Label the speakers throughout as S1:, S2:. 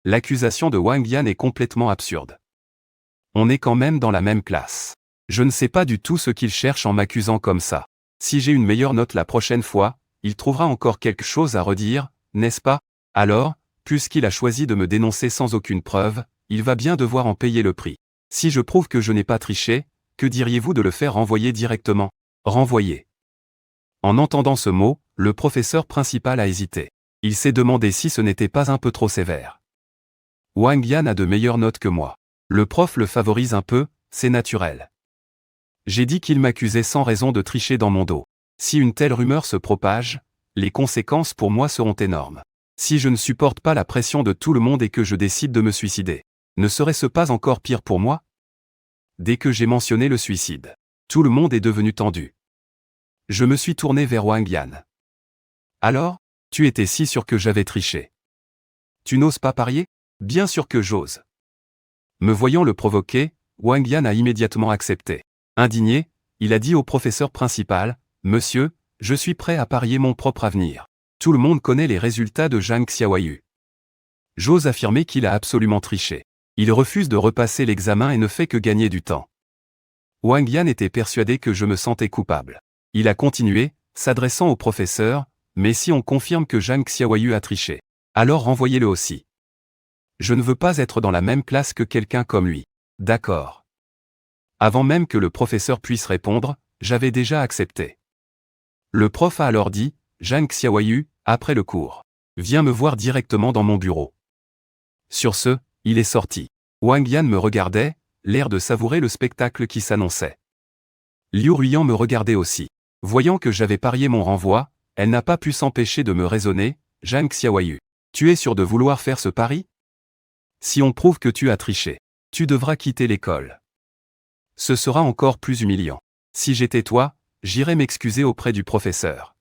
S1: L'accusation de Wang Yan est complètement absurde. On est quand même dans la même classe. Je ne sais pas du tout ce qu'il cherche en m'accusant comme ça. Si j'ai une meilleure note la prochaine fois, il trouvera encore quelque chose à redire, n'est-ce pas? Alors, puisqu'il a choisi de me dénoncer sans aucune preuve, il va bien devoir en payer le prix. Si je prouve que je n'ai pas triché, que diriez-vous de le faire renvoyer directement? Renvoyer. En entendant ce mot, le professeur principal a hésité. Il s'est demandé si ce n'était pas un peu trop sévère. Wang Yan a de meilleures notes que moi. Le prof le favorise un peu, c'est naturel. J'ai dit qu'il m'accusait sans raison de tricher dans mon dos. Si une telle rumeur se propage, les conséquences pour moi seront énormes. Si je ne supporte pas la pression de tout le monde et que je décide de me suicider, ne serait-ce pas encore pire pour moi? Dès que j'ai mentionné le suicide, tout le monde est devenu tendu. Je me suis tourné vers Wang Yan. Alors, tu étais si sûr que j'avais triché. Tu n'oses pas parier? Bien sûr que j'ose. Me voyant le provoquer, Wang Yan a immédiatement accepté. Indigné, il a dit au professeur principal, « Monsieur, je suis prêt à parier mon propre avenir. Tout le monde connaît les résultats de Zhang Xiaoyu. J'ose affirmer qu'il a absolument triché. Il refuse de repasser l'examen et ne fait que gagner du temps. » Wang Yan était persuadé que je me sentais coupable. Il a continué, s'adressant au professeur, « Mais si on confirme que Zhang Xiaoyu a triché, alors renvoyez-le aussi. Je ne veux pas être dans la même classe que quelqu'un comme lui. » D'accord. Avant même que le professeur puisse répondre, j'avais déjà accepté. Le prof a alors dit, « Zhang Xiaoyu, après le cours, viens me voir directement dans mon bureau. » Sur ce, il est sorti. Wang Yan me regardait, l'air de savourer le spectacle qui s'annonçait. Liu Ruiyan me regardait aussi. Voyant que j'avais parié mon renvoi, elle n'a pas pu s'empêcher de me raisonner, « Zhang Xiaoyu, tu es sûr de vouloir faire ce pari? Si on prouve que tu as triché, tu devras quitter l'école. Ce sera encore plus humiliant. Si j'étais toi, j'irais m'excuser auprès du professeur.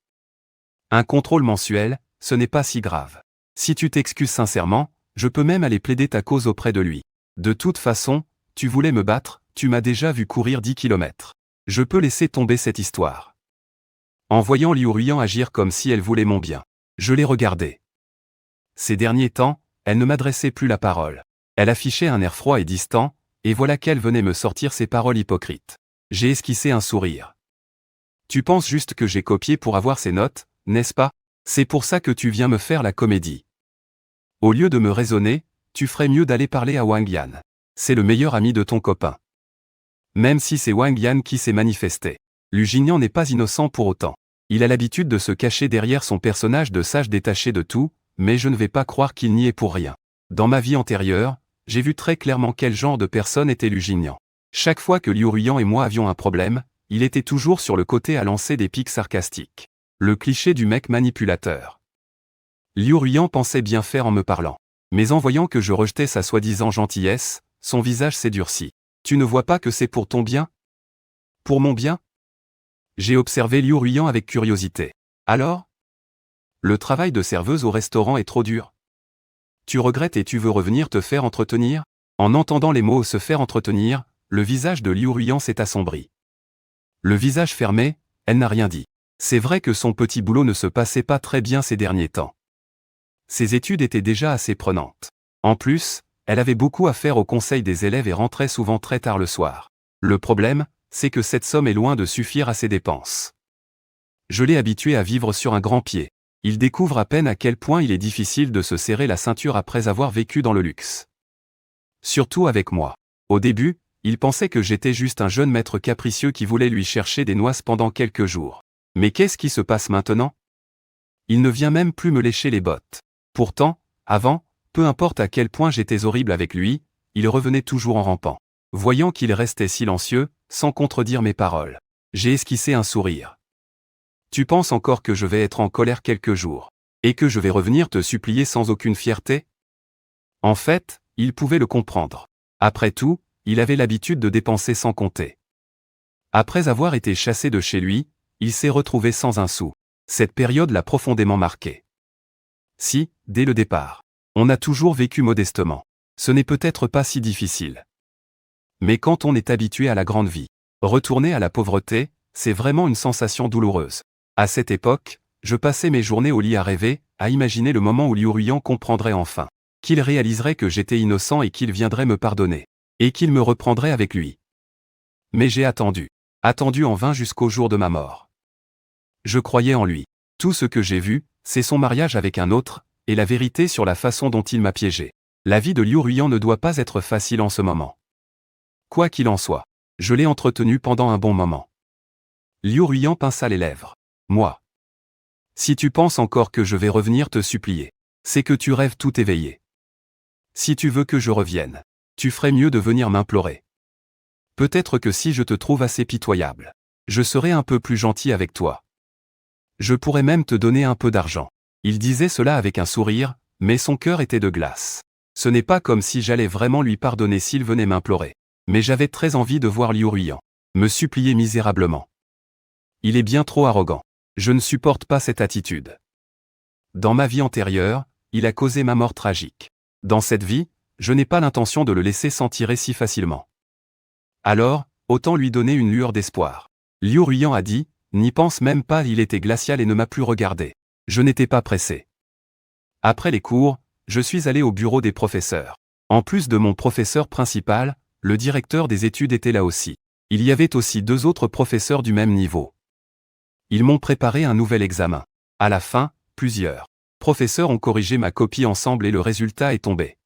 S1: Un contrôle mensuel, ce n'est pas si grave. Si tu t'excuses sincèrement, je peux même aller plaider ta cause auprès de lui. De toute façon, tu voulais me battre, tu m'as déjà vu courir 10 kilomètres. Je peux laisser tomber cette histoire. » En voyant Liu Ruiyan agir comme si elle voulait mon bien, je l'ai regardée. Ces derniers temps, elle ne m'adressait plus la parole. Elle affichait un air froid et distant, et voilà qu'elle venait me sortir ces paroles hypocrites. J'ai esquissé un sourire. Tu penses juste que j'ai copié pour avoir ces notes, n'est-ce pas? C'est pour ça que tu viens me faire la comédie. Au lieu de me raisonner, tu ferais mieux d'aller parler à Wang Yan. C'est le meilleur ami de ton copain. Même si c'est Wang Yan qui s'est manifesté, Lu Jingyan n'est pas innocent pour autant. Il a l'habitude de se cacher derrière son personnage de sage détaché de tout, mais je ne vais pas croire qu'il n'y est pour rien. Dans ma vie antérieure, j'ai vu très clairement quel genre de personne était Lu Jingyan. Chaque fois que Liu Ruiyan et moi avions un problème, il était toujours sur le côté à lancer des piques sarcastiques. Le cliché du mec manipulateur. Liu Ruiyan pensait bien faire en me parlant. Mais en voyant que je rejetais sa soi-disant gentillesse, son visage s'est durci. Tu ne vois pas que c'est pour ton bien? Pour mon bien? J'ai observé Liu Ruiyan avec curiosité. Alors? Le travail de serveuse au restaurant est trop dur. Tu regrettes et tu veux revenir te faire entretenir? En entendant les mots se faire entretenir, le visage de Liu Ruiyan s'est assombri. Le visage fermé, elle n'a rien dit. C'est vrai que son petit boulot ne se passait pas très bien ces derniers temps. Ses études étaient déjà assez prenantes. En plus, elle avait beaucoup à faire au conseil des élèves et rentrait souvent très tard le soir. Le problème, c'est que cette somme est loin de suffire à ses dépenses. Je l'ai habitué à vivre sur un grand pied. Il découvre à peine à quel point il est difficile de se serrer la ceinture après avoir vécu dans le luxe. Surtout avec moi. Au début, il pensait que j'étais juste un jeune maître capricieux qui voulait lui chercher des noix pendant quelques jours. Mais qu'est-ce qui se passe maintenant? Il ne vient même plus me lécher les bottes. Pourtant, avant, peu importe à quel point j'étais horrible avec lui, il revenait toujours en rampant. Voyant qu'il restait silencieux, sans contredire mes paroles, j'ai esquissé un sourire. Tu penses encore que je vais être en colère quelques jours, et que je vais revenir te supplier sans aucune fierté? En fait, il pouvait le comprendre. Après tout, il avait l'habitude de dépenser sans compter. Après avoir été chassé de chez lui, il s'est retrouvé sans un sou. Cette période l'a profondément marqué. Si, dès le départ, on a toujours vécu modestement, ce n'est peut-être pas si difficile. Mais quand on est habitué à la grande vie, retourner à la pauvreté, c'est vraiment une sensation douloureuse. À cette époque, je passais mes journées au lit à rêver, à imaginer le moment où Liu Ruiyan comprendrait enfin. qu'il réaliserait que j'étais innocent et qu'il viendrait me pardonner. Et qu'il me reprendrait avec lui. Mais j'ai attendu. Attendu en vain jusqu'au jour de ma mort. Je croyais en lui. Tout ce que j'ai vu, c'est son mariage avec un autre, et la vérité sur la façon dont il m'a piégé. La vie de Liu Ruiyan ne doit pas être facile en ce moment. Quoi qu'il en soit, je l'ai entretenu pendant un bon moment. Liu Ruiyan pinça les lèvres. Moi. Si tu penses encore que je vais revenir te supplier, c'est que tu rêves tout éveillé. Si tu veux que je revienne, tu ferais mieux de venir m'implorer. Peut-être que si je te trouve assez pitoyable, je serai un peu plus gentil avec toi. Je pourrais même te donner un peu d'argent. Il disait cela avec un sourire, mais son cœur était de glace. Ce n'est pas comme si j'allais vraiment lui pardonner s'il venait m'implorer. Mais j'avais très envie de voir Liu Ruiyan me supplier misérablement. Il est bien trop arrogant. Je ne supporte pas cette attitude. Dans ma vie antérieure, il a causé ma mort tragique. Dans cette vie, je n'ai pas l'intention de le laisser s'en tirer si facilement. Alors, autant lui donner une lueur d'espoir. Liu Ruiyan a dit, n'y pense même pas, il était glacial et ne m'a plus regardé. Je n'étais pas pressé. Après les cours, je suis allé au bureau des professeurs. En plus de mon professeur principal, le directeur des études était là aussi. Il y avait aussi 2 autres professeurs du même niveau. Ils m'ont préparé un nouvel examen. À la fin, plusieurs professeurs ont corrigé ma copie ensemble et le résultat est tombé.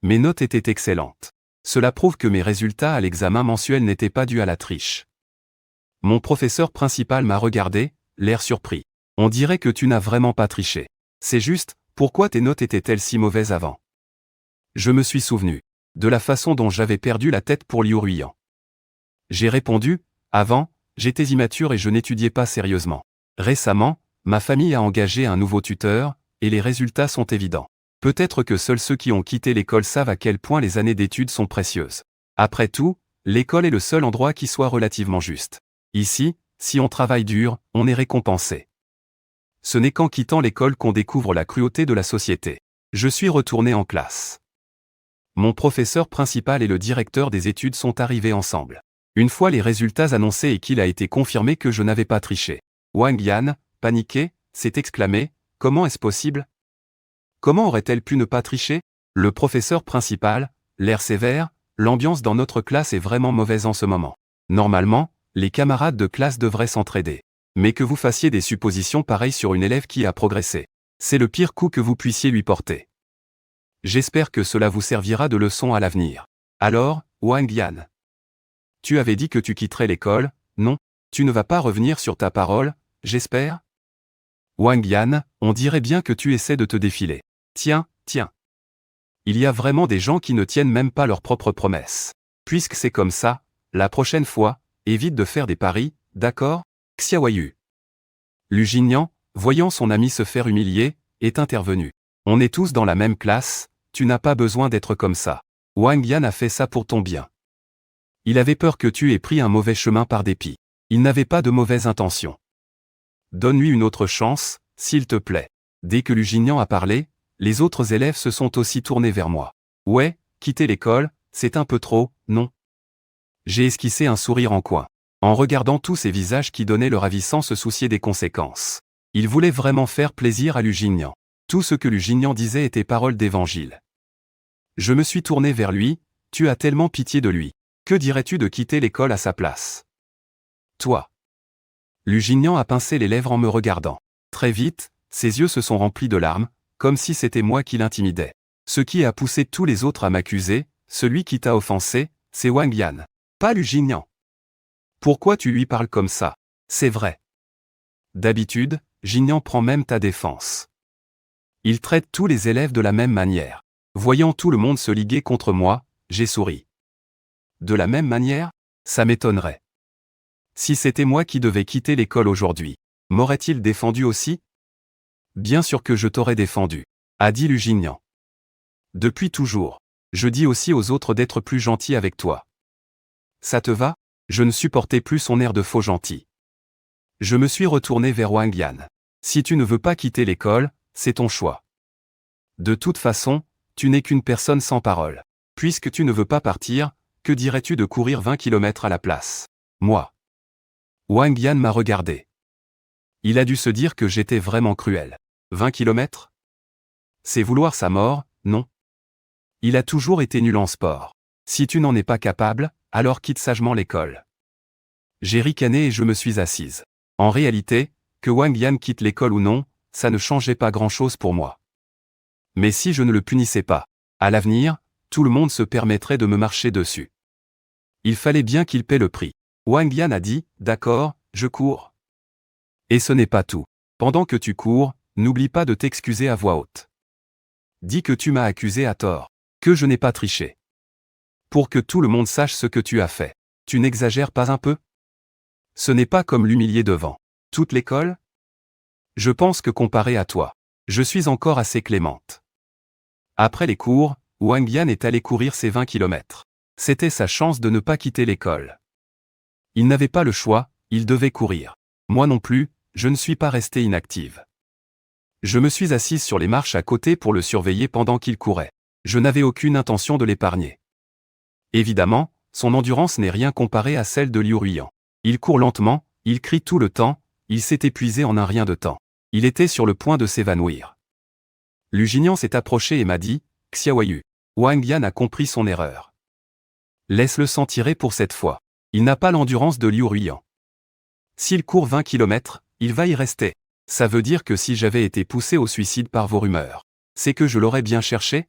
S1: Mes notes étaient excellentes. Cela prouve que mes résultats à l'examen mensuel n'étaient pas dus à la triche. Mon professeur principal m'a regardé, l'air surpris. On dirait que tu n'as vraiment pas triché. C'est juste, pourquoi tes notes étaient-elles si mauvaises avant? Je me suis souvenu de la façon dont j'avais perdu la tête pour Liu Ruiyan. J'ai répondu, avant, j'étais immature et je n'étudiais pas sérieusement. Récemment, ma famille a engagé un nouveau tuteur, et les résultats sont évidents. Peut-être que seuls ceux qui ont quitté l'école savent à quel point les années d'études sont précieuses. Après tout, l'école est le seul endroit qui soit relativement juste. Ici, si on travaille dur, on est récompensé. Ce n'est qu'en quittant l'école qu'on découvre la cruauté de la société. Je suis retourné en classe. Mon professeur principal et le directeur des études sont arrivés ensemble. Une fois les résultats annoncés et qu'il a été confirmé que je n'avais pas triché, Wang Yan, paniqué, s'est exclamé, « Comment est-ce possible? Comment aurait-elle pu ne pas tricher ?» Le professeur principal, l'air sévère, l'ambiance dans notre classe est vraiment mauvaise en ce moment. Normalement, les camarades de classe devraient s'entraider. Mais que vous fassiez des suppositions pareilles sur une élève qui a progressé, c'est le pire coup que vous puissiez lui porter. J'espère que cela vous servira de leçon à l'avenir. Alors, Wang Yan. Tu avais dit que tu quitterais l'école, non? Tu ne vas pas revenir sur ta parole, j'espère? Wang Yan, on dirait bien que tu essaies de te défiler. Tiens. Il y a vraiment des gens qui ne tiennent même pas leurs propres promesses. Puisque c'est comme ça, la prochaine fois, évite de faire des paris, d'accord? Xiaoyu. Lu Jinian, voyant son ami se faire humilier, est intervenu. On est tous dans la même classe, tu n'as pas besoin d'être comme ça. Wang Yan a fait ça pour ton bien. Il avait peur que tu aies pris un mauvais chemin par dépit. Il n'avait pas de mauvaises intentions. Donne-lui une autre chance, s'il te plaît. Dès que Lu Jinian a parlé, les autres élèves se sont aussi tournés vers moi. Ouais, quitter l'école, c'est un peu trop, non? J'ai esquissé un sourire en coin. En regardant tous ces visages qui donnaient le avis sans se soucier des conséquences. Il voulait vraiment faire plaisir à Lu Jinian. Tout ce que Lu Jinian disait était parole d'évangile. Je me suis tourné vers lui, tu as tellement pitié de lui. Que dirais-tu de quitter l'école à sa place? Toi. Lu Jinian a pincé les lèvres en me regardant. Très vite, ses yeux se sont remplis de larmes, comme si c'était moi qui l'intimidais. Ce qui a poussé tous les autres à m'accuser, celui qui t'a offensé, c'est Wang Yan. Pas Lu Jinian. Pourquoi tu lui parles comme ça? C'est vrai. D'habitude, Jinian prend même ta défense. Il traite tous les élèves de la même manière. Voyant tout le monde se liguer contre moi, j'ai souri. De la même manière? Ça m'étonnerait. Si c'était moi qui devais quitter l'école aujourd'hui, m'aurait-il défendu aussi? Bien sûr que je t'aurais défendu, a dit Lu Jinian. Depuis toujours, je dis aussi aux autres d'être plus gentils avec toi. Ça te va? Je ne supportais plus son air de faux gentil. Je me suis retourné vers Wang Yan. Si tu ne veux pas quitter l'école, c'est ton choix. De toute façon, tu n'es qu'une personne sans parole. Puisque tu ne veux pas partir, que dirais-tu de courir 20 km à la place? Moi. Wang Yan m'a regardé. Il a dû se dire que j'étais vraiment cruel. 20 km? C'est vouloir sa mort, non? Il a toujours été nul en sport. Si tu n'en es pas capable, alors quitte sagement l'école. J'ai ricané et je me suis assise. En réalité, que Wang Yan quitte l'école ou non, ça ne changeait pas grand-chose pour moi. Mais si je ne le punissais pas, à l'avenir, tout le monde se permettrait de me marcher dessus. Il fallait bien qu'il paie le prix. Wang Yan a dit, d'accord, je cours. Et ce n'est pas tout. Pendant que tu cours, n'oublie pas de t'excuser à voix haute. Dis que tu m'as accusé à tort, que je n'ai pas triché. Pour que tout le monde sache ce que tu as fait. Tu n'exagères pas un peu? Ce n'est pas comme l'humilier devant toute l'école? Je pense que comparé à toi, je suis encore assez clémente. Après les cours, Wang Yan est allé courir ses 20 kilomètres. C'était sa chance de ne pas quitter l'école. Il n'avait pas le choix, il devait courir. Moi non plus, je ne suis pas restée inactive. Je me suis assise sur les marches à côté pour le surveiller pendant qu'il courait. Je n'avais aucune intention de l'épargner. Évidemment, son endurance n'est rien comparée à celle de Liu Ruiyan. Il court lentement, il crie tout le temps, il s'est épuisé en un rien de temps. Il était sur le point de s'évanouir. Lu Jinian s'est approché et m'a dit, « Xiaoyu, Wang Yan a compris son erreur. Laisse-le s'en tirer pour cette fois. Il n'a pas l'endurance de Liu Ruiyan. S'il court 20 km, il va y rester. Ça veut dire que si j'avais été poussé au suicide par vos rumeurs, c'est que je l'aurais bien cherché?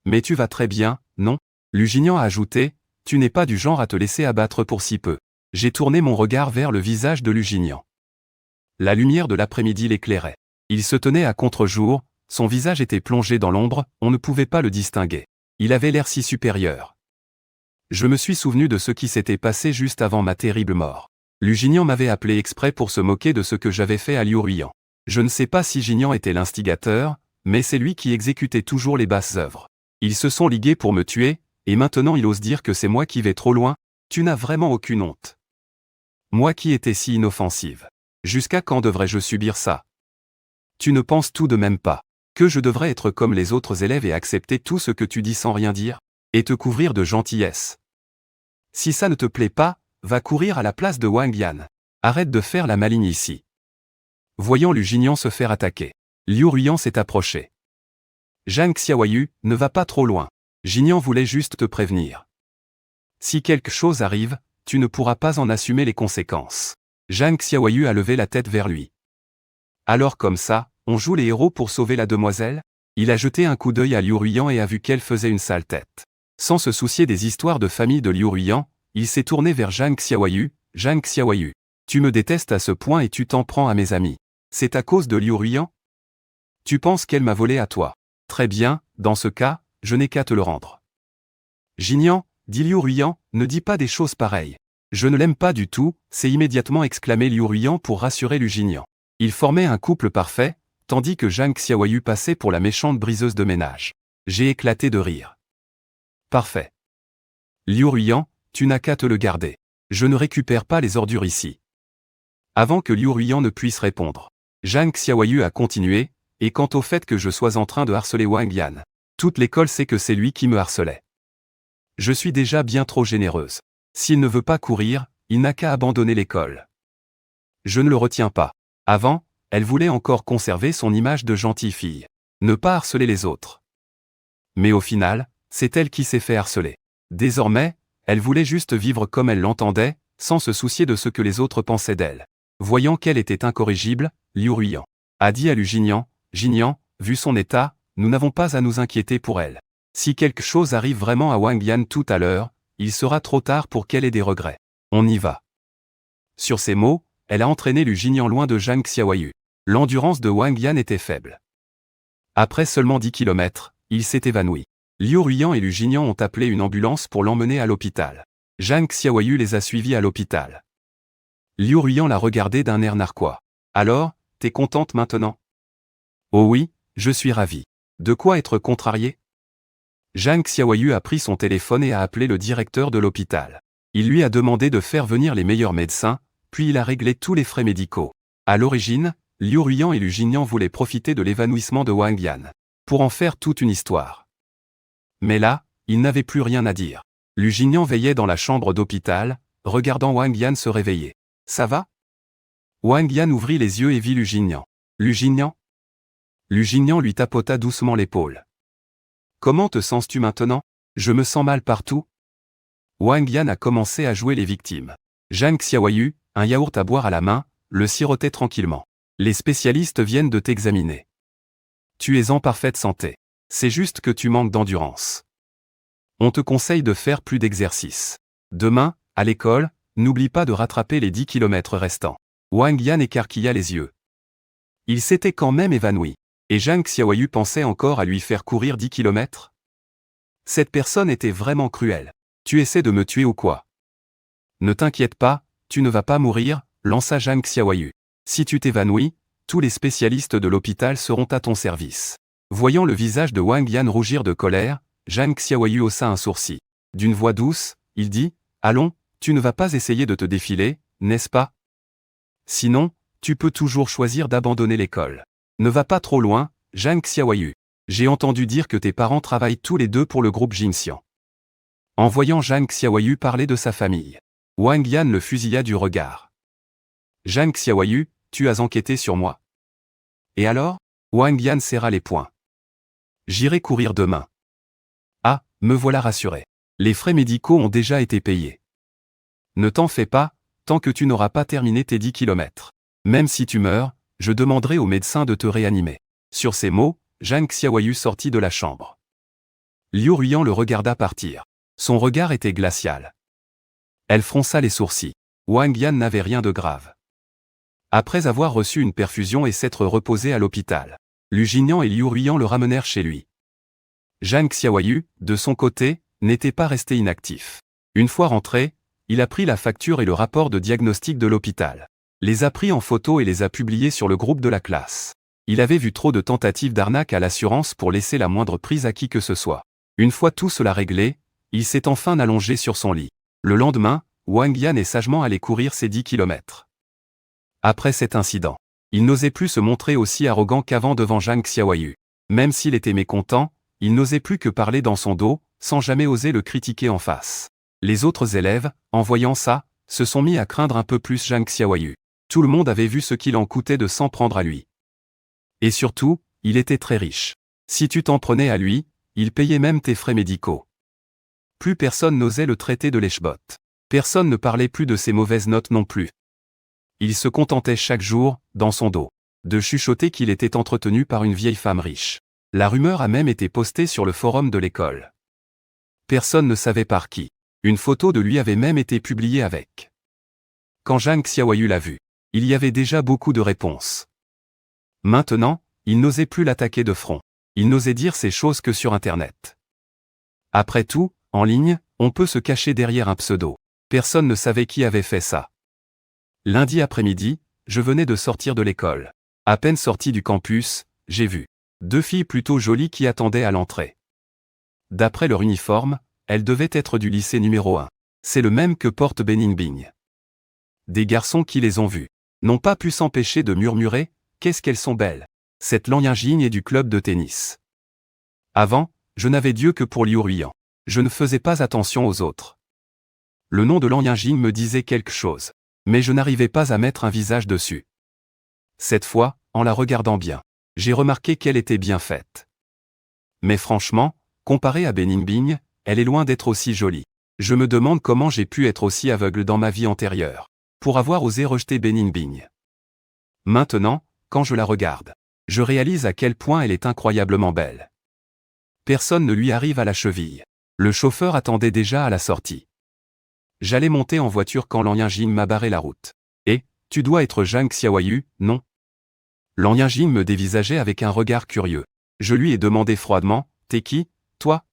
S1: Mais tu vas très bien, non ?» Lu Jinian a ajouté, « Tu n'es pas du genre à te laisser abattre pour si peu. » J'ai tourné mon regard vers le visage de Lu Jinian. La lumière de l'après-midi l'éclairait. Il se tenait à contre-jour, son visage était plongé dans l'ombre, on ne pouvait pas le distinguer. Il avait l'air si supérieur. Je me suis souvenu de ce qui s'était passé juste avant ma terrible mort. Lu Jinian m'avait appelé exprès pour se moquer de ce que j'avais fait à Liu Ruiyan. Je ne sais pas si Jinian était l'instigateur, mais c'est lui qui exécutait toujours les basses œuvres. Ils se sont ligués pour me tuer, et maintenant il ose dire que c'est moi qui vais trop loin. Tu n'as vraiment aucune honte. Moi qui étais si inoffensive. Jusqu'à quand devrais-je subir ça? Tu ne penses tout de même pas que je devrais être comme les autres élèves et accepter tout ce que tu dis sans rien dire, et te couvrir de gentillesse? Si ça ne te plaît pas, va courir à la place de Wang Yan. Arrête de faire la maligne ici. Voyant Lu Jinian se faire attaquer, Liu Ruiyan s'est approché. Zhang Xiaoyu, ne va pas trop loin. Jinian voulait juste te prévenir. Si quelque chose arrive, tu ne pourras pas en assumer les conséquences. Zhang Xiaoyu a levé la tête vers lui. Alors comme ça, on joue les héros pour sauver la demoiselle? Il a jeté un coup d'œil à Liu Ruiyan et a vu qu'elle faisait une sale tête. Sans se soucier des histoires de famille de Liu Ruiyan, il s'est tourné vers Zhang Xiaoyu. Zhang Xiaoyu, tu me détestes à ce point et tu t'en prends à mes amis. C'est à cause de Liu Ruiyan? Tu penses qu'elle m'a volé à toi? Très bien, dans ce cas, je n'ai qu'à te le rendre. Jinian, dit Liu Ruiyan, ne dis pas des choses pareilles. Je ne l'aime pas du tout, s'est immédiatement exclamé Liu Ruiyan pour rassurer Lu Jinian. Ils formaient un couple parfait, tandis que Zhang Xiaoyu passait pour la méchante briseuse de ménage. J'ai éclaté de rire. Parfait. Liu Ruiyan, tu n'as qu'à te le garder. Je ne récupère pas les ordures ici. Avant que Liu Ruiyan ne puisse répondre, Zhang Xiaoyu a continué, et quant au fait que je sois en train de harceler Wang Yan, toute l'école sait que c'est lui qui me harcelait. Je suis déjà bien trop généreuse. S'il ne veut pas courir, il n'a qu'à abandonner l'école. Je ne le retiens pas. Avant, elle voulait encore conserver son image de gentille fille. Ne pas harceler les autres. Mais au final, c'est elle qui s'est fait harceler. Désormais, elle voulait juste vivre comme elle l'entendait, sans se soucier de ce que les autres pensaient d'elle. Voyant qu'elle était incorrigible, Liu Ruiyan a dit à Lu Jinian, « Jinian, vu son état, nous n'avons pas à nous inquiéter pour elle. Si quelque chose arrive vraiment à Wang Yan tout à l'heure, il sera trop tard pour qu'elle ait des regrets. On y va. » Sur ces mots, elle a entraîné Lu Jinian loin de Zhang Xiaoyu. L'endurance de Wang Yan était faible. Après seulement 10 km, il s'est évanoui. Liu Ruiyan et Lu Jinian ont appelé une ambulance pour l'emmener à l'hôpital. Zhang Xiaoyu les a suivis à l'hôpital. Liu Ruiyan l'a regardé d'un air narquois. « Alors, t'es contente maintenant? » « Oh oui, je suis ravi. De quoi être contrarié? » Zhang Xiaoyu a pris son téléphone et a appelé le directeur de l'hôpital. Il lui a demandé de faire venir les meilleurs médecins, puis il a réglé tous les frais médicaux. À l'origine, Liu Ruiyan et Lu Jinian voulaient profiter de l'évanouissement de Wang Yan pour en faire toute une histoire. Mais là, ils n'avaient plus rien à dire. Lu Jinian veillait dans la chambre d'hôpital, regardant Wang Yan se réveiller. « Ça va ?» Wang Yan ouvrit les yeux et vit Lu Jinian. « Lu Jinian ?» Lu Jinian lui tapota doucement l'épaule. « Comment te sens-tu maintenant? Je me sens mal partout. Wang Yan a commencé à jouer les victimes. Zhang Xiaoyu, un yaourt à boire à la main, le sirotait tranquillement. Les spécialistes viennent de t'examiner. Tu es en parfaite santé. C'est juste que tu manques d'endurance. On te conseille de faire plus d'exercice. Demain, à l'école, n'oublie pas de rattraper les 10 km restants. Wang Yan écarquilla les yeux. Il s'était quand même évanoui. Et Zhang Xiaoyu pensait encore à lui faire courir 10 km? Cette personne était vraiment cruelle. Tu essaies de me tuer ou quoi? Ne t'inquiète pas, tu ne vas pas mourir, lança Zhang Xiaoyu. Si tu t'évanouis, tous les spécialistes de l'hôpital seront à ton service. Voyant le visage de Wang Yan rougir de colère, Zhang Xiaoyu haussa un sourcil. D'une voix douce, il dit, « Allons, tu ne vas pas essayer de te défiler, n'est-ce pas? Sinon, tu peux toujours choisir d'abandonner l'école. Ne va pas trop loin, Zhang Xiaoyu. J'ai entendu dire que tes parents travaillent tous les deux pour le groupe Jinxian. » En voyant Zhang Xiaoyu parler de sa famille, Wang Yan le fusilla du regard. Zhang Xiaoyu, tu as enquêté sur moi. Et alors? Wang Yan serra les poings. J'irai courir demain. Ah, me voilà rassuré. Les frais médicaux ont déjà été payés. Ne t'en fais pas, tant que tu n'auras pas terminé tes 10 km. Même si tu meurs, je demanderai au médecin de te réanimer. Sur ces mots, Zhang Xiaoyu sortit de la chambre. Liu Ruiyan le regarda partir. Son regard était glacial. Elle fronça les sourcils. Wang Yan n'avait rien de grave. Après avoir reçu une perfusion et s'être reposé à l'hôpital, Lu Jinyan et Liu Ruiyan le ramenèrent chez lui. Zhang Xiaoyu, de son côté, n'était pas resté inactif. Une fois rentré, il a pris la facture et le rapport de diagnostic de l'hôpital, les a pris en photo et les a publiés sur le groupe de la classe. Il avait vu trop de tentatives d'arnaque à l'assurance pour laisser la moindre prise à qui que ce soit. Une fois tout cela réglé, il s'est enfin allongé sur son lit. Le lendemain, Wang Yan est sagement allé courir ses 10 km. Après cet incident, il n'osait plus se montrer aussi arrogant qu'avant devant Zhang Xiaoyu. Même s'il était mécontent, il n'osait plus que parler dans son dos, sans jamais oser le critiquer en face. Les autres élèves, en voyant ça, se sont mis à craindre un peu plus Zhang Xiaoyu. Tout le monde avait vu ce qu'il en coûtait de s'en prendre à lui. Et surtout, il était très riche. Si tu t'en prenais à lui, il payait même tes frais médicaux. Plus personne n'osait le traiter de lèche-botte. Personne ne parlait plus de ses mauvaises notes non plus. Il se contentait chaque jour, dans son dos, de chuchoter qu'il était entretenu par une vieille femme riche. La rumeur a même été postée sur le forum de l'école. Personne ne savait par qui. Une photo de lui avait même été publiée avec. Quand Zhang Xiaoyu l'a vu, il y avait déjà beaucoup de réponses. Maintenant, il n'osait plus l'attaquer de front. Il n'osait dire ces choses que sur Internet. Après tout, en ligne, on peut se cacher derrière un pseudo. Personne ne savait qui avait fait ça. Lundi après-midi, je venais de sortir de l'école. À peine sorti du campus, j'ai vu 2 filles plutôt jolies qui attendaient à l'entrée. D'après leur uniforme, elles devaient être du lycée numéro 1. C'est le même que porte Beningbing. Des garçons qui les ont vues n'ont pas pu s'empêcher de murmurer « Qu'est-ce qu'elles sont belles !» Cette Lan Yingjing est du club de tennis. Avant, je n'avais d'yeux que pour Liu Ruiyan. Je ne faisais pas attention aux autres. Le nom de Lan Yingjing me disait quelque chose, mais je n'arrivais pas à mettre un visage dessus. Cette fois, en la regardant bien, j'ai remarqué qu'elle était bien faite. Mais franchement, comparée à Beningbing, elle est loin d'être aussi jolie. Je me demande comment j'ai pu être aussi aveugle dans ma vie antérieure, pour avoir osé rejeter Beningbing. Maintenant, quand je la regarde, je réalise à quel point elle est incroyablement belle. Personne ne lui arrive à la cheville. Le chauffeur attendait déjà à la sortie. J'allais monter en voiture quand Lan Yingjing m'a barré la route. Et, tu dois être Zhang Xiaoyu, non? Lan Yingjing me dévisageait avec un regard curieux. Je lui ai demandé froidement, t'es qui, toi?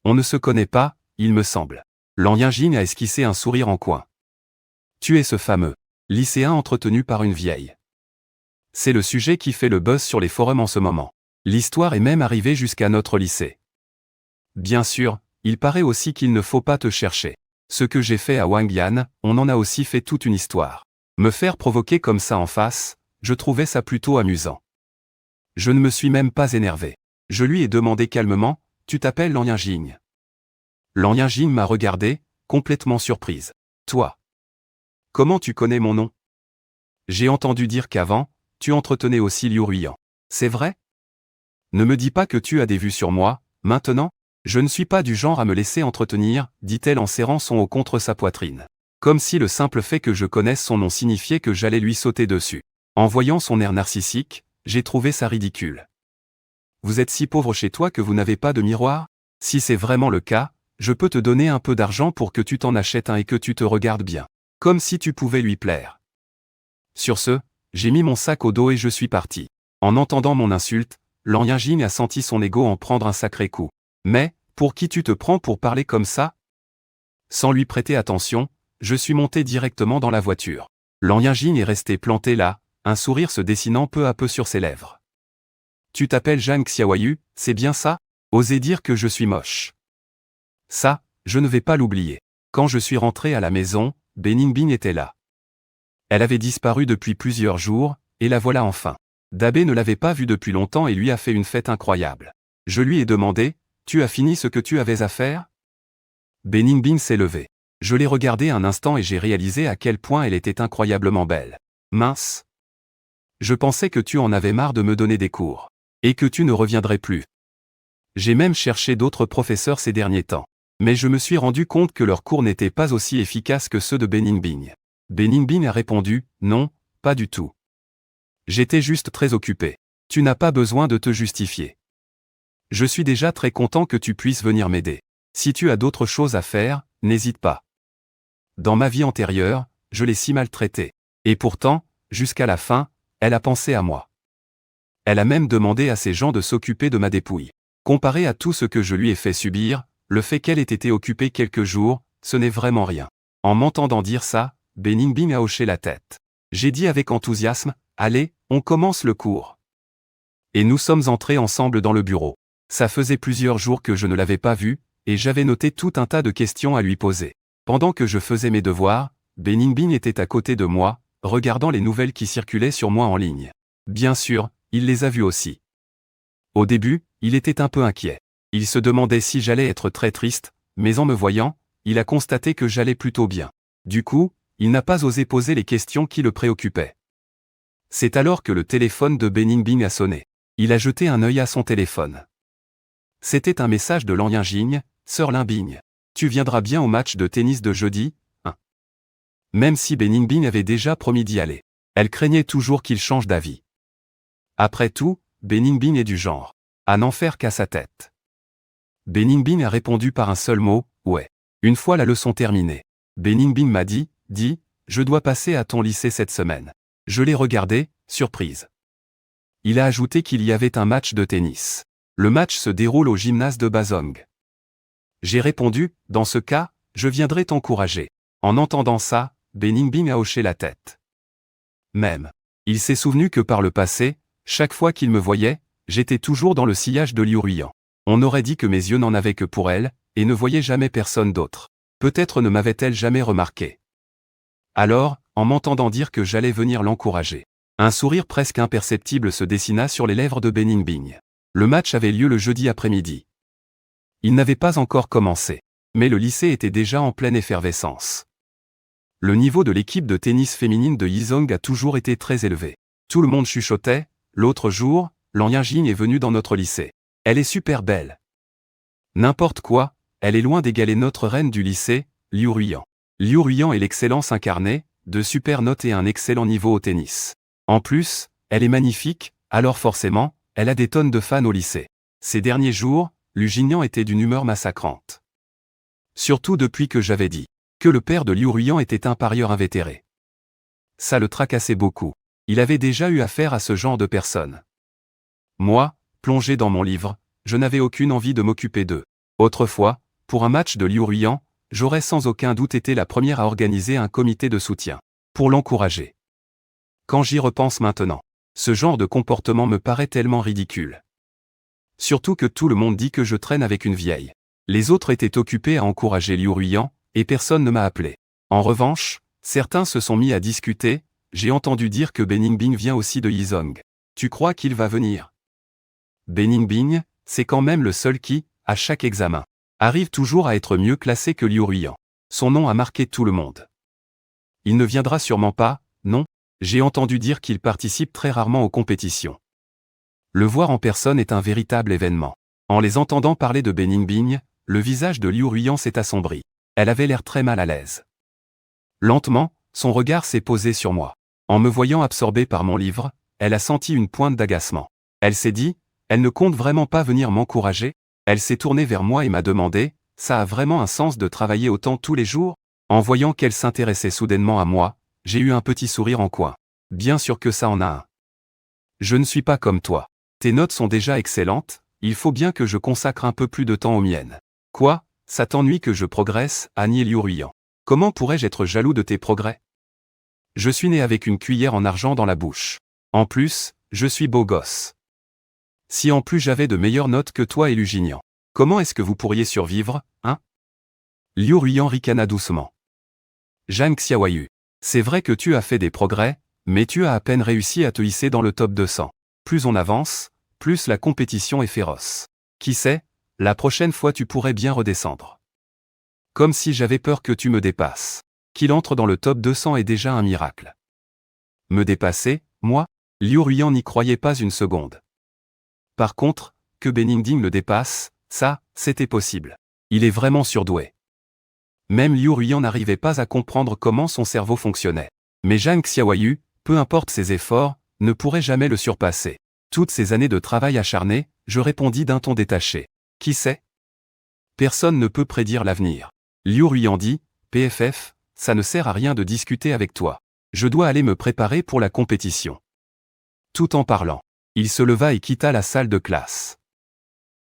S1: On ne se connaît pas, il me semble. Lan Yingjing a esquissé un sourire en coin. Tu es ce fameux lycéen entretenu par une vieille. C'est le sujet qui fait le buzz sur les forums en ce moment. L'histoire est même arrivée jusqu'à notre lycée. Bien sûr, il paraît aussi qu'il ne faut pas te chercher. Ce que j'ai fait à Wang Yan, on en a aussi fait toute une histoire. Me faire provoquer comme ça en face, je trouvais ça plutôt amusant. Je ne me suis même pas énervé. Je lui ai demandé calmement, tu t'appelles Lan Yingjing? Lan Yingjing m'a regardé, complètement surprise. Toi? Comment tu connais mon nom? J'ai entendu dire qu'avant, tu entretenais aussi Liu Ruiyan. C'est vrai? Ne me dis pas que tu as des vues sur moi, Maintenant, je ne suis pas du genre à me laisser entretenir, dit-elle en serrant son haut contre sa poitrine. Comme si le simple fait que je connaisse son nom signifiait que j'allais lui sauter dessus. En voyant son air narcissique, j'ai trouvé ça ridicule. Vous êtes si pauvre chez toi que vous n'avez pas de miroir? Si c'est vraiment le cas, je peux te donner un peu d'argent pour que tu t'en achètes un et que tu te regardes bien. Comme si tu pouvais lui plaire. Sur ce, j'ai mis mon sac au dos et je suis parti. En entendant mon insulte, Lan Yingjing a senti son ego en prendre un sacré coup. Mais, pour qui tu te prends pour parler comme ça? Sans lui prêter attention, je suis monté directement dans la voiture. Lan Yingjing est resté planté là, un sourire se dessinant peu à peu sur ses lèvres. Tu t'appelles Zhang Xiaoyu, c'est bien ça? Osez dire que je suis moche. Ça, je ne vais pas l'oublier. Quand je suis rentré à la maison, Beningbing était là. Elle avait disparu depuis plusieurs jours, et la voilà enfin. Dabé ne l'avait pas vue depuis longtemps et lui a fait une fête incroyable. Je lui ai demandé, tu as fini ce que tu avais à faire? Beningbing s'est levé. Je l'ai regardée un instant et j'ai réalisé à quel point elle était incroyablement belle. Mince. Je pensais que tu en avais marre de me donner des cours. Et que tu ne reviendrais plus. J'ai même cherché d'autres professeurs ces derniers temps. Mais je me suis rendu compte que leurs cours n'étaient pas aussi efficaces que ceux de Beningbing. Beningbing a répondu, non, pas du tout. J'étais juste très occupé. Tu n'as pas besoin de te justifier. Je suis déjà très content que tu puisses venir m'aider. Si tu as d'autres choses à faire, n'hésite pas. Dans ma vie antérieure, je l'ai si maltraitée. Et pourtant, jusqu'à la fin, elle a pensé à moi. Elle a même demandé à ces gens de s'occuper de ma dépouille. Comparé à tout ce que je lui ai fait subir, le fait qu'elle ait été occupée quelques jours, ce n'est vraiment rien. En m'entendant dire ça, Beningbing a hoché la tête. J'ai dit avec enthousiasme, allez, on commence le cours. Et nous sommes entrés ensemble dans le bureau. Ça faisait plusieurs jours que je ne l'avais pas vu, et j'avais noté tout un tas de questions à lui poser. Pendant que je faisais mes devoirs, Beningbing était à côté de moi, regardant les nouvelles qui circulaient sur moi en ligne. Bien sûr, il les a vues aussi. Au début, il était un peu inquiet. Il se demandait si j'allais être très triste, mais en me voyant, il a constaté que j'allais plutôt bien. Du coup, il n'a pas osé poser les questions qui le préoccupaient. C'est alors que le téléphone de Beningbing a sonné. Il a jeté un œil à son téléphone. C'était un message de Lan Yingjing, Sœur Linbing. Tu viendras bien au match de tennis de jeudi, hein? Même si Beningbing avait déjà promis d'y aller. Elle craignait toujours qu'il change d'avis. Après tout, Beningbing est du genre à n'en faire qu'à sa tête. Beningbing a répondu par un seul mot, ouais. Une fois la leçon terminée, Beningbing m'a dit, je dois passer à ton lycée cette semaine. Je l'ai regardé, surprise. Il a ajouté qu'il y avait un match de tennis. Le match se déroule au gymnase de Bazong. J'ai répondu, dans ce cas, je viendrai t'encourager. En entendant ça, Beningbing a hoché la tête. Même. Il s'est souvenu que par le passé, chaque fois qu'il me voyait, j'étais toujours dans le sillage de Liu Ruiyan. On aurait dit que mes yeux n'en avaient que pour elle, et ne voyaient jamais personne d'autre. Peut-être ne m'avait-elle jamais remarqué. Alors, en m'entendant dire que j'allais venir l'encourager, un sourire presque imperceptible se dessina sur les lèvres de Beningbing. Le match avait lieu le jeudi après-midi. Il n'avait pas encore commencé, mais le lycée était déjà en pleine effervescence. Le niveau de l'équipe de tennis féminine de Yizong a toujours été très élevé. Tout le monde chuchotait, l'autre jour, Lan Yingjing est venue dans notre lycée. Elle est super belle. N'importe quoi, elle est loin d'égaler notre reine du lycée, Liu Ruiyan. Liu Ruiyan est l'excellence incarnée, de super notes et un excellent niveau au tennis. En plus, elle est magnifique, alors forcément, elle a des tonnes de fans au lycée. Ces derniers jours, Liu Jinyan était d'une humeur massacrante. Surtout depuis que j'avais dit que le père de Liu Ruiyan était un parieur invétéré. Ça le tracassait beaucoup. Il avait déjà eu affaire à ce genre de personnes. Moi, plongé dans mon livre, je n'avais aucune envie de m'occuper d'eux. Autrefois, pour un match de Liu Ruiyan, j'aurais sans aucun doute été la première à organiser un comité de soutien, pour l'encourager. Quand j'y repense maintenant, ce genre de comportement me paraît tellement ridicule. Surtout que tout le monde dit que je traîne avec une vieille. Les autres étaient occupés à encourager Liu Ruiyan, et personne ne m'a appelé. En revanche, certains se sont mis à discuter, j'ai entendu dire que Beningbing vient aussi de Yizong. Tu crois qu'il va venir? Beningbing, c'est quand même le seul qui, à chaque examen, arrive toujours à être mieux classé que Liu Ruiyan. Son nom a marqué tout le monde. Il ne viendra sûrement pas, non? J'ai entendu dire qu'il participe très rarement aux compétitions. Le voir en personne est un véritable événement. En les entendant parler de Beningbing, le visage de Liu Ruiyan s'est assombri. Elle avait l'air très mal à l'aise. Lentement, son regard s'est posé sur moi. En me voyant absorbé par mon livre, elle a senti une pointe d'agacement. Elle s'est dit, elle ne compte vraiment pas venir m'encourager. Elle s'est tournée vers moi et m'a demandé, ça a vraiment un sens de travailler autant tous les jours? En voyant qu'elle s'intéressait soudainement à moi, j'ai eu un petit sourire en coin. Bien sûr que ça en a un. Je ne suis pas comme toi. Tes notes sont déjà excellentes, il faut bien que je consacre un peu plus de temps aux miennes. Quoi, ça t'ennuie que je progresse, a nié Liu Ruiyan. Comment pourrais-je être jaloux de tes progrès? Je suis né avec une cuillère en argent dans la bouche. En plus, je suis beau gosse. Si en plus j'avais de meilleures notes que toi et Lusignan, comment est-ce que vous pourriez survivre, hein? Liu Ruiyan ricana doucement. Zhang Xiaoyu, c'est vrai que tu as fait des progrès, mais tu as à peine réussi à te hisser dans le top 200. Plus on avance, plus la compétition est féroce. Qui sait, la prochaine fois tu pourrais bien redescendre. Comme si j'avais peur que tu me dépasses. Qu'il entre dans le top 200 est déjà un miracle. Me dépasser, moi? Liu Ruiyan n'y croyait pas une seconde. Par contre, que Beningbing le dépasse, ça, c'était possible. Il est vraiment surdoué. Même Liu Ruiyan n'arrivait pas à comprendre comment son cerveau fonctionnait. Mais Zhang Xiaoyu, peu importe ses efforts, ne pourrait jamais le surpasser. Toutes ces années de travail acharné, je répondis d'un ton détaché. Qui sait? Personne ne peut prédire l'avenir. Liu Ruiyan dit, PFF, ça ne sert à rien de discuter avec toi. Je dois aller me préparer pour la compétition. Tout en parlant, il se leva et quitta la salle de classe.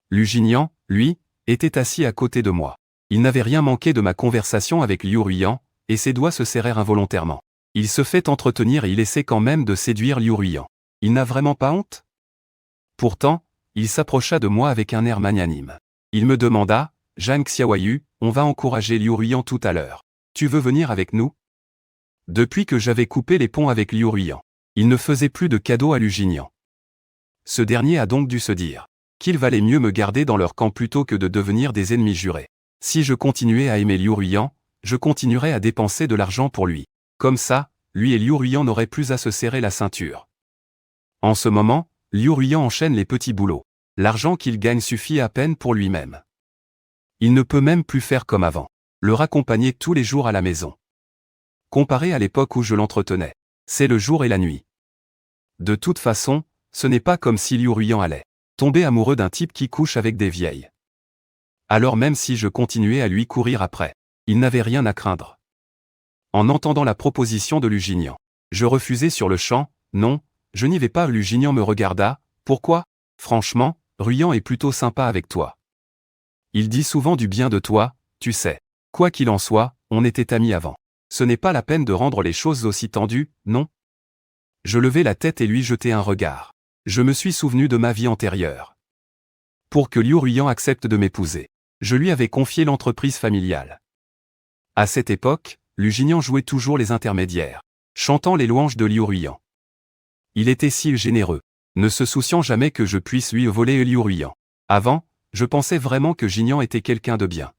S1: Lusignan, lui, était assis à côté de moi. Il n'avait rien manqué de ma conversation avec Liu Ruiyan, et ses doigts se serrèrent involontairement. Il se fait entretenir et il essaie quand même de séduire Liu Ruiyan. Il n'a vraiment pas honte? Pourtant, il s'approcha de moi avec un air magnanime. Il me demanda, Zhang Xiaoyu, on va encourager Liu Ruiyan tout à l'heure. Tu veux venir avec nous? Depuis que j'avais coupé les ponts avec Liu Ruiyan, il ne faisait plus de cadeaux à Lusignan. Ce dernier a donc dû se dire qu'il valait mieux me garder dans leur camp plutôt que de devenir des ennemis jurés. Si je continuais à aimer Liu Ruiyan, je continuerais à dépenser de l'argent pour lui. Comme ça, lui et Liu Ruiyan n'auraient plus à se serrer la ceinture. En ce moment, Liu Ruiyan enchaîne les petits boulots. L'argent qu'il gagne suffit à peine pour lui-même. Il ne peut même plus faire comme avant. Le raccompagner tous les jours à la maison. Comparé à l'époque où je l'entretenais, c'est le jour et la nuit. De toute façon, ce n'est pas comme si Liu Ruiyan allait tomber amoureux d'un type qui couche avec des vieilles. Alors même si je continuais à lui courir après, il n'avait rien à craindre. En entendant la proposition de Lusignan, je refusai sur le champ, non, je n'y vais pas. Lusignan me regarda, pourquoi? Franchement, Ruiyan est plutôt sympa avec toi. Il dit souvent du bien de toi, tu sais. Quoi qu'il en soit, on était amis avant. Ce n'est pas la peine de rendre les choses aussi tendues, non? Je levai la tête et lui jetai un regard. Je me suis souvenu de ma vie antérieure. Pour que Liu Ruiyan accepte de m'épouser, je lui avais confié l'entreprise familiale. À cette époque, Lusignan jouait toujours les intermédiaires, chantant les louanges de Liu Ruiyan. Il était si généreux, ne se souciant jamais que je puisse lui voler Liu Ruiyan. Avant, je pensais vraiment que Jignan était quelqu'un de bien.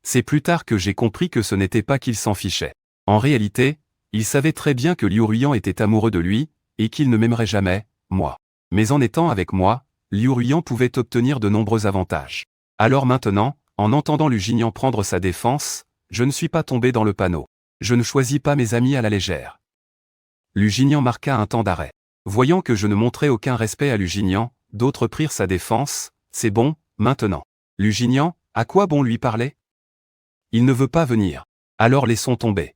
S1: C'est plus tard que j'ai compris que ce n'était pas qu'il s'en fichait. En réalité, il savait très bien que Liu Ruiyan était amoureux de lui, et qu'il ne m'aimerait jamais, moi. Mais en étant avec moi, Liu Ruiyan pouvait obtenir de nombreux avantages. Alors maintenant, en entendant Lusignan prendre sa défense, je ne suis pas tombé dans le panneau. Je ne choisis pas mes amis à la légère. Lusignan marqua un temps d'arrêt. Voyant que je ne montrais aucun respect à Lusignan, d'autres prirent sa défense. C'est bon, maintenant. Lusignan, à quoi bon lui parler? Il ne veut pas venir. Alors laissons tomber.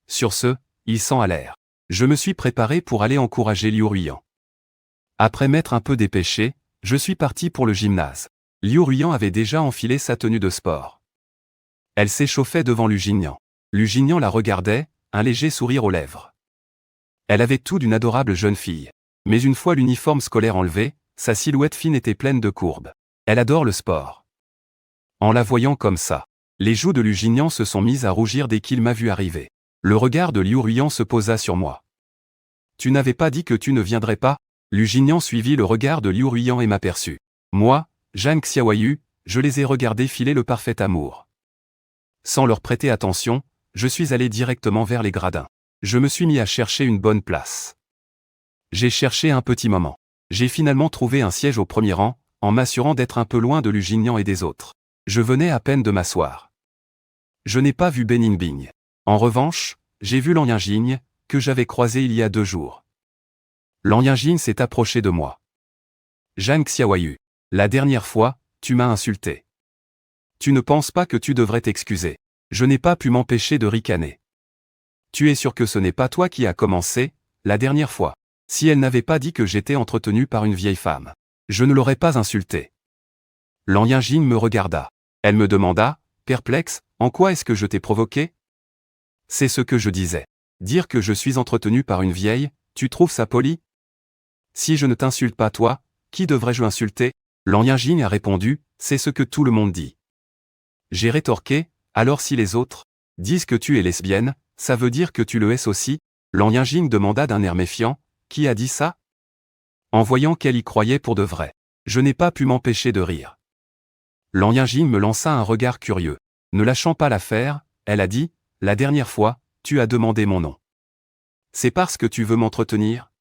S1: Sur ce, ils s'en allèrent. Je me suis préparé pour aller encourager Liu Ruiyan. Après m'être un peu dépêché, je suis parti pour le gymnase. Liu Ruiyan avait déjà enfilé sa tenue de sport. Elle s'échauffait devant Lusignan. Lusignan la regardait, un léger sourire aux lèvres. Elle avait tout d'une adorable jeune fille. Mais une fois l'uniforme scolaire enlevé, sa silhouette fine était pleine de courbes. Elle adore le sport. En la voyant comme ça, les joues de Lusignan se sont mises à rougir dès qu'il m'a vu arriver. Le regard de Liu Ruiyan se posa sur moi. Tu n'avais pas dit que tu ne viendrais pas? Lusignan suivit le regard de Liu Ruiyan et m'aperçut. Moi, Zhang Xiaoyu, je les ai regardés filer le parfait amour. Sans leur prêter attention, je suis allé directement vers les gradins. Je me suis mis à chercher une bonne place. J'ai cherché un petit moment. J'ai finalement trouvé un siège au premier rang, en m'assurant d'être un peu loin de Lu Jingnian et des autres. Je venais à peine de m'asseoir. Je n'ai pas vu Beningbing. En revanche, j'ai vu Lan Yingjing, que j'avais croisé il y a 2 jours. Lan Yingjing s'est approché de moi. Zhang Xiaoyu, la dernière fois, tu m'as insulté. Tu ne penses pas que tu devrais t'excuser. Je n'ai pas pu m'empêcher de ricaner. Tu es sûr que ce n'est pas toi qui as commencé, la dernière fois. Si elle n'avait pas dit que j'étais entretenu par une vieille femme, je ne l'aurais pas insultée. Lan Yingjing me regarda. Elle me demanda, perplexe, en quoi est-ce que je t'ai provoqué? C'est ce que je disais. Dire que je suis entretenu par une vieille, tu trouves ça poli? Si je ne t'insulte pas toi, qui devrais-je insulter? Lan Yingjing a répondu, c'est ce que tout le monde dit. J'ai rétorqué, alors si les autres disent que tu es lesbienne, ça veut dire que tu le es aussi? Lan Yingjing demanda d'un air méfiant, qui a dit ça? En voyant qu'elle y croyait pour de vrai, je n'ai pas pu m'empêcher de rire. Lan Yingjing me lança un regard curieux. Ne lâchant pas l'affaire, elle a dit, la dernière fois, tu as demandé mon nom. C'est parce que tu veux m'entretenir?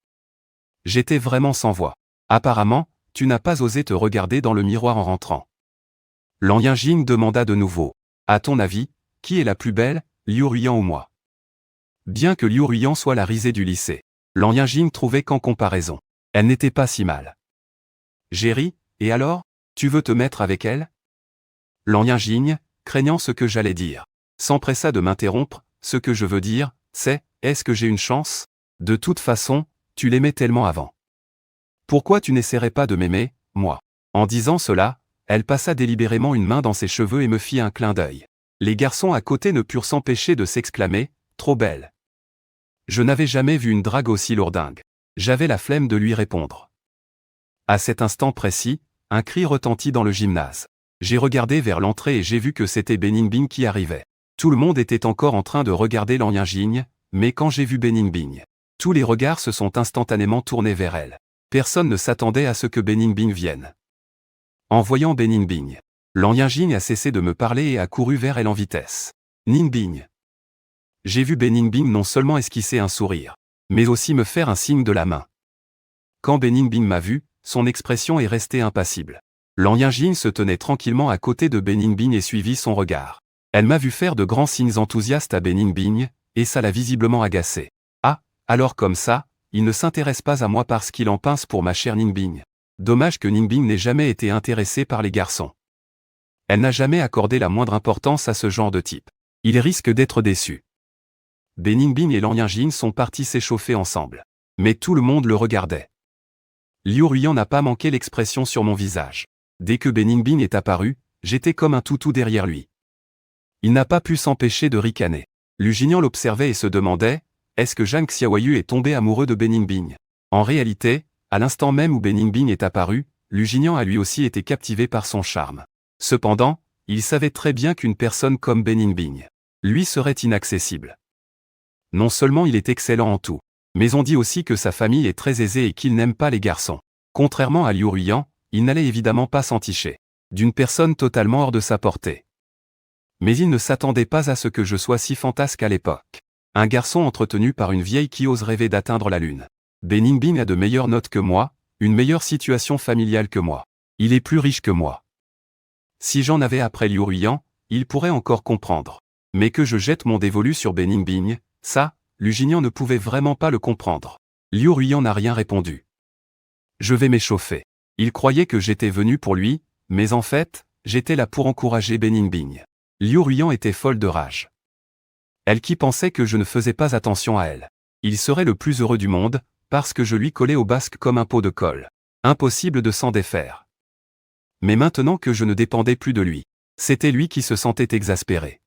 S1: J'étais vraiment sans voix. Apparemment, tu n'as pas osé te regarder dans le miroir en rentrant. Lan Yingjing demanda de nouveau. À ton avis, qui est la plus belle, Liu Ruiyan ou moi? Bien que Liu Ruiyan soit la risée du lycée, Lan Yingjing trouvait qu'en comparaison, elle n'était pas si mal. J'ai ri, et alors, tu veux te mettre avec elle? Lan Yingjing, craignant ce que j'allais dire, s'empressa de m'interrompre, ce que je veux dire, c'est, est-ce que j'ai une chance? De toute façon, tu l'aimais tellement avant. Pourquoi tu n'essaierais pas de m'aimer, moi? En disant cela, elle passa délibérément une main dans ses cheveux et me fit un clin d'œil. Les garçons à côté ne purent s'empêcher de s'exclamer, trop belle. Je n'avais jamais vu une drague aussi lourdingue. J'avais la flemme de lui répondre. À cet instant précis, un cri retentit dans le gymnase. J'ai regardé vers l'entrée et j'ai vu que c'était Beningbing qui arrivait. Tout le monde était encore en train de regarder Lan Yingjing, mais quand j'ai vu Beningbing, tous les regards se sont instantanément tournés vers elle. Personne ne s'attendait à ce que Beningbing vienne. En voyant Beningbing, Lan Yingjing a cessé de me parler et a couru vers elle en vitesse. Ningbing. J'ai vu Beningbing non seulement esquisser un sourire, mais aussi me faire un signe de la main. Quand Beningbing m'a vu, son expression est restée impassible. Lan Yingjing se tenait tranquillement à côté de Beningbing et suivit son regard. Elle m'a vu faire de grands signes enthousiastes à Beningbing, et ça l'a visiblement agacé. Ah, alors comme ça, il ne s'intéresse pas à moi parce qu'il en pince pour ma chère Ningbing. Dommage que Ningbing n'ait jamais été intéressée par les garçons. Elle n'a jamais accordé la moindre importance à ce genre de type. Il risque d'être déçu. Beningbing et Lan Yingjing sont partis s'échauffer ensemble. Mais tout le monde le regardait. Liu Ruiyan n'a pas manqué l'expression sur mon visage. Dès que Beningbing est apparu, j'étais comme un toutou derrière lui. Il n'a pas pu s'empêcher de ricaner. Lu Jingnian l'observait et se demandait, est-ce que Zhang Xiaoyu est tombé amoureux de Beningbing? En réalité, à l'instant même où Beningbing est apparu, Lu Jingnian a lui aussi été captivé par son charme. Cependant, il savait très bien qu'une personne comme Beningbing lui serait inaccessible. Non seulement il est excellent en tout, mais on dit aussi que sa famille est très aisée et qu'il n'aime pas les garçons. Contrairement à Liu Ruiyan, il n'allait évidemment pas s'enticher d'une personne totalement hors de sa portée. Mais il ne s'attendait pas à ce que je sois si fantasque à l'époque. Un garçon entretenu par une vieille qui ose rêver d'atteindre la lune. Beningbing a de meilleures notes que moi, une meilleure situation familiale que moi. Il est plus riche que moi. Si j'en avais après Liu Ruiyan, il pourrait encore comprendre. Mais que je jette mon dévolu sur Beningbing, ça, Lu Jingnian ne pouvait vraiment pas le comprendre. Liu Ruiyan n'a rien répondu. Je vais m'échauffer. Il croyait que j'étais venu pour lui, mais en fait, j'étais là pour encourager Beningbing. Liu Ruiyan était folle de rage. Elle qui pensait que je ne faisais pas attention à elle. Il serait le plus heureux du monde, parce que je lui collais au basque comme un pot de colle. Impossible de s'en défaire. Mais maintenant que je ne dépendais plus de lui, c'était lui qui se sentait exaspéré.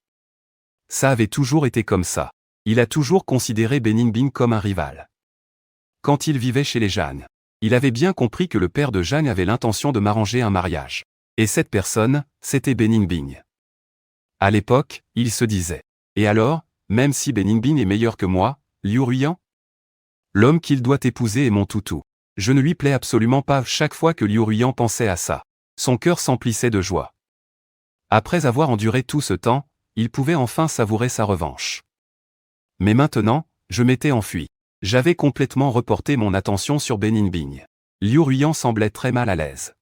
S1: Ça avait toujours été comme ça. Il a toujours considéré Beningbing comme un rival. Quand il vivait chez les Zhang, il avait bien compris que le père de Zhang avait l'intention de m'arranger un mariage. Et cette personne, c'était Beningbing. À l'époque, il se disait. Et alors, même si Beningbing est meilleur que moi, Liu Ruiyan? L'homme qu'il doit épouser est mon toutou. Je ne lui plais absolument pas. Chaque fois que Liu Ruiyan pensait à ça, son cœur s'emplissait de joie. Après avoir enduré tout ce temps, il pouvait enfin savourer sa revanche. Mais maintenant, je m'étais enfui. J'avais complètement reporté mon attention sur Beningbing. Liu Ruiyan semblait très mal à l'aise.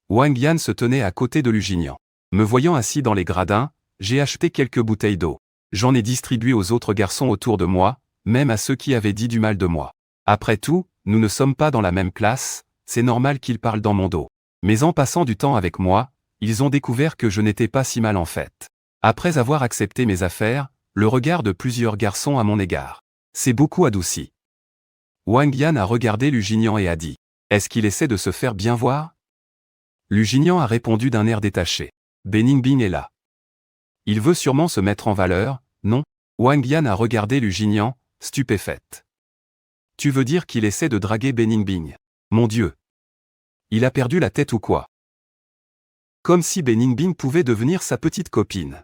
S1: Wang Yan se tenait à côté de Lu Jinian. Me voyant assis dans les gradins, j'ai acheté quelques bouteilles d'eau. J'en ai distribué aux autres garçons autour de moi, même à ceux qui avaient dit du mal de moi. Après tout, nous ne sommes pas dans la même classe, c'est normal qu'ils parlent dans mon dos. Mais en passant du temps avec moi, ils ont découvert que je n'étais pas si mal en fait. Après avoir accepté mes affaires, le regard de plusieurs garçons à mon égard s'est beaucoup adouci. Wang Yan a regardé Lu Jinian et a dit « Est-ce qu'il essaie de se faire bien voir ?» Lu Jinian a répondu d'un air détaché. « Beningbing est là. Il veut sûrement se mettre en valeur, non ?» Wang Yan a regardé Lu Jinian, stupéfaite. « Tu veux dire qu'il essaie de draguer Beningbing? Mon Dieu! Il a perdu la tête ou quoi? Comme si Beningbing pouvait devenir sa petite copine.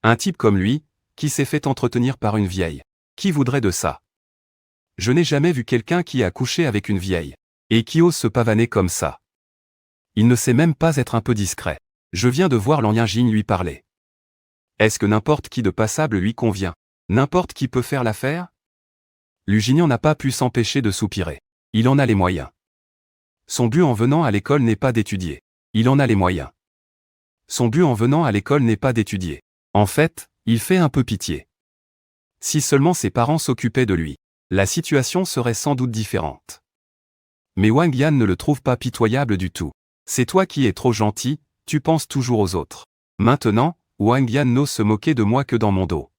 S1: Un type comme lui, qui s'est fait entretenir par une vieille. Qui voudrait de ça? Je n'ai jamais vu quelqu'un qui a couché avec une vieille. Et qui ose se pavaner comme ça. Il ne sait même pas être un peu discret. Je viens de voir Lan Yingjing lui parler. Est-ce que n'importe qui de passable lui convient? N'importe qui peut faire l'affaire? Lu Jinian n'a pas pu s'empêcher de soupirer. Il en a les moyens. Son but en venant à l'école n'est pas d'étudier. Il en a les moyens. Son but en venant à l'école n'est pas d'étudier. En fait, il fait un peu pitié. Si seulement ses parents s'occupaient de lui, la situation serait sans doute différente. Mais Wang Yan ne le trouve pas pitoyable du tout. C'est toi qui es trop gentil, tu penses toujours aux autres. Maintenant, Wang Yan n'ose se moquer de moi que dans mon dos.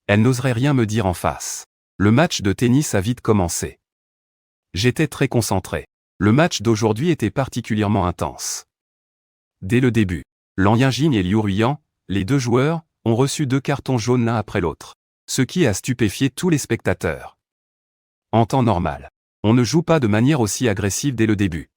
S1: Elle n'oserait rien me dire en face. Le match de tennis a vite commencé. J'étais très concentré. Le match d'aujourd'hui était particulièrement intense. Dès le début, Lan Yingjing et Liu Ruiyan, les deux joueurs, ont reçu 2 cartons jaunes l'un après l'autre. Ce qui a stupéfié tous les spectateurs. En temps normal, on ne joue pas de manière aussi agressive dès le début.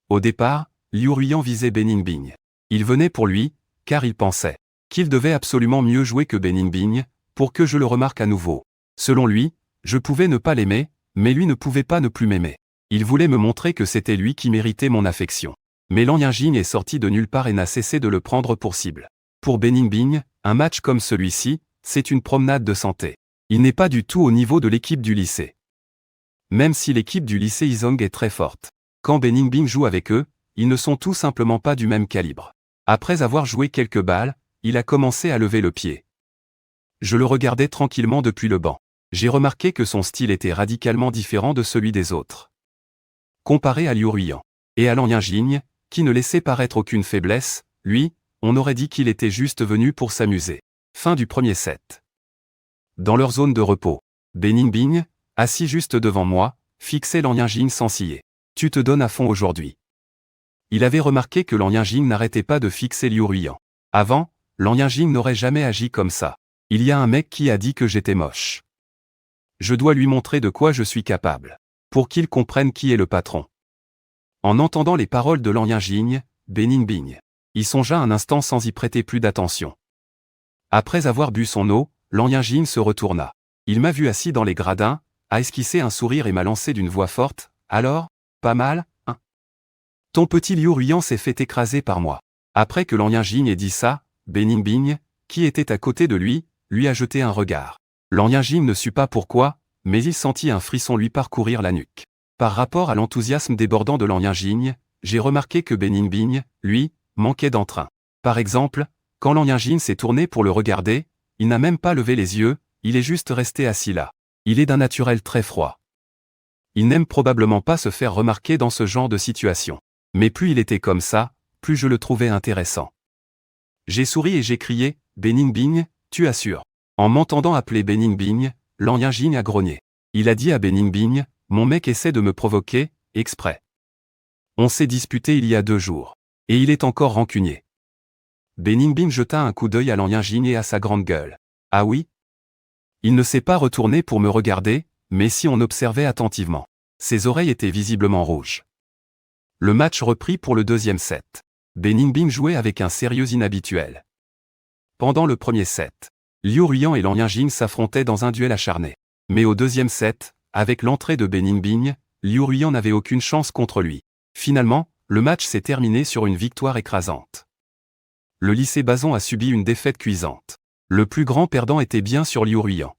S1: Au départ, Liu Ruiyan visait Beningbing. Il venait pour lui, car il pensait qu'il devait absolument mieux jouer que Beningbing, pour que je le remarque à nouveau. Selon lui, je pouvais ne pas l'aimer, mais lui ne pouvait pas ne plus m'aimer. Il voulait me montrer que c'était lui qui méritait mon affection. Mais Lan Yingjing est sorti de nulle part et n'a cessé de le prendre pour cible. Pour Beningbing, un match comme celui-ci, c'est une promenade de santé. Il n'est pas du tout au niveau de l'équipe du lycée. Même si l'équipe du lycée Yizong est très forte. Quand Beningbing joue avec eux, ils ne sont tout simplement pas du même calibre. Après avoir joué quelques balles, il a commencé à lever le pied. Je le regardais tranquillement depuis le banc. J'ai remarqué que son style était radicalement différent de celui des autres. Comparé à Liu Ruiyan et à Lan Yingjing, qui ne laissait paraître aucune faiblesse, lui, on aurait dit qu'il était juste venu pour s'amuser. Fin du premier set. Dans leur zone de repos, Beningbing, assis juste devant moi, fixait Lan Yingjing sans ciller. Tu te donnes à fond aujourd'hui. Il avait remarqué que Lan Yingjing n'arrêtait pas de fixer Liu Ruiyan. Avant, Lan Yingjing n'aurait jamais agi comme ça. Il y a un mec qui a dit que j'étais moche. Je dois lui montrer de quoi je suis capable. Pour qu'il comprenne qui est le patron. En entendant les paroles de Lan Yingjing, Beningbing y songea un instant sans y prêter plus d'attention. Après avoir bu son eau, Lan Yingjing se retourna. Il m'a vu assis dans les gradins, a esquissé un sourire et m'a lancé d'une voix forte. Alors, pas mal, hein? Ton petit Liu Ruiyan s'est fait écraser par moi. Après que Lan Yingjing ait dit ça, Beningbing, qui était à côté de lui a jeté un regard. Lan Yingjing ne sut pas pourquoi, mais il sentit un frisson lui parcourir la nuque. Par rapport à l'enthousiasme débordant de Lan Yingjing, j'ai remarqué que Beningbing, lui, manquait d'entrain. Par exemple, quand Lan Yingjing s'est tourné pour le regarder, il n'a même pas levé les yeux, il est juste resté assis là. Il est d'un naturel très froid. Il n'aime probablement pas se faire remarquer dans ce genre de situation. Mais plus il était comme ça, plus je le trouvais intéressant. J'ai souri et j'ai crié, « Beningbing, tu assures ?» En m'entendant appeler Beningbing, Lan Yingjing a grogné. Il a dit à Beningbing, « Mon mec essaie de me provoquer, exprès. On s'est disputé il y a 2 jours. Et il est encore rancunier. » Beningbing jeta un coup d'œil à Lan Yingjing et à sa grande gueule. « Ah oui ?» Il ne s'est pas retourné pour me regarder, mais si on observait attentivement. Ses oreilles étaient visiblement rouges. Le match reprit pour le 2e set. Beningbing jouait avec un sérieux inhabituel. Pendant le premier set, Liu Ruiyan et Lan Yingjing s'affrontaient dans un duel acharné. Mais au 2e set, avec l'entrée de Beningbing, Liu Ruiyan n'avait aucune chance contre lui. Finalement, le match s'est terminé sur une victoire écrasante. Le lycée Bazon a subi une défaite cuisante. Le plus grand perdant était bien sûr Liu Ruiyan.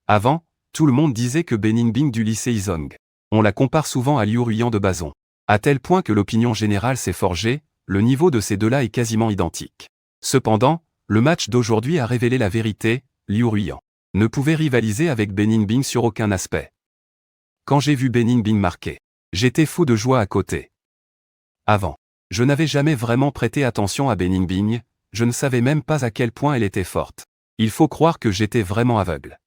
S1: Avant, tout le monde disait que Beningbing du lycée Yizong. On la compare souvent à Liu Ruiyan de Bazon. À tel point que l'opinion générale s'est forgée, le niveau de ces deux-là est quasiment identique. Cependant, le match d'aujourd'hui a révélé la vérité, Liu Ruiyan ne pouvait rivaliser avec Beningbing sur aucun aspect. Quand j'ai vu Beningbing marquer, j'étais fou de joie à côté. Avant, je n'avais jamais vraiment prêté attention à Beningbing, je ne savais même pas à quel point elle était forte. Il faut croire que j'étais vraiment aveugle.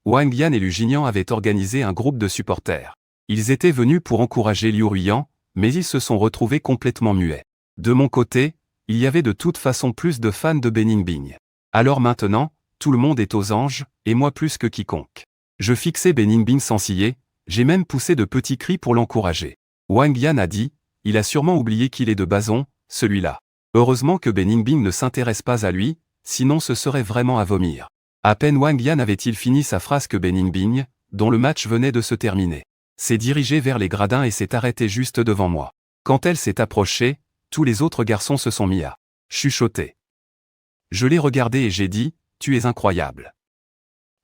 S1: Wang Yan et Lu Jinian avaient organisé un groupe de supporters. Ils étaient venus pour encourager Liu Ruiyan, mais ils se sont retrouvés complètement muets. De mon côté, il y avait de toute façon plus de fans de Beningbing. Alors maintenant, tout le monde est aux anges, et moi plus que quiconque. Je fixais Beningbing sans ciller, j'ai même poussé de petits cris pour l'encourager. Wang Yan a dit, il a sûrement oublié qu'il est de Bazon, celui-là. Heureusement que Beningbing ne s'intéresse pas à lui, sinon ce serait vraiment à vomir. À peine Wang Yan avait-il fini sa phrase que Beningbing, dont le match venait de se terminer, s'est dirigé vers les gradins et s'est arrêté juste devant moi. Quand elle s'est approchée, tous les autres garçons se sont mis à chuchoter. Je l'ai regardé et j'ai dit, tu es incroyable.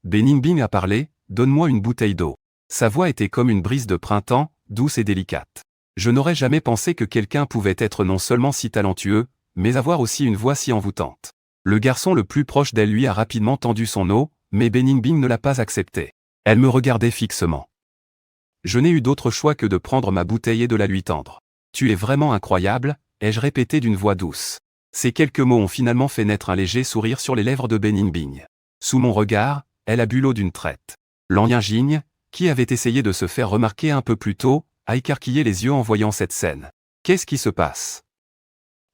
S1: Beningbing a parlé, donne-moi une bouteille d'eau. Sa voix était comme une brise de printemps, douce et délicate. Je n'aurais jamais pensé que quelqu'un pouvait être non seulement si talentueux, mais avoir aussi une voix si envoûtante. Le garçon le plus proche d'elle lui a rapidement tendu son eau, mais Beningbing ne l'a pas accepté. Elle me regardait fixement. Je n'ai eu d'autre choix que de prendre ma bouteille et de la lui tendre. Tu es vraiment incroyable, ai-je répété d'une voix douce. Ces quelques mots ont finalement fait naître un léger sourire sur les lèvres de Beningbing. Sous mon regard, elle a bu l'eau d'une traite. Lan Yingjing, qui avait essayé de se faire remarquer un peu plus tôt, a écarquillé les yeux en voyant cette scène. Qu'est-ce qui se passe?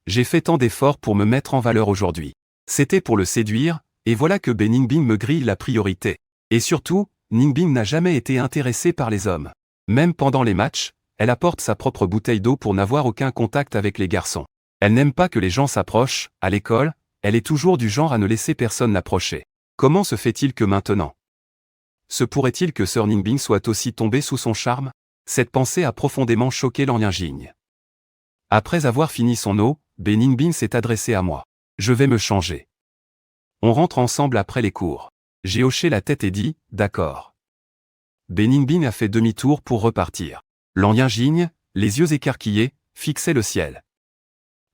S1: J'ai fait tant d'efforts pour me mettre en valeur aujourd'hui. C'était pour le séduire, et voilà que Beningbing me grille la priorité. Et surtout, Ningbing n'a jamais été intéressée par les hommes. Même pendant les matchs, elle apporte sa propre bouteille d'eau pour n'avoir aucun contact avec les garçons. Elle n'aime pas que les gens s'approchent, à l'école, elle est toujours du genre à ne laisser personne l'approcher. Comment se fait-il que maintenant? Se pourrait-il que Sir Ningbing soit aussi tombée sous son charme? Cette pensée a profondément choqué Lan Yingjing. Après avoir fini son eau, Beningbing s'est adressé à moi. Je vais me changer. On rentre ensemble après les cours. J'ai hoché la tête et dit, d'accord. Beningbing a fait demi-tour pour repartir. Lan Yingjing, les yeux écarquillés, fixait le ciel.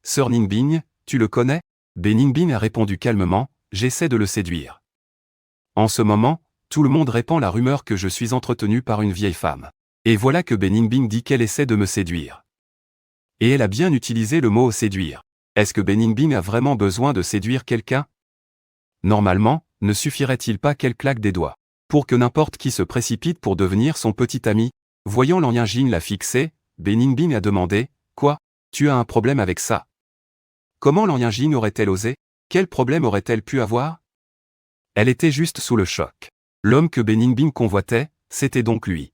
S1: Sir Ningbing, tu le connais? Beningbing a répondu calmement, j'essaie de le séduire. En ce moment, tout le monde répand la rumeur que je suis entretenu par une vieille femme. Et voilà que Beningbing dit qu'elle essaie de me séduire. Et elle a bien utilisé le mot séduire. Est-ce que Beningbing a vraiment besoin de séduire quelqu'un? Normalement, ne suffirait-il pas qu'elle claque des doigts pour que n'importe qui se précipite pour devenir son petit ami? Voyant Lan Yingjing la fixer, Beningbing a demandé, quoi? Tu as un problème avec ça? Comment Lan Yingjing aurait-elle osé? Quel problème aurait-elle pu avoir? Elle était juste sous le choc. L'homme que Beningbing convoitait, c'était donc lui.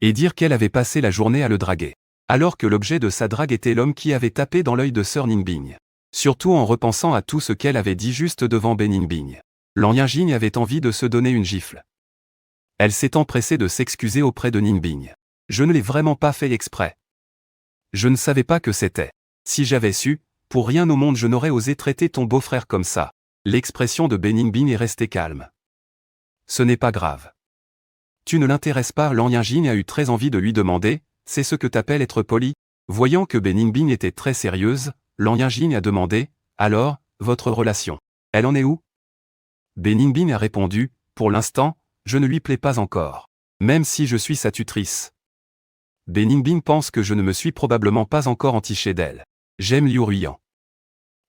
S1: Et dire qu'elle avait passé la journée à le draguer. Alors que l'objet de sa drague était l'homme qui avait tapé dans l'œil de Sir Ningbing. Surtout en repensant à tout ce qu'elle avait dit juste devant Beningbing. Lan Yingjing avait envie de se donner une gifle. Elle s'est empressée de s'excuser auprès de Ningbing. Je ne l'ai vraiment pas fait exprès. Je ne savais pas que c'était. Si j'avais su, pour rien au monde je n'aurais osé traiter ton beau-frère comme ça. L'expression de Beningbing est restée calme. Ce n'est pas grave. Tu ne l'intéresses pas. Lan Yingjing a eu très envie de lui demander, c'est ce que t'appelles être poli? Voyant que Beningbing était très sérieuse, Lan Yingjing a demandé, alors, votre relation, elle en est où? Beningbing a répondu, pour l'instant, je ne lui plais pas encore. Même si je suis sa tutrice. Beningbing pense que je ne me suis probablement pas encore entiché d'elle. J'aime Liu Ruiyan.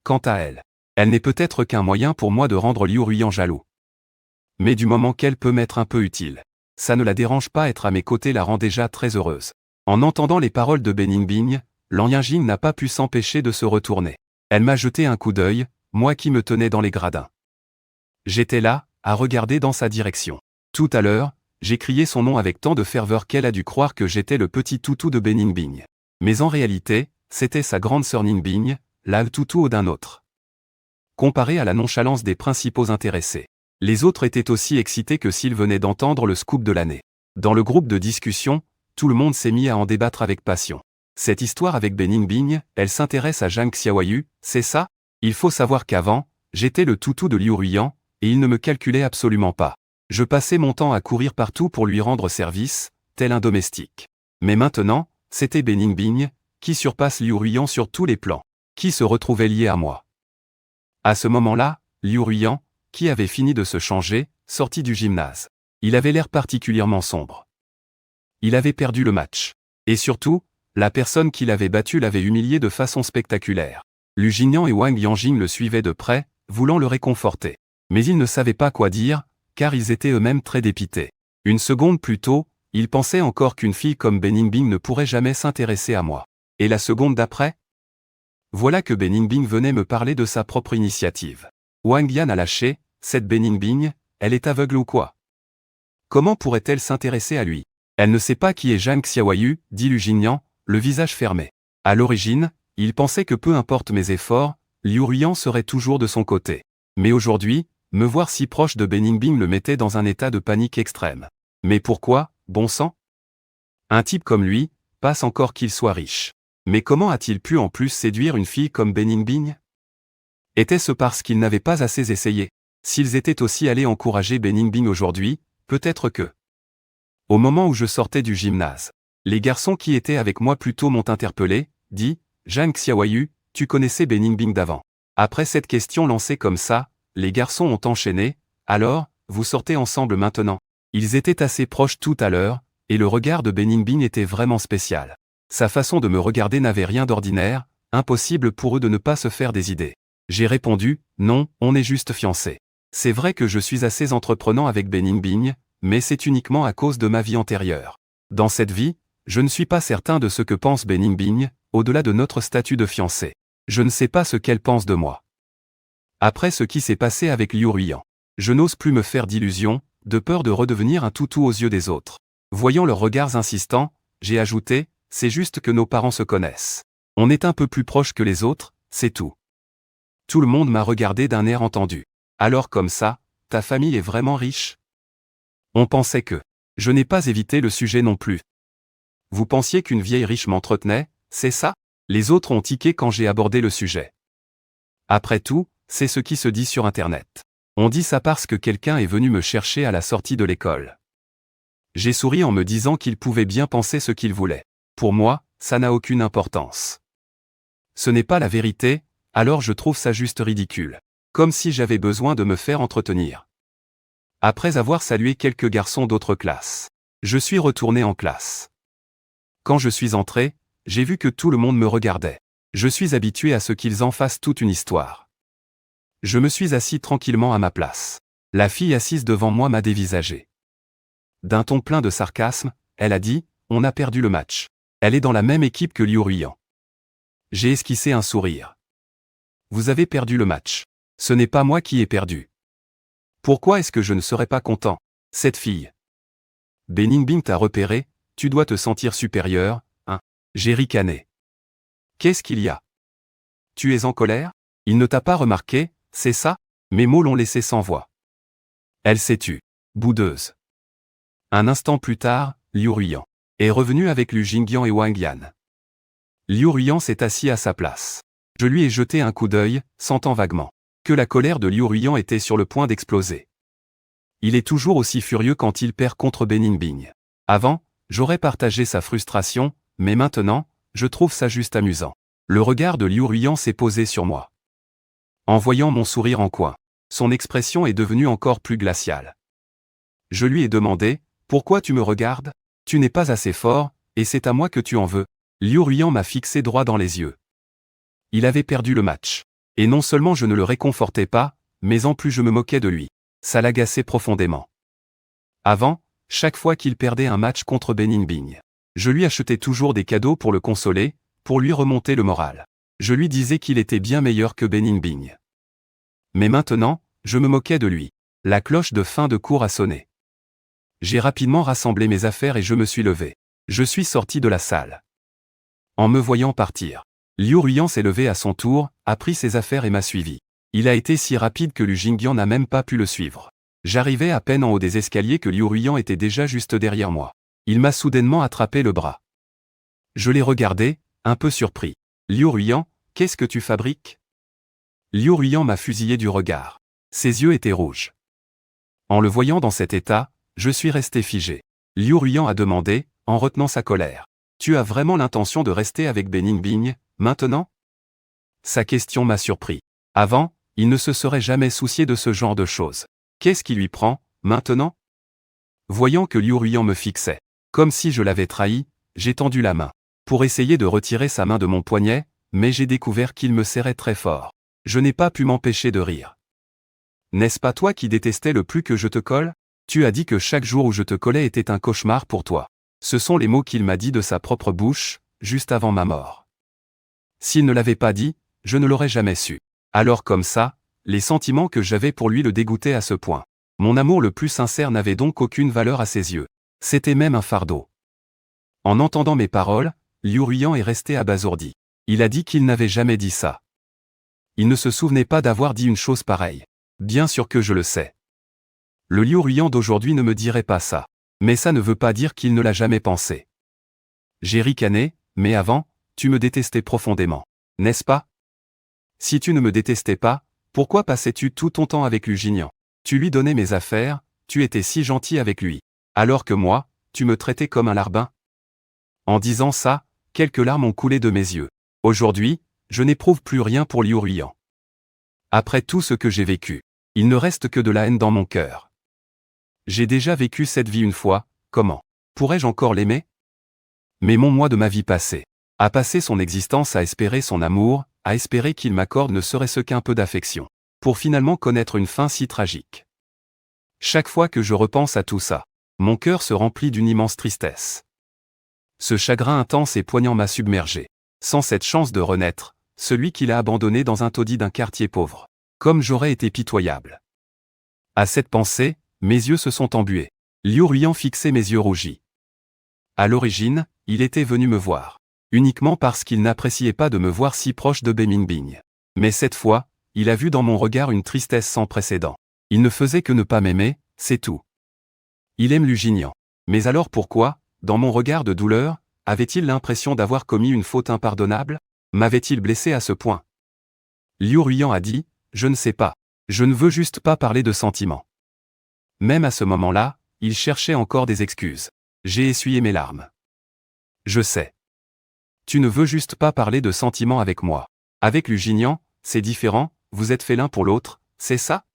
S1: Quant à elle, elle n'est peut-être qu'un moyen pour moi de rendre Liu Ruiyan jaloux. Mais du moment qu'elle peut m'être un peu utile, ça ne la dérange pas, être à mes côtés la rend déjà très heureuse. En entendant les paroles de Beningbing, Lan Yingjing n'a pas pu s'empêcher de se retourner. Elle m'a jeté un coup d'œil, moi qui me tenais dans les gradins. J'étais là, à regarder dans sa direction. Tout à l'heure, j'ai crié son nom avec tant de ferveur qu'elle a dû croire que j'étais le petit toutou de Beningbing. Mais en réalité, c'était sa grande sœur Ningbing, la toutou d'un autre. Comparé à la nonchalance des principaux intéressés, les autres étaient aussi excités que s'ils venaient d'entendre le scoop de l'année. Dans le groupe de discussion, tout le monde s'est mis à en débattre avec passion. Cette histoire avec Beningbing, elle s'intéresse à Zhang Xiaoyu, c'est ça? Il faut savoir qu'avant, j'étais le toutou de Liu Ruiyan, et il ne me calculait absolument pas. Je passais mon temps à courir partout pour lui rendre service, tel un domestique. Mais maintenant, c'était Beningbing, qui surpasse Liu Ruiyan sur tous les plans, qui se retrouvait lié à moi. À ce moment-là, Liu Ruiyan, qui avait fini de se changer, sortit du gymnase. Il avait l'air particulièrement sombre. Il avait perdu le match. Et surtout, la personne qui l'avait battu l'avait humilié de façon spectaculaire. Lu Jingyan et Wang Yanjing le suivaient de près, voulant le réconforter. Mais ils ne savaient pas quoi dire, car ils étaient eux-mêmes très dépités. Une seconde plus tôt, ils pensaient encore qu'une fille comme Beningbing ne pourrait jamais s'intéresser à moi. Et la seconde d'après? Voilà que Beningbing venait me parler de sa propre initiative. Wang Yan a lâché, cette Beningbing, elle est aveugle ou quoi? Comment pourrait-elle s'intéresser à lui? Elle ne sait pas qui est Zhang Xiaoyu, dit Lu Jingyan, le visage fermé. À l'origine, il pensait que peu importe mes efforts, Liu Ruiyan serait toujours de son côté. Mais aujourd'hui, me voir si proche de Beningbing le mettait dans un état de panique extrême. Mais pourquoi, bon sang? Un type comme lui, passe encore qu'il soit riche. Mais comment a-t-il pu en plus séduire une fille comme Beningbing? Était-ce parce qu'ils n'avaient pas assez essayé? S'ils étaient aussi allés encourager Beningbing aujourd'hui, peut-être que... Au moment où je sortais du gymnase, les garçons qui étaient avec moi plus tôt m'ont interpellé, dit, Zhang Xiaoyu, tu connaissais Beningbing d'avant. Après cette question lancée comme ça, les garçons ont enchaîné, alors, vous sortez ensemble maintenant. Ils étaient assez proches tout à l'heure, et le regard de Beningbing était vraiment spécial. Sa façon de me regarder n'avait rien d'ordinaire, impossible pour eux de ne pas se faire des idées. J'ai répondu, non, on est juste fiancés. C'est vrai que je suis assez entreprenant avec Beningbing, mais c'est uniquement à cause de ma vie antérieure. Dans cette vie, je ne suis pas certain de ce que pense Beningbing, au-delà de notre statut de fiancé. Je ne sais pas ce qu'elle pense de moi. Après ce qui s'est passé avec Liu Ruiyan, je n'ose plus me faire d'illusions, de peur de redevenir un toutou aux yeux des autres. Voyant leurs regards insistants, j'ai ajouté, c'est juste que nos parents se connaissent. On est un peu plus proches que les autres, c'est tout. Tout le monde m'a regardé d'un air entendu. Alors comme ça, ta famille est vraiment riche? On pensait que... Je n'ai pas évité le sujet non plus. Vous pensiez qu'une vieille riche m'entretenait, c'est ça? Les autres ont tiqué quand j'ai abordé le sujet. Après tout, c'est ce qui se dit sur Internet. On dit ça parce que quelqu'un est venu me chercher à la sortie de l'école. J'ai souri en me disant qu'il pouvait bien penser ce qu'il voulait. Pour moi, ça n'a aucune importance. Ce n'est pas la vérité, alors je trouve ça juste ridicule. Comme si j'avais besoin de me faire entretenir. Après avoir salué quelques garçons d'autres classes, je suis retourné en classe. Quand je suis entré, j'ai vu que tout le monde me regardait. Je suis habitué à ce qu'ils en fassent toute une histoire. Je me suis assis tranquillement à ma place. La fille assise devant moi m'a dévisagé. D'un ton plein de sarcasme, elle a dit, on a perdu le match. Elle est dans la même équipe que Liu Ruiyan. J'ai esquissé un sourire. Vous avez perdu le match. Ce n'est pas moi qui ai perdu. Pourquoi est-ce que je ne serais pas content? Cette fille. Beningbing t'a repéré, tu dois te sentir supérieur, hein? J'ai ricané. Qu'est-ce qu'il y a? Tu es en colère? Il ne t'a pas remarqué, c'est ça? Mes mots l'ont laissé sans voix. Elle s'est tue. Boudeuse. Un instant plus tard, Liu Ruiyan est revenu avec Lu Jingyan et Wang Yan. Liu Ruiyan s'est assis à sa place. Je lui ai jeté un coup d'œil, sentant vaguement que la colère de Liu Ruiyan était sur le point d'exploser. Il est toujours aussi furieux quand il perd contre Beningbing. Avant, j'aurais partagé sa frustration, mais maintenant, je trouve ça juste amusant. Le regard de Liu Ruiyan s'est posé sur moi. En voyant mon sourire en coin, son expression est devenue encore plus glaciale. Je lui ai demandé, pourquoi tu me regardes? Tu n'es pas assez fort, et c'est à moi que tu en veux. Liu Ruiyan m'a fixé droit dans les yeux. Il avait perdu le match. Et non seulement je ne le réconfortais pas, mais en plus je me moquais de lui. Ça l'agaçait profondément. Avant, chaque fois qu'il perdait un match contre Beningbing, je lui achetais toujours des cadeaux pour le consoler, pour lui remonter le moral. Je lui disais qu'il était bien meilleur que Beningbing. Mais maintenant, je me moquais de lui. La cloche de fin de cours a sonné. J'ai rapidement rassemblé mes affaires et je me suis levé. Je suis sorti de la salle. En me voyant partir, Liu Ruiyan s'est levé à son tour, a pris ses affaires et m'a suivi. Il a été si rapide que Lu Jingyan n'a même pas pu le suivre. J'arrivais à peine en haut des escaliers que Liu Ruiyan était déjà juste derrière moi. Il m'a soudainement attrapé le bras. Je l'ai regardé, un peu surpris. Liu Ruiyan, qu'est-ce que tu fabriques? Liu Ruiyan m'a fusillé du regard. Ses yeux étaient rouges. En le voyant dans cet état, je suis resté figé. Liu Ruiyan a demandé, en retenant sa colère. Tu as vraiment l'intention de rester avec Beningbing, maintenant? Sa question m'a surpris. Avant, il ne se serait jamais soucié de ce genre de choses. Qu'est-ce qui lui prend, maintenant? Voyant que Liu Ruiyan me fixait, comme si je l'avais trahi, j'ai tendu la main, pour essayer de retirer sa main de mon poignet, mais j'ai découvert qu'il me serrait très fort. Je n'ai pas pu m'empêcher de rire. N'est-ce pas toi qui détestais le plus que je te colle? Tu as dit que chaque jour où je te collais était un cauchemar pour toi. Ce sont les mots qu'il m'a dit de sa propre bouche, juste avant ma mort. S'il ne l'avait pas dit, je ne l'aurais jamais su. Alors comme ça, les sentiments que j'avais pour lui le dégoûtaient à ce point. Mon amour le plus sincère n'avait donc aucune valeur à ses yeux. C'était même un fardeau. En entendant mes paroles, Liu Ruiyan est resté abasourdi. Il a dit qu'il n'avait jamais dit ça. Il ne se souvenait pas d'avoir dit une chose pareille. Bien sûr que je le sais. Le Liu Ruiyan d'aujourd'hui ne me dirait pas ça. Mais ça ne veut pas dire qu'il ne l'a jamais pensé. J'ai ricané, mais avant, tu me détestais profondément. N'est-ce pas? Si tu ne me détestais pas, pourquoi passais-tu tout ton temps avec Lusignan? Tu lui donnais mes affaires, tu étais si gentil avec lui. Alors que moi, tu me traitais comme un larbin. En disant ça, quelques larmes ont coulé de mes yeux. Aujourd'hui, je n'éprouve plus rien pour Liu Ruiyan. Après tout ce que j'ai vécu, il ne reste que de la haine dans mon cœur. J'ai déjà vécu cette vie une fois, comment pourrais-je encore l'aimer? Mais mon moi de ma vie passée a passé son existence à espérer son amour, à espérer qu'il m'accorde ne serait-ce qu'un peu d'affection, pour finalement connaître une fin si tragique. Chaque fois que je repense à tout ça, mon cœur se remplit d'une immense tristesse. Ce chagrin intense et poignant m'a submergé. Sans cette chance de renaître, celui qui l'a abandonné dans un taudis d'un quartier pauvre. Comme j'aurais été pitoyable. À cette pensée, mes yeux se sont embués. Liu Ruiyan fixait mes yeux rougis. À l'origine, il était venu me voir. Uniquement parce qu'il n'appréciait pas de me voir si proche de Beningbing. Mais cette fois, il a vu dans mon regard une tristesse sans précédent. Il ne faisait que ne pas m'aimer, c'est tout. Il aime Lusignan. Mais alors pourquoi, dans mon regard de douleur, avait-il l'impression d'avoir commis une faute impardonnable? M'avait-il blessé à ce point? Liu Ruiyan a dit, je ne sais pas. Je ne veux juste pas parler de sentiments. Même à ce moment-là, il cherchait encore des excuses. J'ai essuyé mes larmes. Je sais. Tu ne veux juste pas parler de sentiments avec moi. Avec Lusignan, c'est différent, vous êtes faits l'un pour l'autre, c'est ça?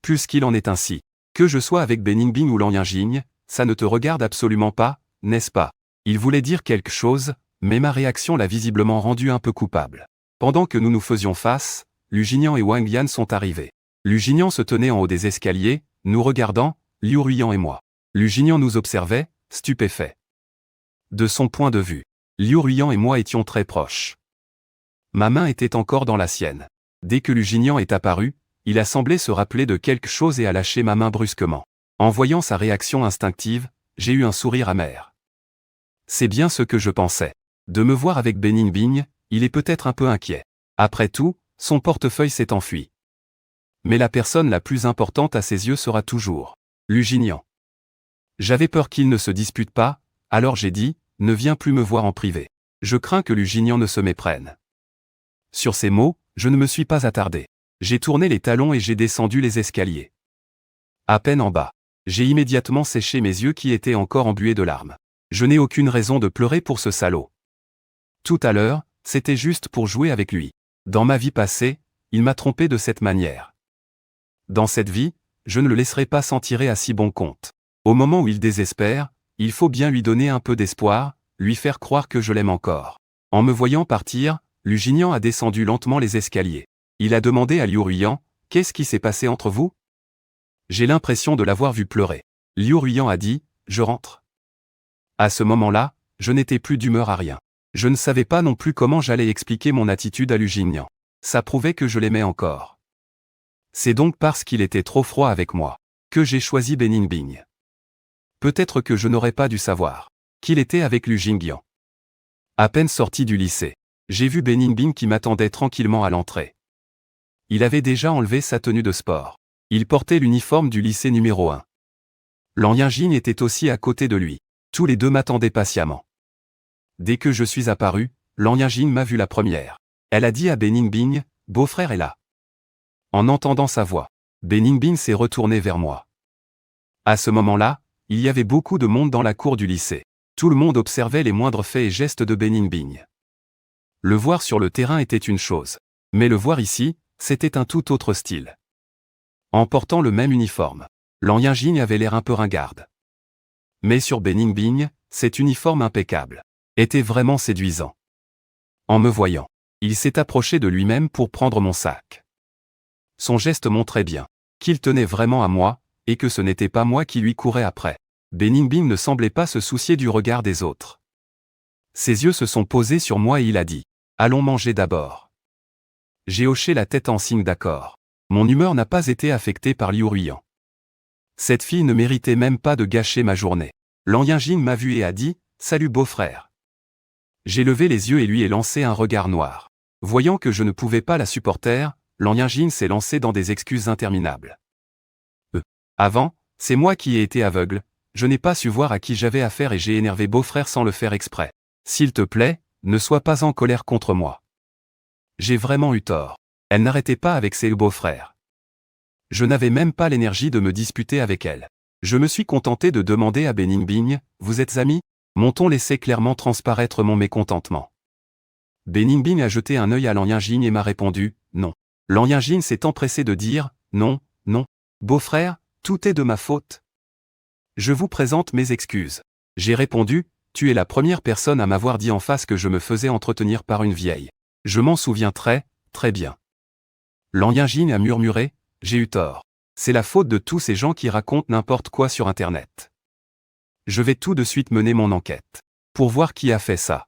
S1: Puisqu'il en est ainsi. Que je sois avec Beningbing ou Lanyinging, ça ne te regarde absolument pas, n'est-ce pas? Il voulait dire quelque chose, mais ma réaction l'a visiblement rendu un peu coupable. Pendant que nous nous faisions face, Lusignan et Wang Yan sont arrivés. Lusignan se tenait en haut des escaliers, nous regardant, Liu Ruiyan et moi. Lusignan nous observait, stupéfait. De son point de vue, Liu Ruiyan et moi étions très proches. Ma main était encore dans la sienne. Dès que Lusignan est apparu, il a semblé se rappeler de quelque chose et a lâché ma main brusquement. En voyant sa réaction instinctive, j'ai eu un sourire amer. C'est bien ce que je pensais. De me voir avec Beningbing, il est peut-être un peu inquiet. Après tout, son portefeuille s'est enfui. Mais la personne la plus importante à ses yeux sera toujours Lusignan. J'avais peur qu'il ne se dispute pas, alors j'ai dit, ne viens plus me voir en privé. Je crains que Lusignan ne se méprenne. Sur ces mots, je ne me suis pas attardé. J'ai tourné les talons et j'ai descendu les escaliers. À peine en bas, j'ai immédiatement séché mes yeux qui étaient encore embués de larmes. Je n'ai aucune raison de pleurer pour ce salaud. Tout à l'heure, c'était juste pour jouer avec lui. Dans ma vie passée, il m'a trompé de cette manière. Dans cette vie, je ne le laisserai pas s'en tirer à si bon compte. Au moment où il désespère, il faut bien lui donner un peu d'espoir, lui faire croire que je l'aime encore. En me voyant partir, Lusignan a descendu lentement les escaliers. Il a demandé à Liu Ruiyan, « Qu'est-ce qui s'est passé entre vous ?» J'ai l'impression de l'avoir vu pleurer. Liu Ruiyan a dit, « Je rentre. » À ce moment-là, je n'étais plus d'humeur à rien. Je ne savais pas non plus comment j'allais expliquer mon attitude à Lusignan. Ça prouvait que je l'aimais encore. C'est donc parce qu'il était trop froid avec moi que j'ai choisi Beningbing. Peut-être que je n'aurais pas dû savoir qu'il était avec Lusignan. À peine sorti du lycée, j'ai vu Beningbing qui m'attendait tranquillement à l'entrée. Il avait déjà enlevé sa tenue de sport. Il portait l'uniforme du lycée numéro 1. Lanyinging était aussi à côté de lui. Tous les deux m'attendaient patiemment. Dès que je suis apparu, Lanyinging m'a vu la première. Elle a dit à Beningbing, « Beau-frère est là. » En entendant sa voix, Beningbing s'est retourné vers moi. À ce moment-là, il y avait beaucoup de monde dans la cour du lycée. Tout le monde observait les moindres faits et gestes de Beningbing. Le voir sur le terrain était une chose. Mais le voir ici, c'était un tout autre style. En portant le même uniforme, Lan Yingjing avait l'air un peu ringarde. Mais sur Beningbing, cet uniforme impeccable était vraiment séduisant. En me voyant, il s'est approché de lui-même pour prendre mon sac. Son geste montrait bien qu'il tenait vraiment à moi, et que ce n'était pas moi qui lui courais après. Beningbing ne semblait pas se soucier du regard des autres. Ses yeux se sont posés sur moi et il a dit « Allons manger d'abord ». J'ai hoché la tête en signe d'accord. Mon humeur n'a pas été affectée par Liu Ruiyan. Cette fille ne méritait même pas de gâcher ma journée. Lan Yingjing m'a vu et a dit « Salut beau-frère ». J'ai levé les yeux et lui ai lancé un regard noir. Voyant que je ne pouvais pas la supporter, Lan Yingjing s'est lancé dans des excuses interminables. Avant, c'est moi qui ai été aveugle, je n'ai pas su voir à qui j'avais affaire et j'ai énervé beau-frère sans le faire exprès. S'il te plaît, ne sois pas en colère contre moi. J'ai vraiment eu tort. Elle n'arrêtait pas avec ses beaux-frères. Je n'avais même pas l'énergie de me disputer avec elle. Je me suis contenté de demander à Beningbing, « Vous êtes amis ?» Mon ton laissait clairement transparaître mon mécontentement. Beningbing a jeté un œil à Lan Yingjing et m'a répondu, « Non ». Lan Yingjing s'est empressé de dire, « Non, non, beau-frère, tout est de ma faute. Je vous présente mes excuses. » J'ai répondu, « Tu es la première personne à m'avoir dit en face que je me faisais entretenir par une vieille. Je m'en souviens très, très bien. » Lan Yingjing a murmuré, « J'ai eu tort. C'est la faute de tous ces gens qui racontent n'importe quoi sur Internet. Je vais tout de suite mener mon enquête. Pour voir qui a fait ça.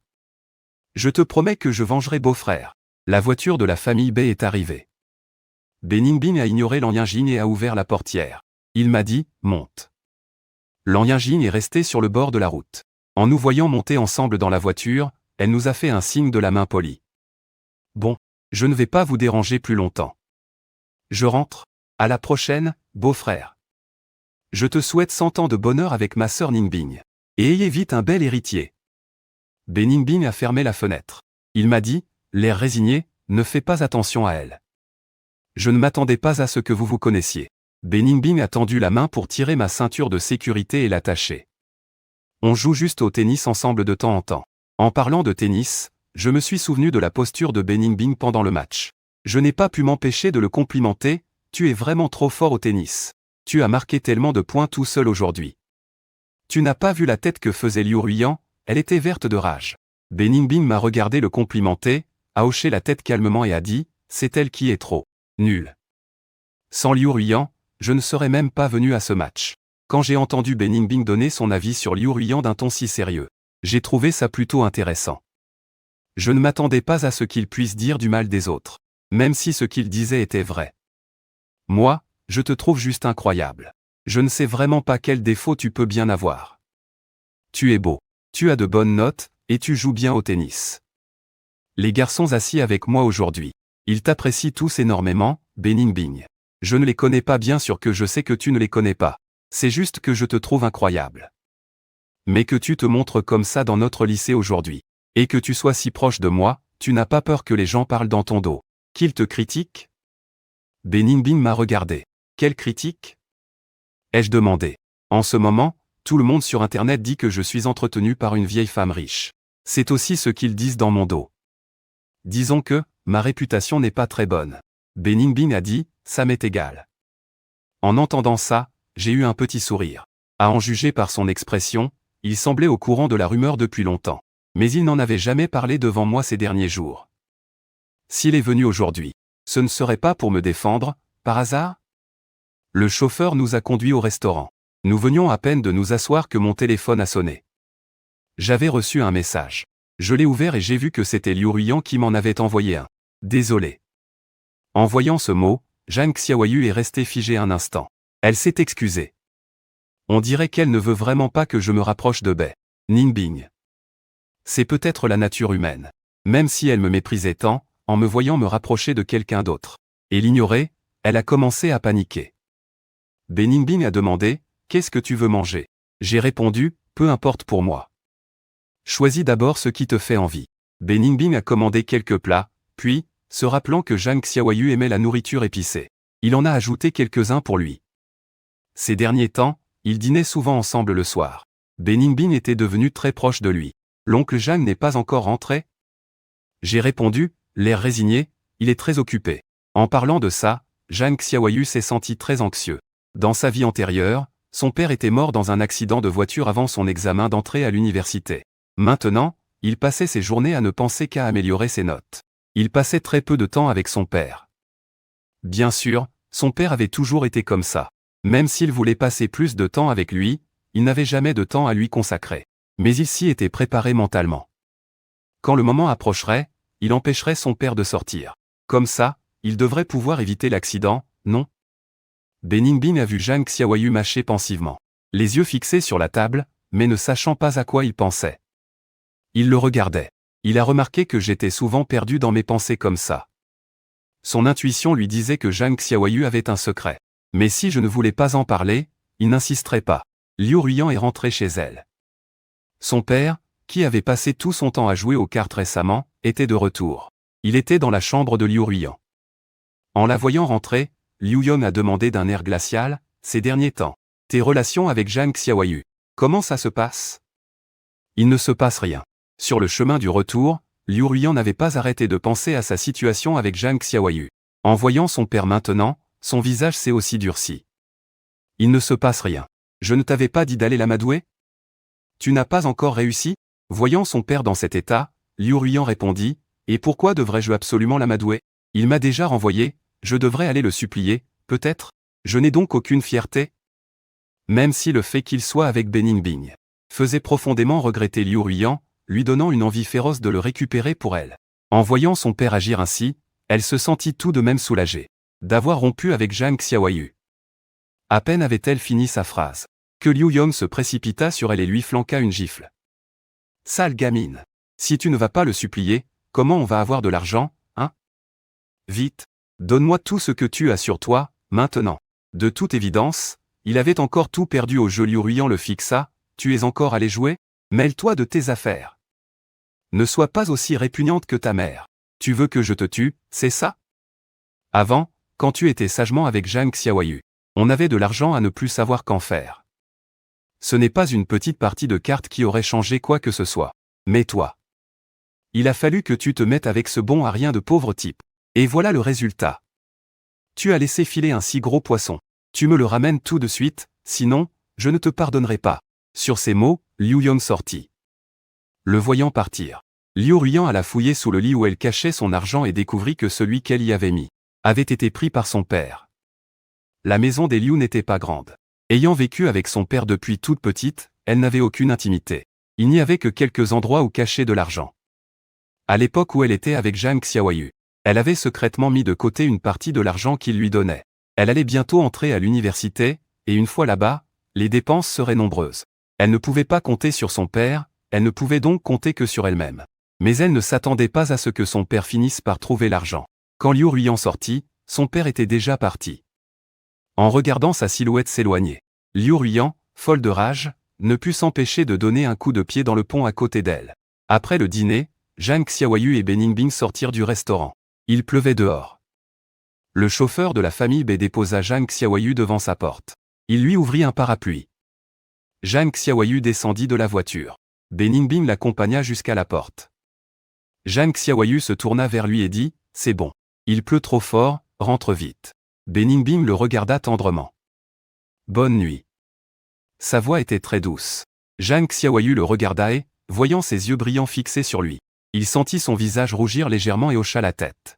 S1: Je te promets que je vengerai beau-frère. » La voiture de la famille B est arrivée. Beningbing a ignoré Lan Yingjing et a ouvert la portière. Il m'a dit, « Monte. » Lan Yingjing est restée sur le bord de la route. En nous voyant monter ensemble dans la voiture, elle nous a fait un signe de la main polie. « Bon, je ne vais pas vous déranger plus longtemps. Je rentre. À la prochaine, beau-frère. Je te souhaite 100 ans de bonheur avec ma sœur Ningbing. Et ayez vite un bel héritier. » Beningbing a fermé la fenêtre. Il m'a dit, l'air résigné, « Ne fais pas attention à elle. Je ne m'attendais pas à ce que vous vous connaissiez. » Beningbing a tendu la main pour tirer ma ceinture de sécurité et l'attacher. On joue juste au tennis ensemble de temps en temps. En parlant de tennis, je me suis souvenu de la posture de Beningbing pendant le match. Je n'ai pas pu m'empêcher de le complimenter, « Tu es vraiment trop fort au tennis. Tu as marqué tellement de points tout seul aujourd'hui. » Tu n'as pas vu la tête que faisait Liu Ruiyan, elle était verte de rage. Beningbing m'a regardé le complimenter, a hoché la tête calmement et a dit, « C'est elle qui est trop nulle. » Sans Liu Ruiyan, je ne serais même pas venu à ce match. Quand j'ai entendu Beningbing donner son avis sur Liu Ruiyan d'un ton si sérieux, j'ai trouvé ça plutôt intéressant. Je ne m'attendais pas à ce qu'il puisse dire du mal des autres, même si ce qu'il disait était vrai. Moi, je te trouve juste incroyable. Je ne sais vraiment pas quel défaut tu peux bien avoir. Tu es beau, tu as de bonnes notes, et tu joues bien au tennis. Les garçons assis avec moi aujourd'hui, ils t'apprécient tous énormément, Beningbing. Je ne les connais pas bien sûr que je sais que tu ne les connais pas. C'est juste que je te trouve incroyable. Mais que tu te montres comme ça dans notre lycée aujourd'hui, et que tu sois si proche de moi, tu n'as pas peur que les gens parlent dans ton dos, qu'ils te critiquent? Beningbing m'a regardé. Quelle critique? Ai-je demandé. En ce moment, tout le monde sur Internet dit que je suis entretenu par une vieille femme riche. C'est aussi ce qu'ils disent dans mon dos. Disons que, ma réputation n'est pas très bonne. Beningbing a dit, ça m'est égal. En entendant ça, j'ai eu un petit sourire. À en juger par son expression, il semblait au courant de la rumeur depuis longtemps. Mais il n'en avait jamais parlé devant moi ces derniers jours. S'il est venu aujourd'hui, ce ne serait pas pour me défendre, par hasard? Le chauffeur nous a conduits au restaurant. Nous venions à peine de nous asseoir que mon téléphone a sonné. J'avais reçu un message. Je l'ai ouvert et j'ai vu que c'était Liu Ruiyan qui m'en avait envoyé un. Désolé. En voyant ce mot, Zhang Xiaoyu est restée figée un instant. Elle s'est excusée. On dirait qu'elle ne veut vraiment pas que je me rapproche de Beningbing. C'est peut-être la nature humaine. Même si elle me méprisait tant, en me voyant me rapprocher de quelqu'un d'autre et l'ignorer, elle a commencé à paniquer. Beningbing a demandé, « Qu'est-ce que tu veux manger ?» J'ai répondu, « Peu importe pour moi. Choisis d'abord ce qui te fait envie. » Beningbing a commandé quelques plats, puis, se rappelant que Zhang Xiaoyu aimait la nourriture épicée, il en a ajouté quelques-uns pour lui. Ces derniers temps, ils dînaient souvent ensemble le soir. Beningbing était devenu très proche de lui. L'oncle Zhang n'est pas encore rentré? J'ai répondu, l'air résigné, il est très occupé. En parlant de ça, Zhang Xiaoyu s'est senti très anxieux. Dans sa vie antérieure, son père était mort dans un accident de voiture avant son examen d'entrée à l'université. Maintenant, il passait ses journées à ne penser qu'à améliorer ses notes. Il passait très peu de temps avec son père. Bien sûr, son père avait toujours été comme ça. Même s'il voulait passer plus de temps avec lui, il n'avait jamais de temps à lui consacrer. Mais il s'y était préparé mentalement. Quand le moment approcherait, il empêcherait son père de sortir. Comme ça, il devrait pouvoir éviter l'accident, non? Beningbing a vu Zhang Xiaoyu mâcher pensivement, les yeux fixés sur la table, mais ne sachant pas à quoi il pensait. Il le regardait. Il a remarqué que j'étais souvent perdu dans mes pensées comme ça. Son intuition lui disait que Zhang Xiaoyu avait un secret. Mais si je ne voulais pas en parler, il n'insisterait pas. Liu Ruiyan est rentré chez elle. Son père, qui avait passé tout son temps à jouer aux cartes récemment, était de retour. Il était dans la chambre de Liu Ruiyan. En la voyant rentrer, Liu Yong a demandé d'un air glacial, ces derniers temps. Tes relations avec Zhang Xiaoyu, comment ça se passe? Il ne se passe rien. Sur le chemin du retour, Liu Ruiyan n'avait pas arrêté de penser à sa situation avec Zhang Xiaoyu. En voyant son père maintenant, son visage s'est aussi durci. Il ne se passe rien. Je ne t'avais pas dit d'aller l'amadouer? Tu n'as pas encore réussi? Voyant son père dans cet état, Liu Ruiyan répondit, et pourquoi devrais-je absolument l'amadouer? Il m'a déjà renvoyé, je devrais aller le supplier, peut-être? Je n'ai donc aucune fierté? Même si le fait qu'il soit avec Beningbing faisait profondément regretter Liu Ruiyan, lui donnant une envie féroce de le récupérer pour elle. En voyant son père agir ainsi, elle se sentit tout de même soulagée d'avoir rompu avec Zhang Xiaoyu. À peine avait-elle fini sa phrase, que Liu Yong se précipita sur elle et lui flanqua une gifle. Sale gamine! Si tu ne vas pas le supplier, comment on va avoir de l'argent, hein? Vite! Donne-moi tout ce que tu as sur toi, maintenant. De toute évidence, il avait encore tout perdu au jeu. Liu Ruiyan le fixa, tu es encore allé jouer? Mêle-toi de tes affaires. Ne sois pas aussi répugnante que ta mère. Tu veux que je te tue, c'est ça? Avant, quand tu étais sagement avec Zhang Xiaoyu, on avait de l'argent à ne plus savoir qu'en faire. Ce n'est pas une petite partie de cartes qui aurait changé quoi que ce soit. Mais toi. Il a fallu que tu te mettes avec ce bon à rien de pauvre type. Et voilà le résultat. Tu as laissé filer un si gros poisson. Tu me le ramènes tout de suite, sinon, je ne te pardonnerai pas. Sur ces mots, Liu Yong sortit. Le voyant partir, Liu Ruiyan alla fouiller sous le lit où elle cachait son argent et découvrit que celui qu'elle y avait mis avait été pris par son père. La maison des Liu n'était pas grande. Ayant vécu avec son père depuis toute petite, elle n'avait aucune intimité. Il n'y avait que quelques endroits où cacher de l'argent. À l'époque où elle était avec Zhang Xiaoyu, elle avait secrètement mis de côté une partie de l'argent qu'il lui donnait. Elle allait bientôt entrer à l'université, et une fois là-bas, les dépenses seraient nombreuses. Elle ne pouvait pas compter sur son père, elle ne pouvait donc compter que sur elle-même. Mais elle ne s'attendait pas à ce que son père finisse par trouver l'argent. Quand Liu Ruiyan sortit, son père était déjà parti. En regardant sa silhouette s'éloigner, Liu Ruiyan, folle de rage, ne put s'empêcher de donner un coup de pied dans le pont à côté d'elle. Après le dîner, Zhang Xiaoyu et Beningbing sortirent du restaurant. Il pleuvait dehors. Le chauffeur de la famille B déposa Zhang Xiaoyu devant sa porte. Il lui ouvrit un parapluie. Zhang Xiaoyu descendit de la voiture. Beningbing l'accompagna jusqu'à la porte. Zhang Xiaoyu se tourna vers lui et dit, « C'est bon. Il pleut trop fort, rentre vite. » Beningbing le regarda tendrement. « Bonne nuit. » Sa voix était très douce. Zhang Xiaoyu le regarda et, voyant ses yeux brillants fixés sur lui, il sentit son visage rougir légèrement et hocha la tête.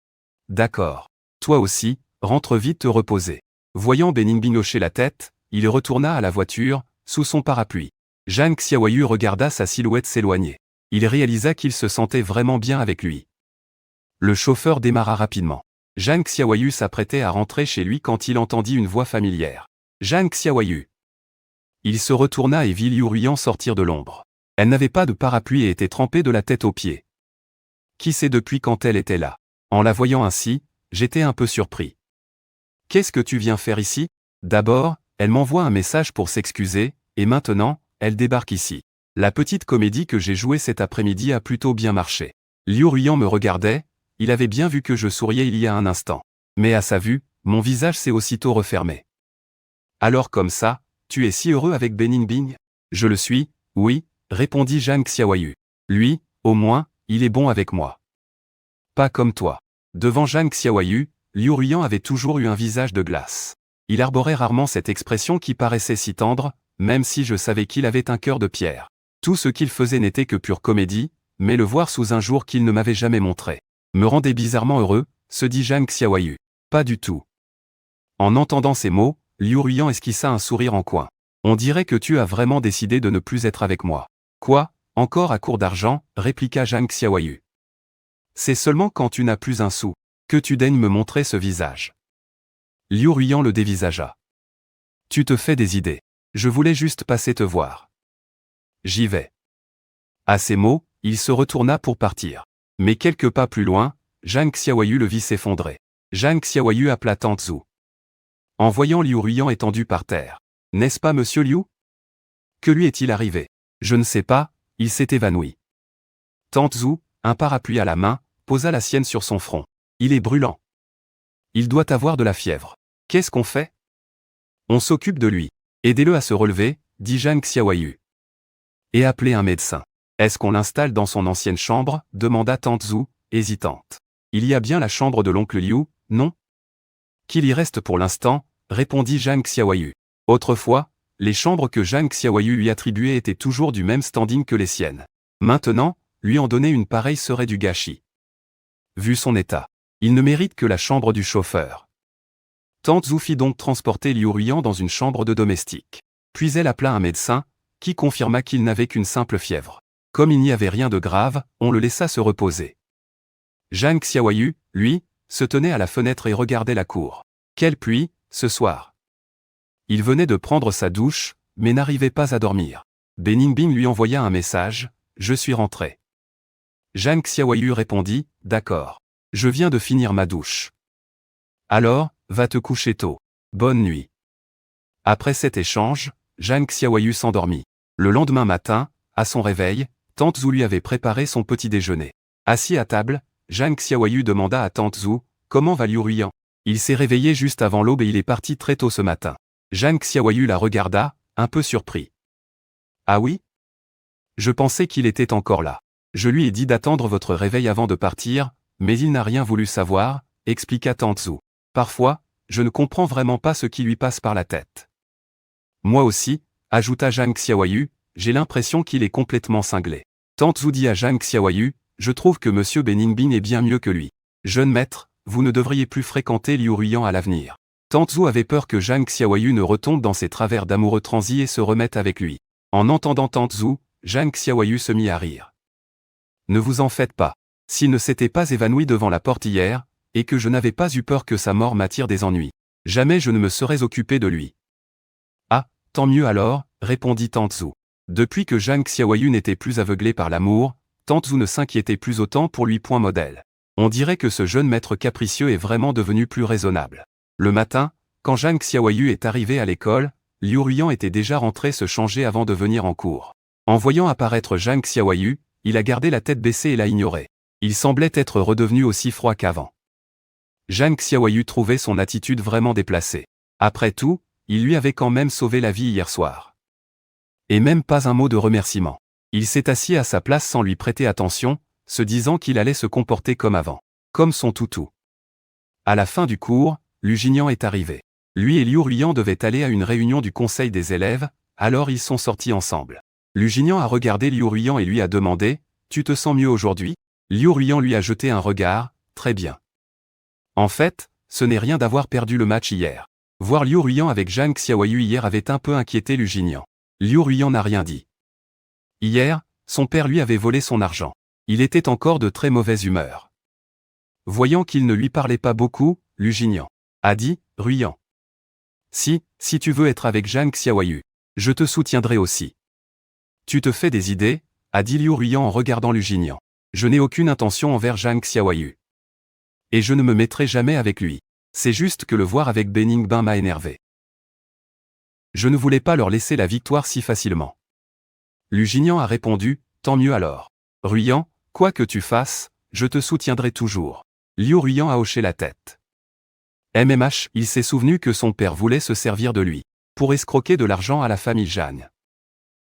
S1: « D'accord. Toi aussi, rentre vite te reposer. » Voyant Beningbing hocher la tête, il retourna à la voiture, sous son parapluie. Zhang Xiaoyu regarda sa silhouette s'éloigner. Il réalisa qu'il se sentait vraiment bien avec lui. Le chauffeur démarra rapidement. Zhang Xiaoyu s'apprêtait à rentrer chez lui quand il entendit une voix familière. « Zhang Xiaoyu !» Il se retourna et vit Liu Ruiyan sortir de l'ombre. Elle n'avait pas de parapluie et était trempée de la tête aux pieds. Qui sait depuis quand elle était là? En la voyant ainsi, j'étais un peu surpris. « Qu'est-ce que tu viens faire ici? D'abord, elle m'envoie un message pour s'excuser, et maintenant, elle débarque ici. La petite comédie que j'ai jouée cet après-midi a plutôt bien marché. » Liu Ruiyan me regardait, il avait bien vu que je souriais il y a un instant. Mais à sa vue, mon visage s'est aussitôt refermé. « Alors comme ça, tu es si heureux avec Beningbing? » Je le suis, oui, répondit Zhang Xiaoyu. Lui, au moins, il est bon avec moi. Pas comme toi. Devant Zhang Xiaoyu, Liu Ruyan avait toujours eu un visage de glace. Il arborait rarement cette expression qui paraissait si tendre, même si je savais qu'il avait un cœur de pierre. Tout ce qu'il faisait n'était que pure comédie, mais le voir sous un jour qu'il ne m'avait jamais montré me rendait bizarrement heureux, se dit Zhang Xiaoyu. Pas du tout. En entendant ces mots, Liu Ruyan esquissa un sourire en coin. On dirait que tu as vraiment décidé de ne plus être avec moi. Quoi, encore à court d'argent, répliqua Zhang Xiaoyu. C'est seulement quand tu n'as plus un sou que tu daignes me montrer ce visage. Liu Ruyan le dévisagea. Tu te fais des idées. Je voulais juste passer te voir. J'y vais. À ces mots, il se retourna pour partir. Mais quelques pas plus loin, Zhang Xiaoyu le vit s'effondrer. Zhang Xiaoyu appela Tante Zhu. En voyant Liu Ruyan étendu par terre. N'est-ce pas monsieur Liu? Que lui est-il arrivé? Je ne sais pas, il s'est évanoui. Tante Zhu, un parapluie à la main, posa la sienne sur son front. Il est brûlant. Il doit avoir de la fièvre. Qu'est-ce qu'on fait? On s'occupe de lui. Aidez-le à se relever, dit Zhang Xiaoyu. Et appelez un médecin. Est-ce qu'on l'installe dans son ancienne chambre? Demanda Tante Zhu, hésitante. Il y a bien la chambre de l'oncle Liu, non? Qu'il y reste pour l'instant, répondit Zhang Xiaoyu. Autrefois, les chambres que Zhang Xiaoyu lui attribuait étaient toujours du même standing que les siennes. Maintenant, lui en donner une pareille serait du gâchis. Vu son état, il ne mérite que la chambre du chauffeur. Tante Zhu fit donc transporter Liu Ruyan dans une chambre de domestique. Puis elle appela un médecin, qui confirma qu'il n'avait qu'une simple fièvre. Comme il n'y avait rien de grave, on le laissa se reposer. Zhang Xiaoyu, lui, se tenait à la fenêtre et regardait la cour. Quelle pluie, ce soir. Il venait de prendre sa douche, mais n'arrivait pas à dormir. Beningbing lui envoya un message, « Je suis rentré ». Zhang Xiaoyu répondit, « D'accord. Je viens de finir ma douche. » Alors, va te coucher tôt. Bonne nuit. Après cet échange, Zhang Xiaoyu s'endormit. Le lendemain matin, à son réveil, Tante Zhu lui avait préparé son petit déjeuner. Assis à table, Zhang Xiaoyu demanda à Tante Zhu, « Comment va Liu Ruyan ?» Il s'est réveillé juste avant l'aube et il est parti très tôt ce matin. Zhang Xiaoyu la regarda, un peu surpris. « Ah oui? Je pensais qu'il était encore là. Je lui ai dit d'attendre votre réveil avant de partir, mais il n'a rien voulu savoir, » expliqua Tante Zhu. « Parfois, je ne comprends vraiment pas ce qui lui passe par la tête. » Moi aussi, ajouta Zhang Xiaoyu, j'ai l'impression qu'il est complètement cinglé. Tante Zhu dit à Zhang Xiaoyu, je trouve que monsieur Beningbing est bien mieux que lui. Jeune maître, vous ne devriez plus fréquenter Liu Ruyan à l'avenir. Tante Zhu avait peur que Zhang Xiaoyu ne retombe dans ses travers d'amoureux transi et se remette avec lui. En entendant Tante Zhu, Zhang Xiaoyu se mit à rire. Ne vous en faites pas. S'il ne s'était pas évanoui devant la porte hier, et que je n'avais pas eu peur que sa mort m'attire des ennuis, jamais je ne me serais occupé de lui. Ah, tant mieux alors, répondit Tante Zhu. Depuis que Zhang Xiaoyu n'était plus aveuglé par l'amour, Tante Zhu ne s'inquiétait plus autant pour lui. Modèle. On dirait que ce jeune maître capricieux est vraiment devenu plus raisonnable. Le matin, quand Zhang Xiaoyu est arrivé à l'école, Liu Ruyan était déjà rentré se changer avant de venir en cours. En voyant apparaître Zhang Xiaoyu, il a gardé la tête baissée et l'a ignoré. Il semblait être redevenu aussi froid qu'avant. Zhang Xiaoyu trouvait son attitude vraiment déplacée. Après tout, il lui avait quand même sauvé la vie hier soir. Et même pas un mot de remerciement. Il s'est assis à sa place sans lui prêter attention, se disant qu'il allait se comporter comme avant. Comme son toutou. À la fin du cours, Lu Jinian est arrivé. Lui et Liu Ruyan devaient aller à une réunion du conseil des élèves, alors ils sont sortis ensemble. Lu Jinian a regardé Liu Ruyan et lui a demandé, « Tu te sens mieux aujourd'hui ?» Liu Ruyan lui a jeté un regard, « Très bien. » En fait, ce n'est rien d'avoir perdu le match hier. Voir Liu Ruyan avec Zhang Xiaoyu hier avait un peu inquiété Lu Jinian. Liu Ruyan n'a rien dit. Hier, son père lui avait volé son argent. Il était encore de très mauvaise humeur. Voyant qu'il ne lui parlait pas beaucoup, Lu Jinian a dit, « Ruyan. Si tu veux être avec Zhang Xiaoyu, je te soutiendrai aussi. » Tu te fais des idées, a dit Liu Ruyan en regardant Lu Jinian. Je n'ai aucune intention envers Zhang Xiaoyu. Et je ne me mettrai jamais avec lui. C'est juste que le voir avec Beningbing m'a énervé. Je ne voulais pas leur laisser la victoire si facilement. Lu Jinian a répondu, tant mieux alors. Ruyan, quoi que tu fasses, je te soutiendrai toujours. Liu Ruyan a hoché la tête. MMH, il s'est souvenu que son père voulait se servir de lui pour escroquer de l'argent à la famille Zhang.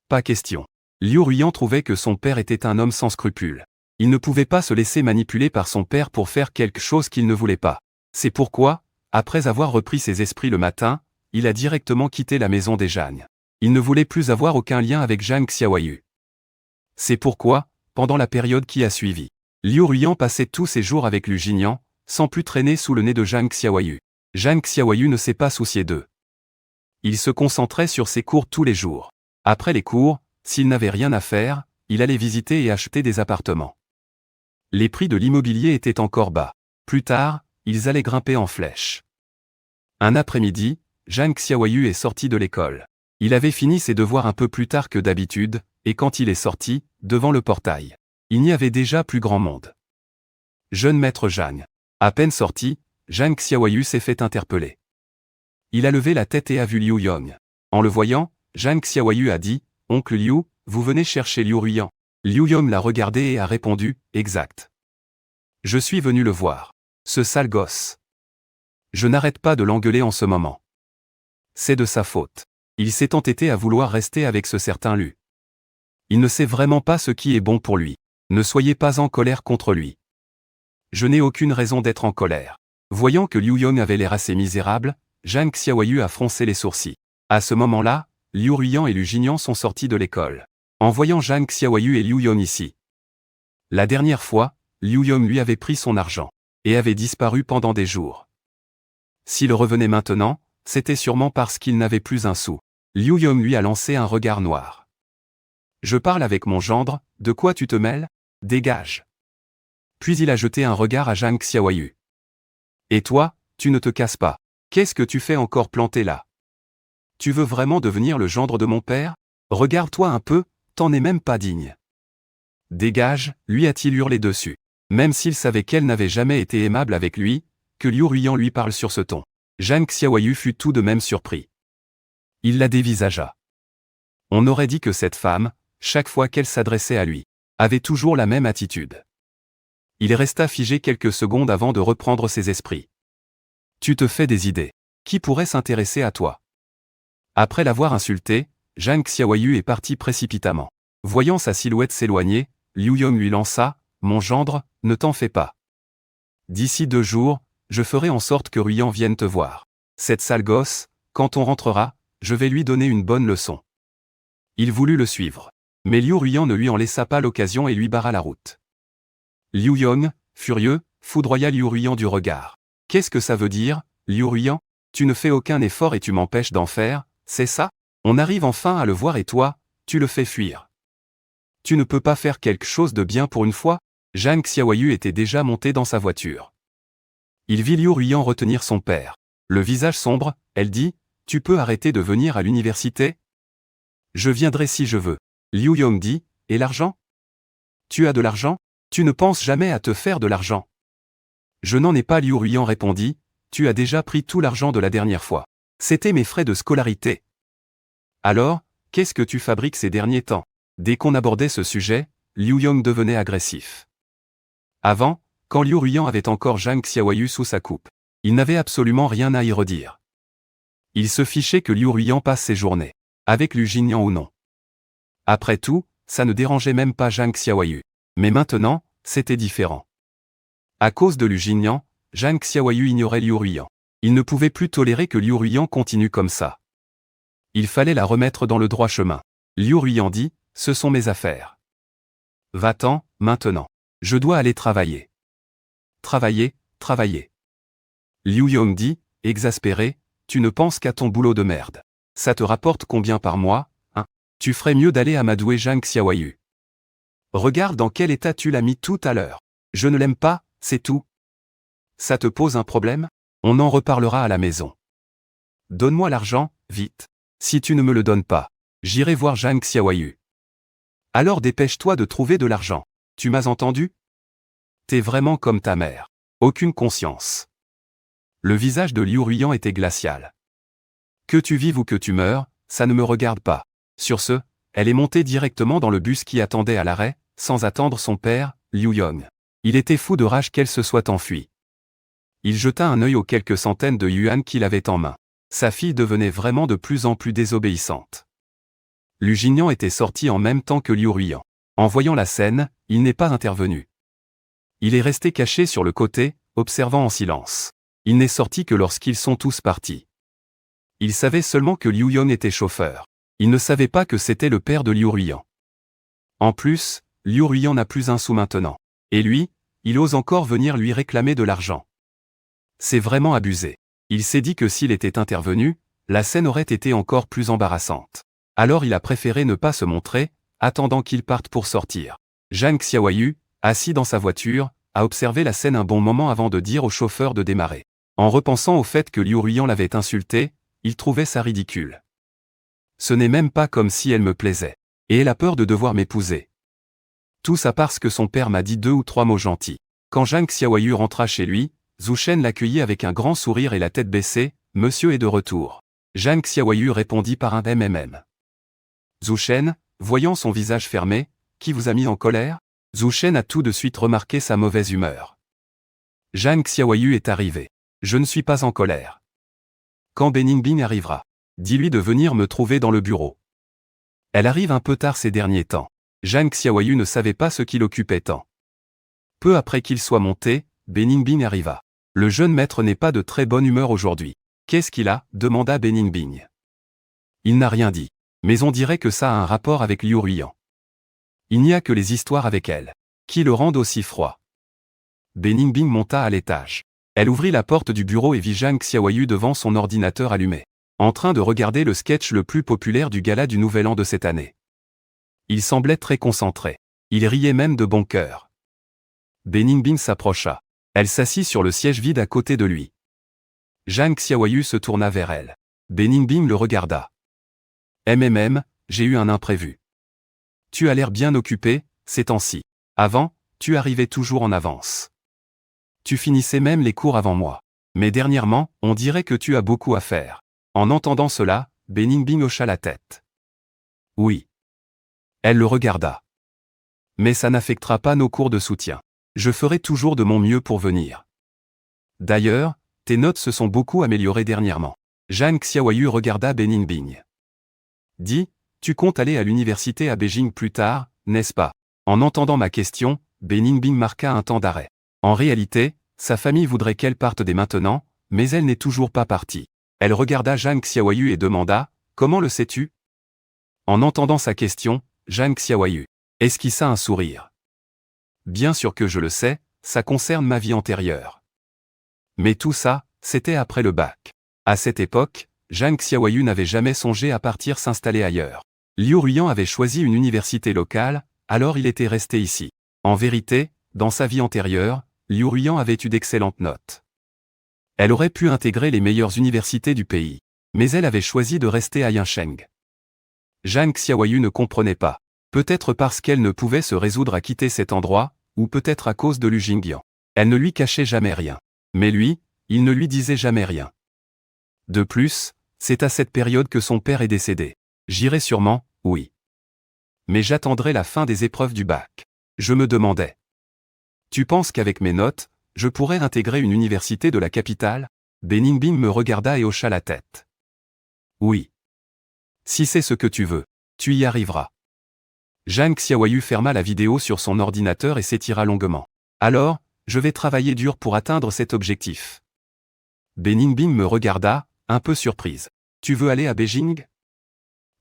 S1: Pas question. Liu Ruiyan trouvait que son père était un homme sans scrupules. Il ne pouvait pas se laisser manipuler par son père pour faire quelque chose qu'il ne voulait pas. C'est pourquoi, après avoir repris ses esprits le matin, il a directement quitté la maison des Zhang. Il ne voulait plus avoir aucun lien avec Zhang Xiaoyu. C'est pourquoi, pendant la période qui a suivi, Liu Ruiyan passait tous ses jours avec Lu Jinian, sans plus traîner sous le nez de Zhang Xiaoyu. Zhang Xiaoyu ne s'est pas soucié d'eux. Il se concentrait sur ses cours tous les jours. Après les cours, s'il n'avait rien à faire, il allait visiter et acheter des appartements. Les prix de l'immobilier étaient encore bas. Plus tard, ils allaient grimper en flèche. Un après-midi, Zhang Xiaoyu est sorti de l'école. Il avait fini ses devoirs un peu plus tard que d'habitude, et quand il est sorti, devant le portail, il n'y avait déjà plus grand monde. Jeune maître Zhang. À peine sorti, Zhang Xiaoyu s'est fait interpeller. Il a levé la tête et a vu Liu Yong. En le voyant, Zhang Xiaoyu a dit « Oncle Liu, vous venez chercher Liu Ruiyan ». Liu Yong l'a regardé et a répondu « Exact. Je suis venu le voir. Ce sale gosse. Je n'arrête pas de l'engueuler en ce moment. C'est de sa faute. Il s'est entêté à vouloir rester avec ce certain Lu. Il ne sait vraiment pas ce qui est bon pour lui. Ne soyez pas en colère contre lui. Je n'ai aucune raison d'être en colère. » Voyant que Liu Yong avait l'air assez misérable, Zhang Xiaoyu a froncé les sourcils. À ce moment-là, Liu Ruiyan et Lu Jinian sont sortis de l'école. En voyant Zhang Xiaoyu et Liu Yong ici. La dernière fois, Liu Yong lui avait pris son argent, et avait disparu pendant des jours. S'il revenait maintenant, c'était sûrement parce qu'il n'avait plus un sou. Liu Yong lui a lancé un regard noir. « Je parle avec mon gendre, de quoi tu te mêles? Dégage !» Puis il a jeté un regard à Zhang Xiaoyu. « Et toi, tu ne te casses pas. Qu'est-ce que tu fais encore planté là? Tu veux vraiment devenir le gendre de mon père? Regarde-toi un peu, t'en es même pas digne. » « Dégage !» lui a-t-il hurlé dessus. Même s'il savait qu'elle n'avait jamais été aimable avec lui, que Liu Ruiyan lui parle sur ce ton. Zhang Xiaoyu fut tout de même surpris. Il la dévisagea. On aurait dit que cette femme, chaque fois qu'elle s'adressait à lui, avait toujours la même attitude. Il resta figé quelques secondes avant de reprendre ses esprits. « Tu te fais des idées. Qui pourrait s'intéresser à toi ?» Après l'avoir insulté, Zhang Xiaoyu est parti précipitamment. Voyant sa silhouette s'éloigner, Liu Yong lui lança « Mon gendre, ne t'en fais pas. D'ici 2 jours, je ferai en sorte que Ruiyan vienne te voir. Cette sale gosse, quand on rentrera, je vais lui donner une bonne leçon. » Il voulut le suivre. Mais Liu Ruiyan ne lui en laissa pas l'occasion et lui barra la route. Liu Yong, furieux, foudroya Liu Ruiyan du regard. « Qu'est-ce que ça veut dire, Liu Ruiyan? Tu ne fais aucun effort et tu m'empêches d'en faire, c'est ça? On arrive enfin à le voir et toi, tu le fais fuir. Tu ne peux pas faire quelque chose de bien pour une fois ?» Zhang Xiaoyu était déjà monté dans sa voiture. Il vit Liu Ruiyan retenir son père. Le visage sombre, elle dit « Tu peux arrêter de venir à l'université? Je viendrai si je veux. » Liu Yong dit « Et l'argent? Tu as de l'argent? Tu ne penses jamais à te faire de l'argent. » Je n'en ai pas, Liu Ruiyan répondit « Tu as déjà pris tout l'argent de la dernière fois. C'était mes frais de scolarité. Alors, qu'est-ce que tu fabriques ces derniers temps ?» Dès qu'on abordait ce sujet, Liu Yong devenait agressif. Avant, quand Liu Ruiyan avait encore Zhang Xiaoyu sous sa coupe, il n'avait absolument rien à y redire. Il se fichait que Liu Ruiyan passe ses journées, avec Lu Jinian ou non. Après tout, ça ne dérangeait même pas Zhang Xiaoyu. Mais maintenant, c'était différent. À cause de Lu Jinian, Zhang Xiaoyu ignorait Liu Ruiyan. Il ne pouvait plus tolérer que Liu Ruiyan continue comme ça. Il fallait la remettre dans le droit chemin. Liu Ruiyan dit « Ce sont mes affaires. Va-t'en, maintenant. Je dois aller travailler. » Travailler, travailler. Liu Yong dit, exaspéré, « Tu ne penses qu'à ton boulot de merde. Ça te rapporte combien par mois, hein? Tu ferais mieux d'aller amadouer Zhang Xiaoyu. Regarde dans quel état tu l'as mis tout à l'heure. Je ne l'aime pas, c'est tout. Ça te pose un problème? On en reparlera à la maison. Donne-moi l'argent, vite. Si tu ne me le donnes pas, j'irai voir Zhang Xiaoyu. Alors dépêche-toi de trouver de l'argent. Tu m'as entendu? T'es vraiment comme ta mère. Aucune conscience. » Le visage de Liu Ruiyan était glacial. « Que tu vives ou que tu meurs, ça ne me regarde pas. » Sur ce, elle est montée directement dans le bus qui attendait à l'arrêt, sans attendre son père, Liu Yong. Il était fou de rage qu'elle se soit enfuie. Il jeta un œil aux quelques centaines de yuan qu'il avait en main. Sa fille devenait vraiment de plus en plus désobéissante. Lu Jingyan était sorti en même temps que Liu Ruiyan. En voyant la scène, il n'est pas intervenu. Il est resté caché sur le côté, observant en silence. Il n'est sorti que lorsqu'ils sont tous partis. Il savait seulement que Liu Yon était chauffeur. Il ne savait pas que c'était le père de Liu Ruiyan. En plus, Liu Ruiyan n'a plus un sou maintenant. Et lui, il ose encore venir lui réclamer de l'argent. C'est vraiment abusé. Il s'est dit que s'il était intervenu, la scène aurait été encore plus embarrassante. Alors il a préféré ne pas se montrer, attendant qu'il parte pour sortir. Zhang Xiaoyu, assis dans sa voiture, a observé la scène un bon moment avant de dire au chauffeur de démarrer. En repensant au fait que Liu Ruiyan l'avait insulté, il trouvait ça ridicule. Ce n'est même pas comme si elle me plaisait. Et elle a peur de devoir m'épouser. Tout ça parce que son père m'a dit 2 ou 3 mots gentils. Quand Zhang Xiaoyu rentra chez lui, Zhu Shen l'accueillit avec un grand sourire et la tête baissée. « Monsieur est de retour. » Zhang Xiaoyu répondit par un MMM. Zhu Shen, voyant son visage fermé, « Qui vous a mis en colère ?» Zhu Shen a tout de suite remarqué sa mauvaise humeur. Zhang Xiaoyu est arrivé. « Je ne suis pas en colère. » Quand Beningbing arrivera, dis-lui de venir me trouver dans le bureau. Elle arrive un peu tard ces derniers temps. Zhang Xiaoyu ne savait pas ce qui l'occupait tant. Peu après qu'il soit monté, Beningbing arriva. Le jeune maître n'est pas de très bonne humeur aujourd'hui. Qu'est-ce qu'il a ? Demanda Beningbing. Il n'a rien dit. Mais on dirait que ça a un rapport avec Liu Ruiyan. Il n'y a que les histoires avec elle, qui le rendent aussi froid. Beningbing monta à l'étage. Elle ouvrit la porte du bureau et vit Zhang Xiaoyu devant son ordinateur allumé, en train de regarder le sketch le plus populaire du gala du Nouvel An de cette année. Il semblait très concentré. Il riait même de bon cœur. Beningbing s'approcha. Elle s'assit sur le siège vide à côté de lui. Zhang Xiaoyu se tourna vers elle. Beningbing le regarda. MMM, j'ai eu un imprévu. Tu as l'air bien occupé, ces temps-ci. Avant, tu arrivais toujours en avance. Tu finissais même les cours avant moi. Mais dernièrement, on dirait que tu as beaucoup à faire. En entendant cela, Beningbing hocha la tête. Oui. Elle le regarda. Mais ça n'affectera pas nos cours de soutien. Je ferai toujours de mon mieux pour venir. D'ailleurs, tes notes se sont beaucoup améliorées dernièrement. Zhang Xiaoyu regarda Beningbing. Dis, tu comptes aller à l'université à Beijing plus tard, n'est-ce pas? En entendant ma question, Beningbing marqua un temps d'arrêt. En réalité, sa famille voudrait qu'elle parte dès maintenant, mais elle n'est toujours pas partie. Elle regarda Zhang Xiaoyu et demanda, « Comment le sais-tu » En entendant sa question, Zhang Xiaoyu esquissa un sourire. Bien sûr que je le sais, ça concerne ma vie antérieure. Mais tout ça, c'était après le bac. À cette époque, Zhang Xiaoyu n'avait jamais songé à partir s'installer ailleurs. Liu Ruiyan avait choisi une université locale, alors il était resté ici. En vérité, dans sa vie antérieure, Liu Ruiyan avait eu d'excellentes notes. Elle aurait pu intégrer les meilleures universités du pays. Mais elle avait choisi de rester à Yancheng. Zhang Xiaoyu ne comprenait pas. Peut-être parce qu'elle ne pouvait se résoudre à quitter cet endroit, ou peut-être à cause de Lu Jingyan. Elle ne lui cachait jamais rien. Mais lui, il ne lui disait jamais rien. De plus, c'est à cette période que son père est décédé. J'irai sûrement, oui. Mais j'attendrai la fin des épreuves du bac. Je me demandais. Tu penses qu'avec mes notes, je pourrais intégrer une université de la capitale? Beningbing me regarda et hocha la tête. Oui. Si c'est ce que tu veux, tu y arriveras. Zhang Xiaoyu ferma la vidéo sur son ordinateur et s'étira longuement. Alors, je vais travailler dur pour atteindre cet objectif. Beningbing me regarda, un peu surprise. Tu veux aller à Beijing?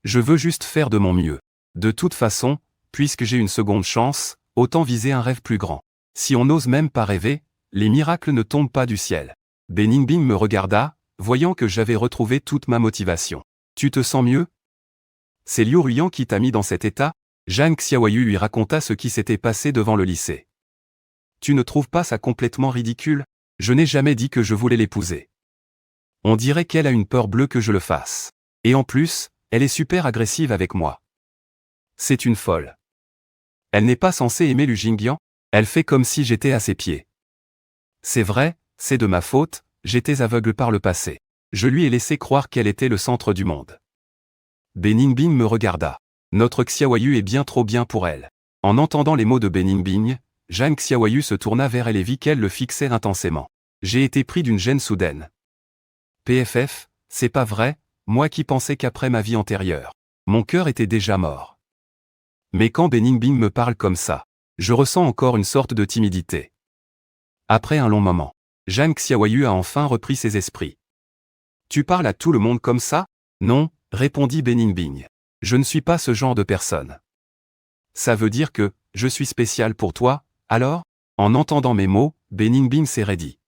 S1: Je veux juste faire de mon mieux. De toute façon, puisque j'ai une seconde chance, autant viser un rêve plus grand. Si on n'ose même pas rêver, les miracles ne tombent pas du ciel. Beningbing me regarda, voyant que j'avais retrouvé toute ma motivation. Tu te sens mieux? C'est Liu Ruiyan qui t'a mis dans cet état? Zhang Xiaoyu lui raconta ce qui s'était passé devant le lycée. Tu ne trouves pas ça complètement ridicule? Je n'ai jamais dit que je voulais l'épouser. On dirait qu'elle a une peur bleue que je le fasse. Et en plus, elle est super agressive avec moi. C'est une folle. Elle n'est pas censée aimer Lu Jingyan? Elle fait comme si j'étais à ses pieds. C'est vrai, c'est de ma faute, j'étais aveugle par le passé. Je lui ai laissé croire qu'elle était le centre du monde. Beningbing me regarda. Notre Xiaoyu est bien trop bien pour elle. En entendant les mots de Beningbing, Zhang Xiaoyu se tourna vers elle et vit qu'elle le fixait intensément. J'ai été pris d'une gêne soudaine. PFF, c'est pas vrai, moi qui pensais qu'après ma vie antérieure, Mon cœur était déjà mort. Mais quand Beningbing me parle comme ça, je ressens encore une sorte de timidité. Après un long moment, Zhang Xiaoyu a enfin repris ses esprits. Tu parles à tout le monde comme ça? Non, répondit Beningbing. Je ne suis pas ce genre de personne. Ça veut dire que, je suis spécial pour toi, alors? En entendant mes mots, Beningbing s'est raidi.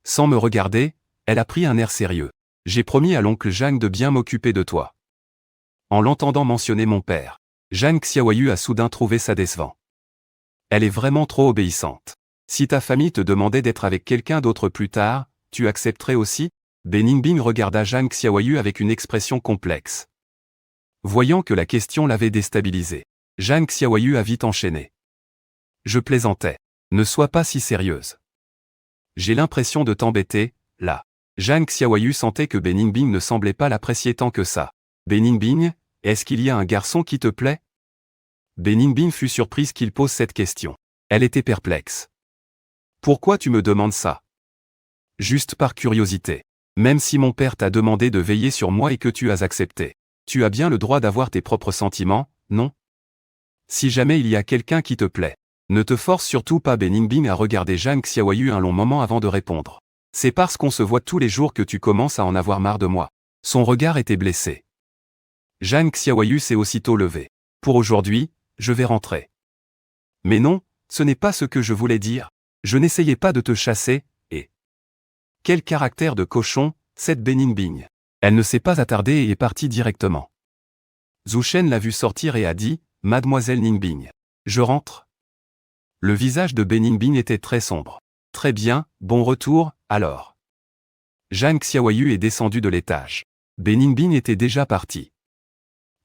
S1: Sans me regarder, elle a pris un air sérieux. J'ai promis à l'oncle Zhang de bien m'occuper de toi. En l'entendant mentionner mon père, Zhang Xiaoyu a soudain trouvé ça décevant. Elle est vraiment trop obéissante. Si ta famille te demandait d'être avec quelqu'un d'autre plus tard, tu accepterais aussi? Beningbing regarda Zhang Xiaoyu avec une expression complexe. Voyant que la question l'avait déstabilisé, Zhang Xiaoyu a vite enchaîné. Je plaisantais. Ne sois pas si sérieuse. J'ai l'impression de t'embêter, là. Zhang Xiaoyu sentait que Beningbing ne semblait pas l'apprécier tant que ça. Beningbing, est-ce qu'il y a un garçon qui te plaît? Beningbing fut surprise qu'il pose cette question. Elle était perplexe. Pourquoi tu me demandes ça? Juste par curiosité. Même si mon père t'a demandé de veiller sur moi et que tu as accepté, tu as bien le droit d'avoir tes propres sentiments, non? Si jamais il y a quelqu'un qui te plaît, ne te force surtout pas. Beningbing a regardé Zhang Xiaoyu un long moment avant de répondre. C'est parce qu'on se voit tous les jours que tu commences à en avoir marre de moi. Son regard était blessé. Zhang Xiaoyu s'est aussitôt levé. Pour aujourd'hui, je vais rentrer. Mais non, ce n'est pas ce que je voulais dire. Je n'essayais pas de te chasser, et... Quel caractère de cochon, cette Beningbing. Elle ne s'est pas attardée et est partie directement. Zhu Shen l'a vue sortir et a dit, Mademoiselle Ningbing. Je rentre. Le visage de Beningbing était très sombre. Très bien, bon retour, alors. Zhang Xiaoyu est descendu de l'étage. Beningbing était déjà parti.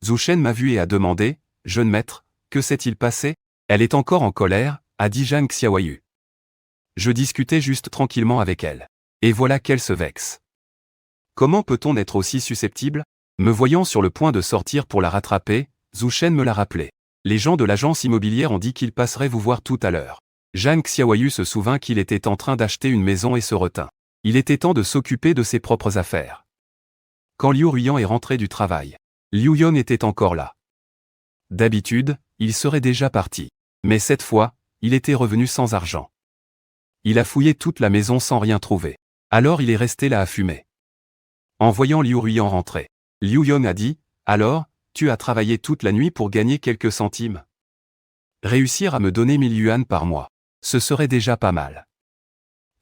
S1: Zhu Shen m'a vu et a demandé, jeune maître, que s'est-il passé? Elle est encore en colère, a dit Zhang Xiaoyu. Je discutais juste tranquillement avec elle. Et voilà qu'elle se vexe. Comment peut-on être aussi susceptible? Me voyant sur le point de sortir pour la rattraper, Zhu Shen me l'a rappelé. Les gens de l'agence immobilière ont dit qu'ils passeraient vous voir tout à l'heure. Zhang Xiaoyu se souvint qu'il était en train d'acheter une maison et se retint. Il était temps de s'occuper de ses propres affaires. Quand Liu Ruiyan est rentré du travail, Liu Yon était encore là. D'habitude, il serait déjà parti. Mais cette fois, il était revenu sans argent. Il a fouillé toute la maison sans rien trouver. Alors il est resté là à fumer. En voyant Liu Ruiyan rentrer, Liu Yon a dit, « Alors, tu as travaillé toute la nuit pour gagner quelques centimes. Réussir à me donner 1000 yuan par mois, ce serait déjà pas mal. »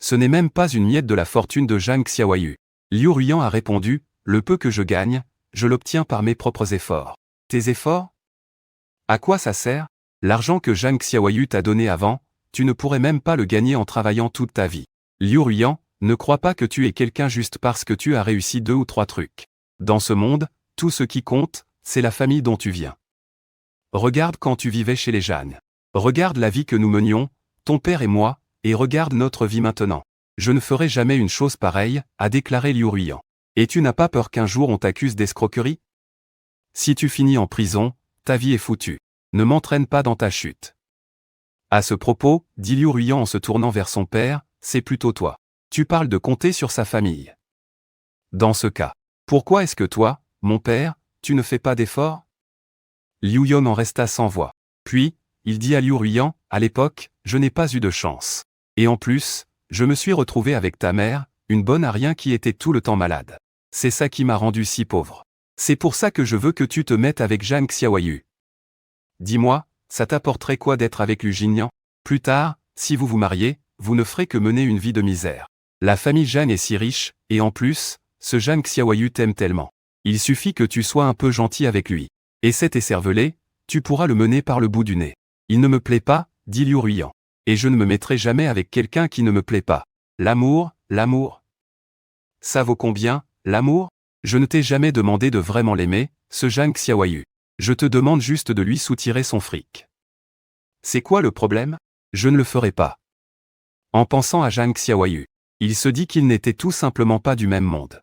S1: Ce n'est même pas une miette de la fortune de Zhang Xiaoyu. Liu Ruiyan a répondu, « Le peu que je gagne, je l'obtiens par mes propres efforts. » Tes efforts? À quoi ça sert? L'argent que Zhang Xiaoyu t'a donné avant, tu ne pourrais même pas le gagner en travaillant toute ta vie. Liu Ruiyan, ne crois pas que tu es quelqu'un juste parce que tu as réussi 2 ou 3 trucs. Dans ce monde, tout ce qui compte, c'est la famille dont tu viens. Regarde quand tu vivais chez les Jeanne. Regarde la vie que nous menions, ton père et moi, et regarde notre vie maintenant. Je ne ferai jamais une chose pareille, a déclaré Liu Ruiyan. Et tu n'as pas peur qu'un jour on t'accuse d'escroquerie? Si tu finis en prison, ta vie est foutue. Ne m'entraîne pas dans ta chute. À ce propos, dit Liu Ruiyan en se tournant vers son père, c'est plutôt toi. Tu parles de compter sur sa famille. Dans ce cas, pourquoi est-ce que toi, mon père, tu ne fais pas d'efforts? Liu Yon en resta sans voix. Puis, il dit à Liu Ruiyan, à l'époque, je n'ai pas eu de chance. Et en plus, je me suis retrouvé avec ta mère, une bonne à rien qui était tout le temps malade. C'est ça qui m'a rendu si pauvre. C'est pour ça que je veux que tu te mettes avec Zhang Xiaoyu. Dis-moi, ça t'apporterait quoi d'être avec Liu Jinyan? Plus tard, si vous vous mariez, vous ne ferez que mener une vie de misère. La famille Zhang est si riche, et en plus, ce Zhang Xiaoyu t'aime tellement. Il suffit que tu sois un peu gentil avec lui. Et cet écervelé, tu pourras le mener par le bout du nez. Il ne me plaît pas, dit Liu Ruiyan. Et je ne me mettrai jamais avec quelqu'un qui ne me plaît pas. L'amour, l'amour. Ça vaut combien, l'amour? Je ne t'ai jamais demandé de vraiment l'aimer, ce Zhang Xiaoyu. Je te demande juste de lui soutirer son fric. C'est quoi le problème? Je ne le ferai pas. En pensant à Zhang Xiaoyu, il se dit qu'il n'était tout simplement pas du même monde.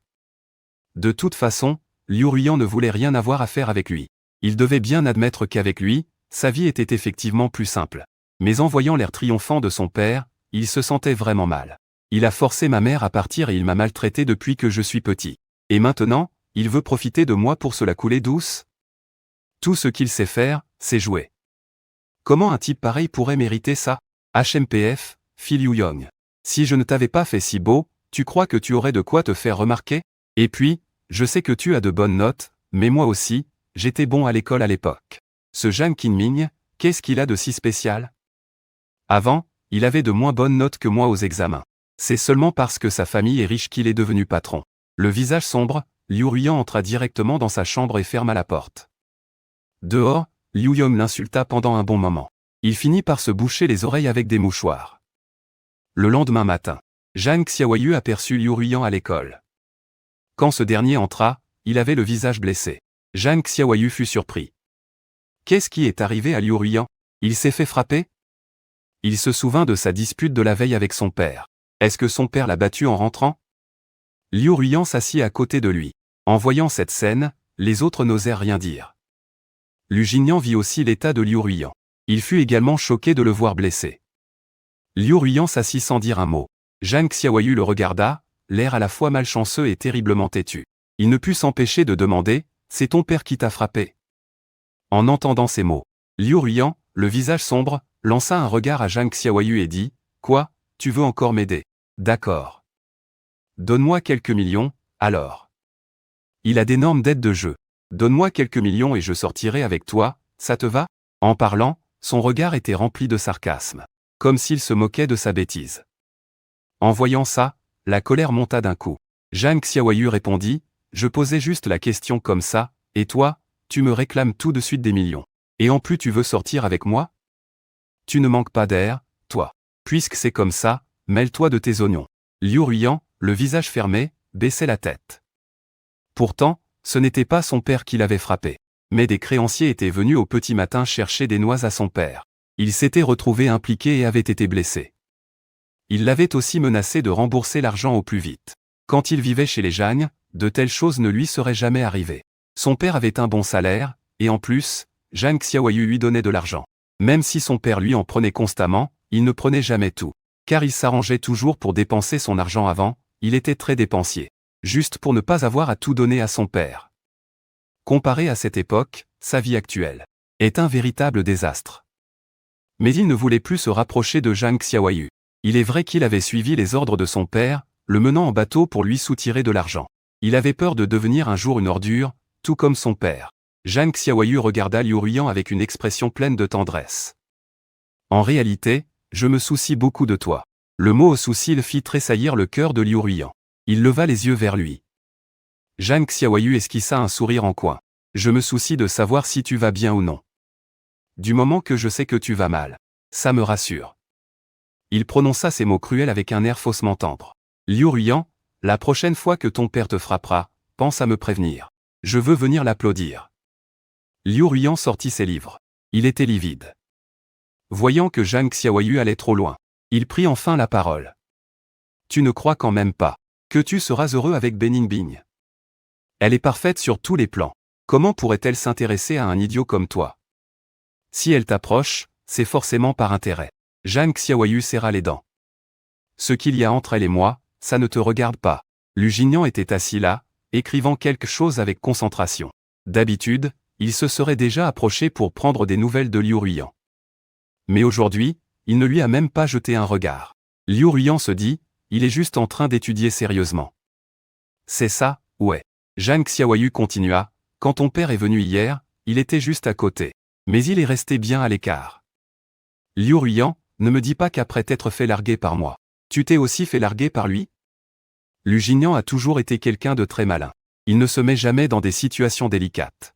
S1: De toute façon, Liu Ruiyan ne voulait rien avoir à faire avec lui. Il devait bien admettre qu'avec lui, sa vie était effectivement plus simple. Mais en voyant l'air triomphant de son père, il se sentait vraiment mal. Il a forcé ma mère à partir et il m'a maltraité depuis que je suis petit. Et maintenant, il veut profiter de moi pour se la couler douce? Tout ce qu'il sait faire, c'est jouer. Comment un type pareil pourrait mériter ça? HMPF, fit Liu Yong. Si je ne t'avais pas fait si beau, tu crois que tu aurais de quoi te faire remarquer? Et puis, je sais que tu as de bonnes notes, mais moi aussi, j'étais bon à l'école à l'époque. Ce Jiang Qinming, qu'est-ce qu'il a de si spécial? Avant, il avait de moins bonnes notes que moi aux examens. C'est seulement parce que sa famille est riche qu'il est devenu patron. Le visage sombre, Liu Ruiyan entra directement dans sa chambre et ferma la porte. Dehors, Liu Yong l'insulta pendant un bon moment. Il finit par se boucher les oreilles avec des mouchoirs. Le lendemain matin, Zhang Xiaoyu aperçut Liu Ruiyan à l'école. Quand ce dernier entra, il avait le visage blessé. Zhang Xiaoyu fut surpris. Qu'est-ce qui est arrivé à Liu Ruiyan? Il s'est fait frapper? Il se souvint de sa dispute de la veille avec son père. Est-ce que son père l'a battu en rentrant? Liu Ruiyan s'assit à côté de lui. En voyant cette scène, les autres n'osèrent rien dire. Lu Jinyan vit aussi l'état de Liu Ruiyan. Il fut également choqué de le voir blessé. Liu Ruiyan s'assit sans dire un mot. Zhang Xiaoyu le regarda, l'air à la fois malchanceux et terriblement têtu. Il ne put s'empêcher de demander, « C'est ton père qui t'a frappé ?» En entendant ces mots, Liu Ruiyan, le visage sombre, lança un regard à Zhang Xiaoyu et dit, « Quoi, tu veux encore m'aider? D'accord. Donne-moi quelques millions, alors. Il a d'énormes dettes de jeu. Donne-moi quelques millions et je sortirai avec toi, ça te va? » En parlant, son regard était rempli de sarcasme. Comme s'il se moquait de sa bêtise. En voyant ça, la colère monta d'un coup. Zhang Xiaoyu répondit, « Je posais juste la question comme ça, et toi, tu me réclames tout de suite des millions. Et en plus tu veux sortir avec moi? Tu ne manques pas d'air, toi. Puisque c'est comme ça, mêle-toi de tes oignons. » Liu Ruiyan, le visage fermé, baissait la tête. Pourtant, ce n'était pas son père qui l'avait frappé. Mais des créanciers étaient venus au petit matin chercher des noix à son père. Il s'était retrouvé impliqué et avait été blessé. Il l'avait aussi menacé de rembourser l'argent au plus vite. Quand il vivait chez les Zhang, de telles choses ne lui seraient jamais arrivées. Son père avait un bon salaire, et en plus, Zhang Xiaoyu lui donnait de l'argent. Même si son père lui en prenait constamment, il ne prenait jamais tout. Car il s'arrangeait toujours pour dépenser son argent avant, il était très dépensier. Juste pour ne pas avoir à tout donner à son père. Comparé à cette époque, sa vie actuelle est un véritable désastre. Mais il ne voulait plus se rapprocher de Zhang Xiaoyu. Il est vrai qu'il avait suivi les ordres de son père, le menant en bateau pour lui soutirer de l'argent. Il avait peur de devenir un jour une ordure, tout comme son père. Zhang Xiaoyu regarda Liu Ruiyan avec une expression pleine de tendresse. En réalité, je me soucie beaucoup de toi. Le mot souci le fit tressaillir le cœur de Liu Ruiyan. Il leva les yeux vers lui. Zhang Xiaoyu esquissa un sourire en coin. Je me soucie de savoir si tu vas bien ou non. Du moment que je sais que tu vas mal. Ça me rassure. Il prononça ces mots cruels avec un air faussement tendre. Liu Ruiyan, la prochaine fois que ton père te frappera, pense à me prévenir. Je veux venir l'applaudir. Liu Ruiyan sortit ses livres. Il était livide. Voyant que Zhang Xiaoyu allait trop loin, il prit enfin la parole. Tu ne crois quand même pas que tu seras heureux avec Beningbing. Elle est parfaite sur tous les plans. Comment pourrait-elle s'intéresser à un idiot comme toi? Si elle t'approche, c'est forcément par intérêt. Zhang Xiaoyu serra les dents. Ce qu'il y a entre elle et moi, ça ne te regarde pas. Lu Jinyan était assis là, écrivant quelque chose avec concentration. D'habitude, il se serait déjà approché pour prendre des nouvelles de Liu Ruiyan. Mais aujourd'hui, il ne lui a même pas jeté un regard. Liu Ruiyan se dit, il est juste en train d'étudier sérieusement. C'est ça, ouais. Zhang Xiaoyu continua, quand ton père est venu hier, il était juste à côté. Mais il est resté bien à l'écart. Liu Ruiyan, ne me dis pas qu'après t'être fait larguer par moi, tu t'es aussi fait larguer par lui? Lu Jinyan a toujours été quelqu'un de très malin. Il ne se met jamais dans des situations délicates.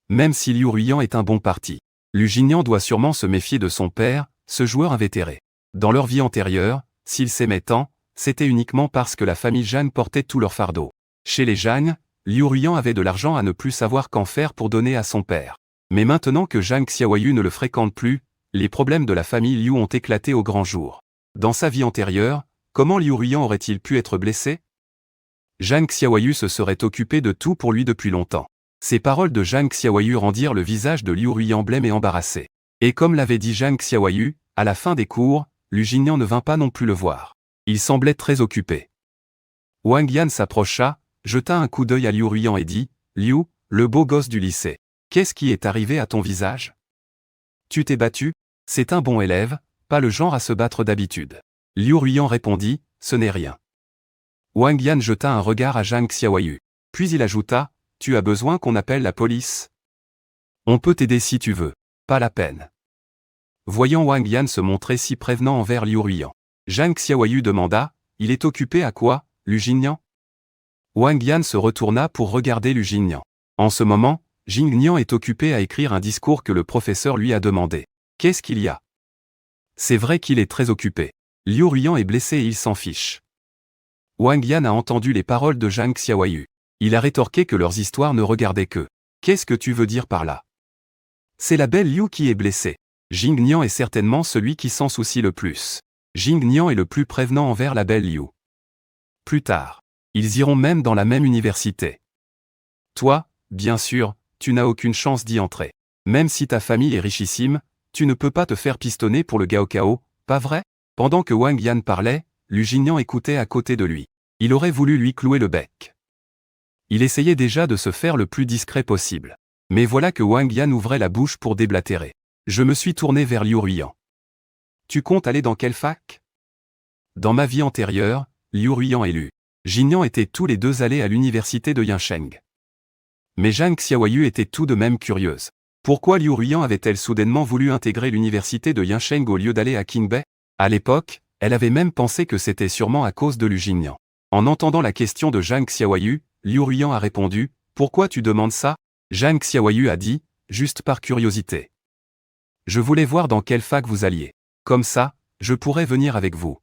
S1: Même si Liu Ruiyan est un bon parti, Lu Jinyan doit sûrement se méfier de son père, ce joueur invétéré. Dans leur vie antérieure, s'ils s'aimaient tant, c'était uniquement parce que la famille Zhang portait tout leur fardeau. Chez les Zhang, Liu Ruiyan avait de l'argent à ne plus savoir qu'en faire pour donner à son père. Mais maintenant que Zhang Xiaoyu ne le fréquente plus, les problèmes de la famille Liu ont éclaté au grand jour. Dans sa vie antérieure, comment Liu Ruiyan aurait-il pu être blessé? Zhang Xiaoyu se serait occupé de tout pour lui depuis longtemps. Ces paroles de Zhang Xiaoyu rendirent le visage de Liu Ruiyan blême et embarrassé. Et comme l'avait dit Zhang Xiaoyu, à la fin des cours, Lu Jinyan ne vint pas non plus le voir. Il semblait très occupé. Wang Yan s'approcha, jeta un coup d'œil à Liu Ruiyan et dit, « Liu, le beau gosse du lycée. Qu'est-ce qui est arrivé à ton visage? Tu t'es battu? C'est un bon élève, pas le genre à se battre d'habitude. Liu Ruiyan répondit, ce n'est rien. Wang Yan jeta un regard à Zhang Xiaoyu. Puis il ajouta, tu as besoin qu'on appelle la police? On peut t'aider si tu veux. Pas la peine. Voyant Wang Yan se montrer si prévenant envers Liu Ruiyan, Zhang Xiaoyu demanda, il est occupé à quoi, Lu Jingnian? Wang Yan se retourna pour regarder Lu Jingnian. En ce moment, Jingnian est occupé à écrire un discours que le professeur lui a demandé. Qu'est-ce qu'il y a? C'est vrai qu'il est très occupé. Liu Ruiyan est blessé et il s'en fiche. Wang Yan a entendu les paroles de Zhang Xiaoyu. Il a rétorqué que leurs histoires ne regardaient que. Qu'est-ce que tu veux dire par là? C'est la belle Liu qui est blessée. Jingnian est certainement celui qui s'en soucie le plus. Jingnian est le plus prévenant envers la belle Liu. Plus tard, ils iront même dans la même université. Toi, bien sûr, tu n'as aucune chance d'y entrer. Même si ta famille est richissime, tu ne peux pas te faire pistonner pour le Gaokao, pas vrai? Pendant que Wang Yan parlait, Lu Jingnian écoutait à côté de lui. Il aurait voulu lui clouer le bec. Il essayait déjà de se faire le plus discret possible. Mais voilà que Wang Yan ouvrait la bouche pour déblatérer. Je me suis tourné vers Liu Ruiyan. Tu comptes aller dans quelle fac? Dans ma vie antérieure, Liu Ruiyan et Lu Jingnian étaient tous les deux allés à l'université de Yansheng. Mais Zhang Xiaoyu était tout de même curieuse. Pourquoi Liu Ruiyan avait-elle soudainement voulu intégrer l'université de Yansheng au lieu d'aller à Qingbei? À l'époque, elle avait même pensé que c'était sûrement à cause de Lu Jingnian. En entendant la question de Zhang Xiaoyu, Liu Ruiyan a répondu, « Pourquoi tu demandes ça ?» Zhang Xiaoyu a dit, « Juste par curiosité. Je voulais voir dans quelle fac vous alliez. Comme ça, je pourrais venir avec vous.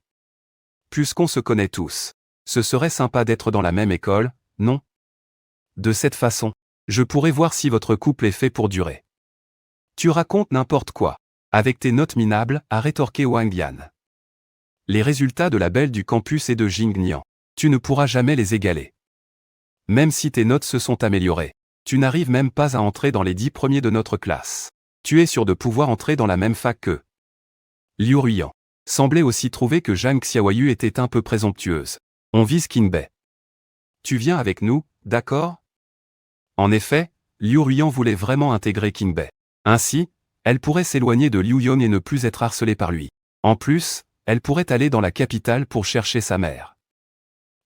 S1: Puisqu'on se connaît tous. Ce serait sympa d'être dans la même école, non? De cette façon, je pourrais voir si votre couple est fait pour durer. » Tu racontes n'importe quoi. Avec tes notes minables, a rétorqué Wang Yan. Les résultats de la belle du campus et de Jingnian. Tu ne pourras jamais les égaler. Même si tes notes se sont améliorées, tu n'arrives même pas à entrer dans les 10 premiers de notre classe. Tu es sûr de pouvoir entrer dans la même fac qu'eux. Liu Ruiyan semblait aussi trouver que Zhang Xiaoyu était un peu présomptueuse. On vise Qingbei. Tu viens avec nous, d'accord? En effet, Liu Ruiyan voulait vraiment intégrer Qingbei. Ainsi, elle pourrait s'éloigner de Liu Yon et ne plus être harcelée par lui. En plus, elle pourrait aller dans la capitale pour chercher sa mère.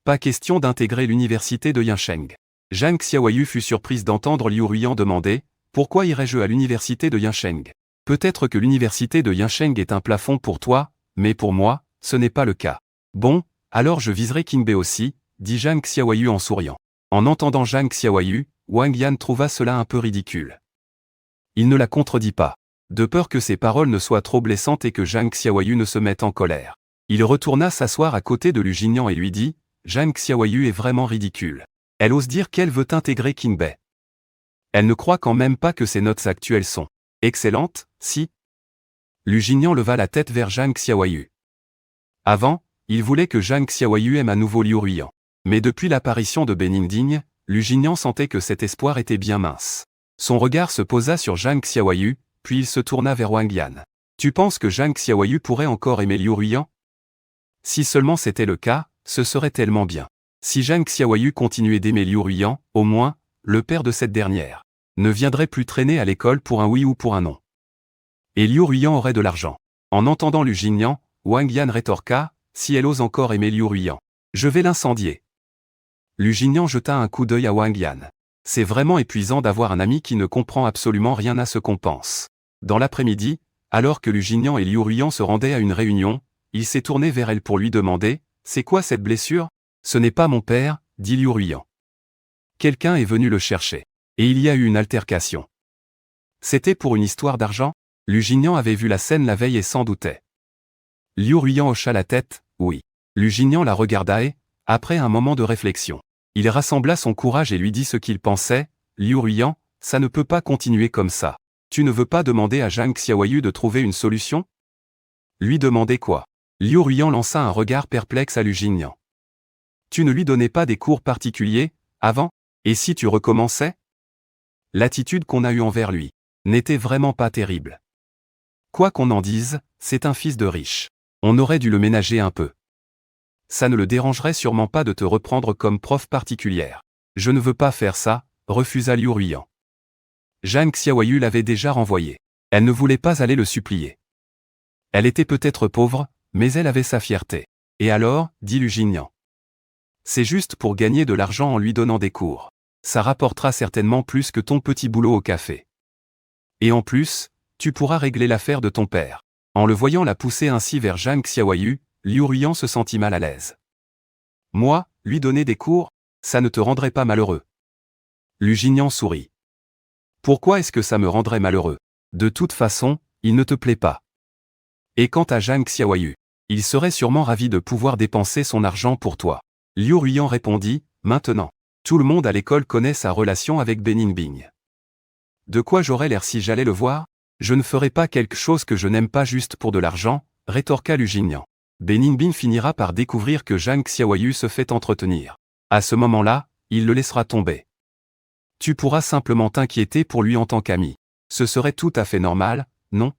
S1: Pas question d'intégrer l'université de Yansheng. Zhang Xiaoyu fut surprise d'entendre Liu Ruiyan demander « Pourquoi irais-je à l'université de Yansheng? Peut-être que l'université de Yansheng est un plafond pour toi, mais pour moi, ce n'est pas le cas. Bon, alors je viserai Qingbei aussi, dit Zhang Xiaoyu en souriant. En entendant Zhang Xiaoyu, Wang Yan trouva cela un peu ridicule. Il ne la contredit pas, de peur que ses paroles ne soient trop blessantes et que Zhang Xiaoyu ne se mette en colère. Il retourna s'asseoir à côté de Lu Jingnian et lui dit « Zhang Xiaoyu est vraiment ridicule. Elle ose dire qu'elle veut intégrer Qingbei. Elle ne croit quand même pas que ses notes actuelles sont excellentes, si ?» Lu Jingnian leva la tête vers Zhang Xiaoyu. Avant, il voulait que Zhang Xiaoyu aime à nouveau Liu Ruiyan. Mais depuis l'apparition de Beningding, Lu Jingnian sentait que cet espoir était bien mince. Son regard se posa sur Zhang Xiaoyu, puis il se tourna vers Wang Yan. « Tu penses que Zhang Xiaoyu pourrait encore aimer Liu Ruiyan? Si seulement c'était le cas, ce serait tellement bien. Si Zhang Xiaoyu continuait d'aimer Liu Ruiyan, au moins, le père de cette dernière ne viendrait plus traîner à l'école pour un oui ou pour un non. Et Liu Ruiyan aurait de l'argent. » En entendant Lu Jingnian, Wang Yan rétorqua, « Si elle ose encore aimer Liu Ruiyan, je vais l'incendier. » Lu Jingnian jeta un coup d'œil à Wang Yan. C'est vraiment épuisant d'avoir un ami qui ne comprend absolument rien à ce qu'on pense. Dans l'après-midi, alors que Lu Jingnian et Liu Ruiyan se rendaient à une réunion, il s'est tourné vers elle pour lui demander « C'est quoi cette blessure? » « Ce n'est pas mon père, » dit Liu Ruiyan. Quelqu'un est venu le chercher. Et il y a eu une altercation. C'était pour une histoire d'argent? Lu Jingnian avait vu la scène la veille et s'en doutait. Liu Ruiyan hocha la tête, oui. Lu Jingnian la regarda et, après un moment de réflexion, il rassembla son courage et lui dit ce qu'il pensait, « Liu Ruiyan, ça ne peut pas continuer comme ça. Tu ne veux pas demander à Zhang Xiaoyu de trouver une solution? » Lui demander quoi? Liu Ruiyan lança un regard perplexe à Lu Jingnian. Tu ne lui donnais pas des cours particuliers, avant? Et si tu recommençais? L'attitude qu'on a eue envers lui n'était vraiment pas terrible. Quoi qu'on en dise, c'est un fils de riche. On aurait dû le ménager un peu. Ça ne le dérangerait sûrement pas de te reprendre comme prof particulière. Je ne veux pas faire ça, refusa Liu Ruiyan. Zhang Xiaoyu l'avait déjà renvoyé. Elle ne voulait pas aller le supplier. Elle était peut-être pauvre, mais elle avait sa fierté. Et alors, dit Lu Jinian. C'est juste pour gagner de l'argent en lui donnant des cours. Ça rapportera certainement plus que ton petit boulot au café. Et en plus, tu pourras régler l'affaire de ton père. En le voyant la pousser ainsi vers Zhang Xiaoyu, Liu Ruiyan se sentit mal à l'aise. Moi, lui donner des cours, ça ne te rendrait pas malheureux. Lu Jinian sourit. Pourquoi est-ce que ça me rendrait malheureux? De toute façon, il ne te plaît pas. Et quant à Zhang Xiaoyu, il serait sûrement ravi de pouvoir dépenser son argent pour toi. Liu Ruiyan répondit, maintenant. Tout le monde à l'école connaît sa relation avec Beningbing. De quoi j'aurais l'air si j'allais le voir? Je ne ferai pas quelque chose que je n'aime pas juste pour de l'argent, rétorqua Lu Jinian. Beningbing finira par découvrir que Zhang Xiaoyu se fait entretenir. À ce moment-là, il le laissera tomber. Tu pourras simplement t'inquiéter pour lui en tant qu'ami. Ce serait tout à fait normal, non?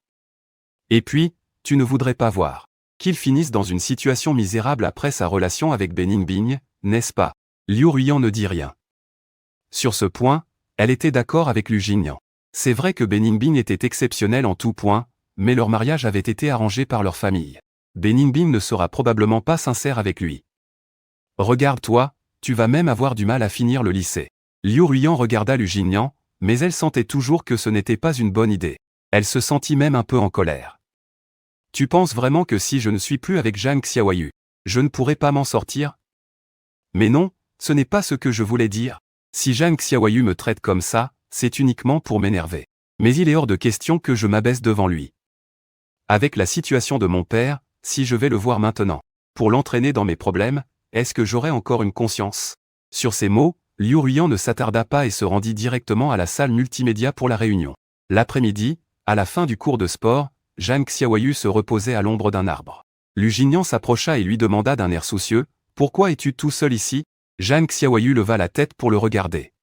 S1: Et puis, tu ne voudrais pas voir qu'il finisse dans une situation misérable après sa relation avec Beningbing, n'est-ce pas? Liu Ruiyan ne dit rien. Sur ce point, elle était d'accord avec Lu Jinian. C'est vrai que Beningbing était exceptionnel en tout point, mais leur mariage avait été arrangé par leur famille. Beningbing ne sera probablement pas sincère avec lui. Regarde-toi, tu vas même avoir du mal à finir le lycée. Liu Ruiyan regarda Lu Jinian, mais elle sentait toujours que ce n'était pas une bonne idée. Elle se sentit même un peu en colère. Tu penses vraiment que si je ne suis plus avec Zhang Xiaoyu, je ne pourrai pas m'en sortir? Mais non, ce n'est pas ce que je voulais dire. Si Zhang Xiaoyu me traite comme ça, c'est uniquement pour m'énerver. Mais il est hors de question que je m'abaisse devant lui. Avec la situation de mon père, si je vais le voir maintenant, pour l'entraîner dans mes problèmes, est-ce que j'aurai encore une conscience? Sur ces mots, Liu Ruiyan ne s'attarda pas et se rendit directement à la salle multimédia pour la réunion. L'après-midi, à la fin du cours de sport, Zhang Xiaoyu se reposait à l'ombre d'un arbre. Lu Jinian s'approcha et lui demanda d'un air soucieux, « Pourquoi es-tu tout seul ici ?» Zhang Xiaoyu leva la tête pour le regarder.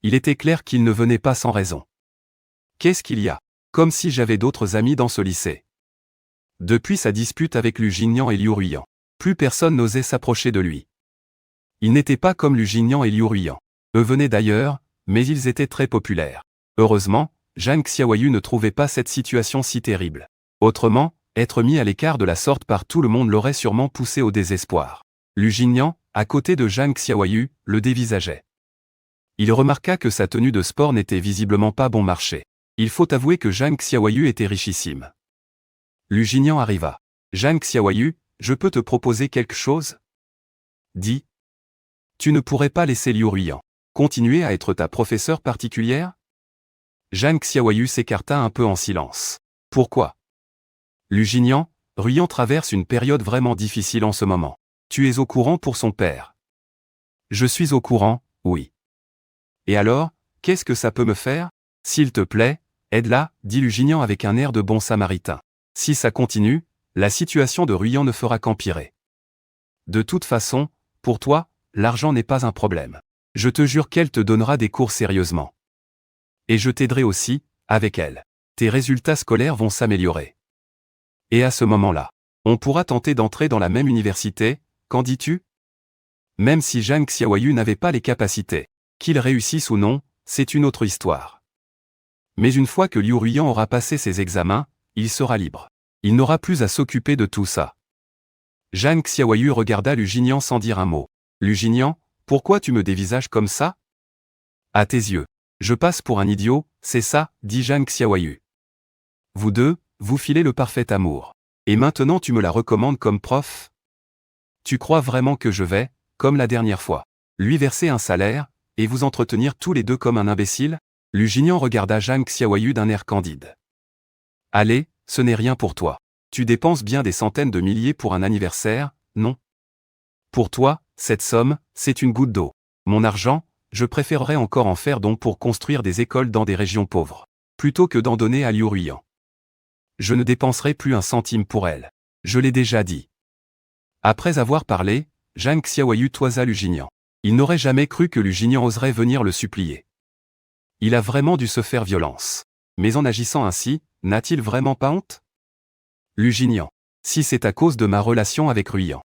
S1: Il était clair qu'il ne venait pas sans raison. « Qu'est-ce qu'il y a? Comme si j'avais d'autres amis dans ce lycée. » Depuis sa dispute avec Lu Jinian et Liu Ruiyan, plus personne n'osait s'approcher de lui. Il n'était pas comme Lu Jinian et Liu Ruiyan. Eux venaient d'ailleurs, mais ils étaient très populaires. Heureusement, Zhang Xiaoyu ne trouvait pas cette situation si terrible. Autrement, être mis à l'écart de la sorte par tout le monde l'aurait sûrement poussé au désespoir. Lu Jinian, à côté de Zhang Xiaoyu, le dévisageait. Il remarqua que sa tenue de sport n'était visiblement pas bon marché. Il faut avouer que Zhang Xiaoyu était richissime. Lu Jinian arriva. « Zhang Xiaoyu, je peux te proposer quelque chose ?» Dis. Tu ne pourrais pas laisser Liu Ruiyan continuer à être ta professeure particulière? Zhang Xiaoyu s'écarta un peu en silence. Pourquoi? Lu Jinian, Ruiyan traverse une période vraiment difficile en ce moment. Tu es au courant pour son père? Je suis au courant, oui. Et alors, qu'est-ce que ça peut me faire? S'il te plaît, aide-la, dit Lu Jinian avec un air de bon samaritain. Si ça continue, la situation de Ruiyan ne fera qu'empirer. De toute façon, pour toi, l'argent n'est pas un problème. Je te jure qu'elle te donnera des cours sérieusement. Et je t'aiderai aussi, avec elle. Tes résultats scolaires vont s'améliorer. Et à ce moment-là, on pourra tenter d'entrer dans la même université, qu'en dis-tu? Même si Zhang Xiaoyu n'avait pas les capacités, qu'il réussisse ou non, c'est une autre histoire. Mais une fois que Liu Ruiyan aura passé ses examens, il sera libre. Il n'aura plus à s'occuper de tout ça. Zhang Xiaoyu regarda Lu Jinian sans dire un mot. Lu Jinian, pourquoi tu me dévisages comme ça? À tes yeux, je passe pour un idiot, c'est ça, dit Zhang Xiaoyu. Vous deux, vous filez le parfait amour. Et maintenant tu me la recommandes comme prof? Tu crois vraiment que je vais, comme la dernière fois, lui verser un salaire, et vous entretenir tous les deux comme un imbécile? Lu Jinian regarda Zhang Xiaoyu d'un air candide. Allez, ce n'est rien pour toi. Tu dépenses bien des centaines de milliers pour un anniversaire, non? Pour toi, cette somme, c'est une goutte d'eau. Mon argent, je préférerais encore en faire don pour construire des écoles dans des régions pauvres, plutôt que d'en donner à Liu Ruiyan. Je ne dépenserai plus un centime pour elle. Je l'ai déjà dit. Après avoir parlé, Zhang Xiaoyu toisa Lu Jinian. Il n'aurait jamais cru que Lu Jinian oserait venir le supplier. Il a vraiment dû se faire violence. Mais en agissant ainsi, n'a-t-il vraiment pas honte? Lu Jinian. Si c'est à cause de ma relation avec Ruiyan,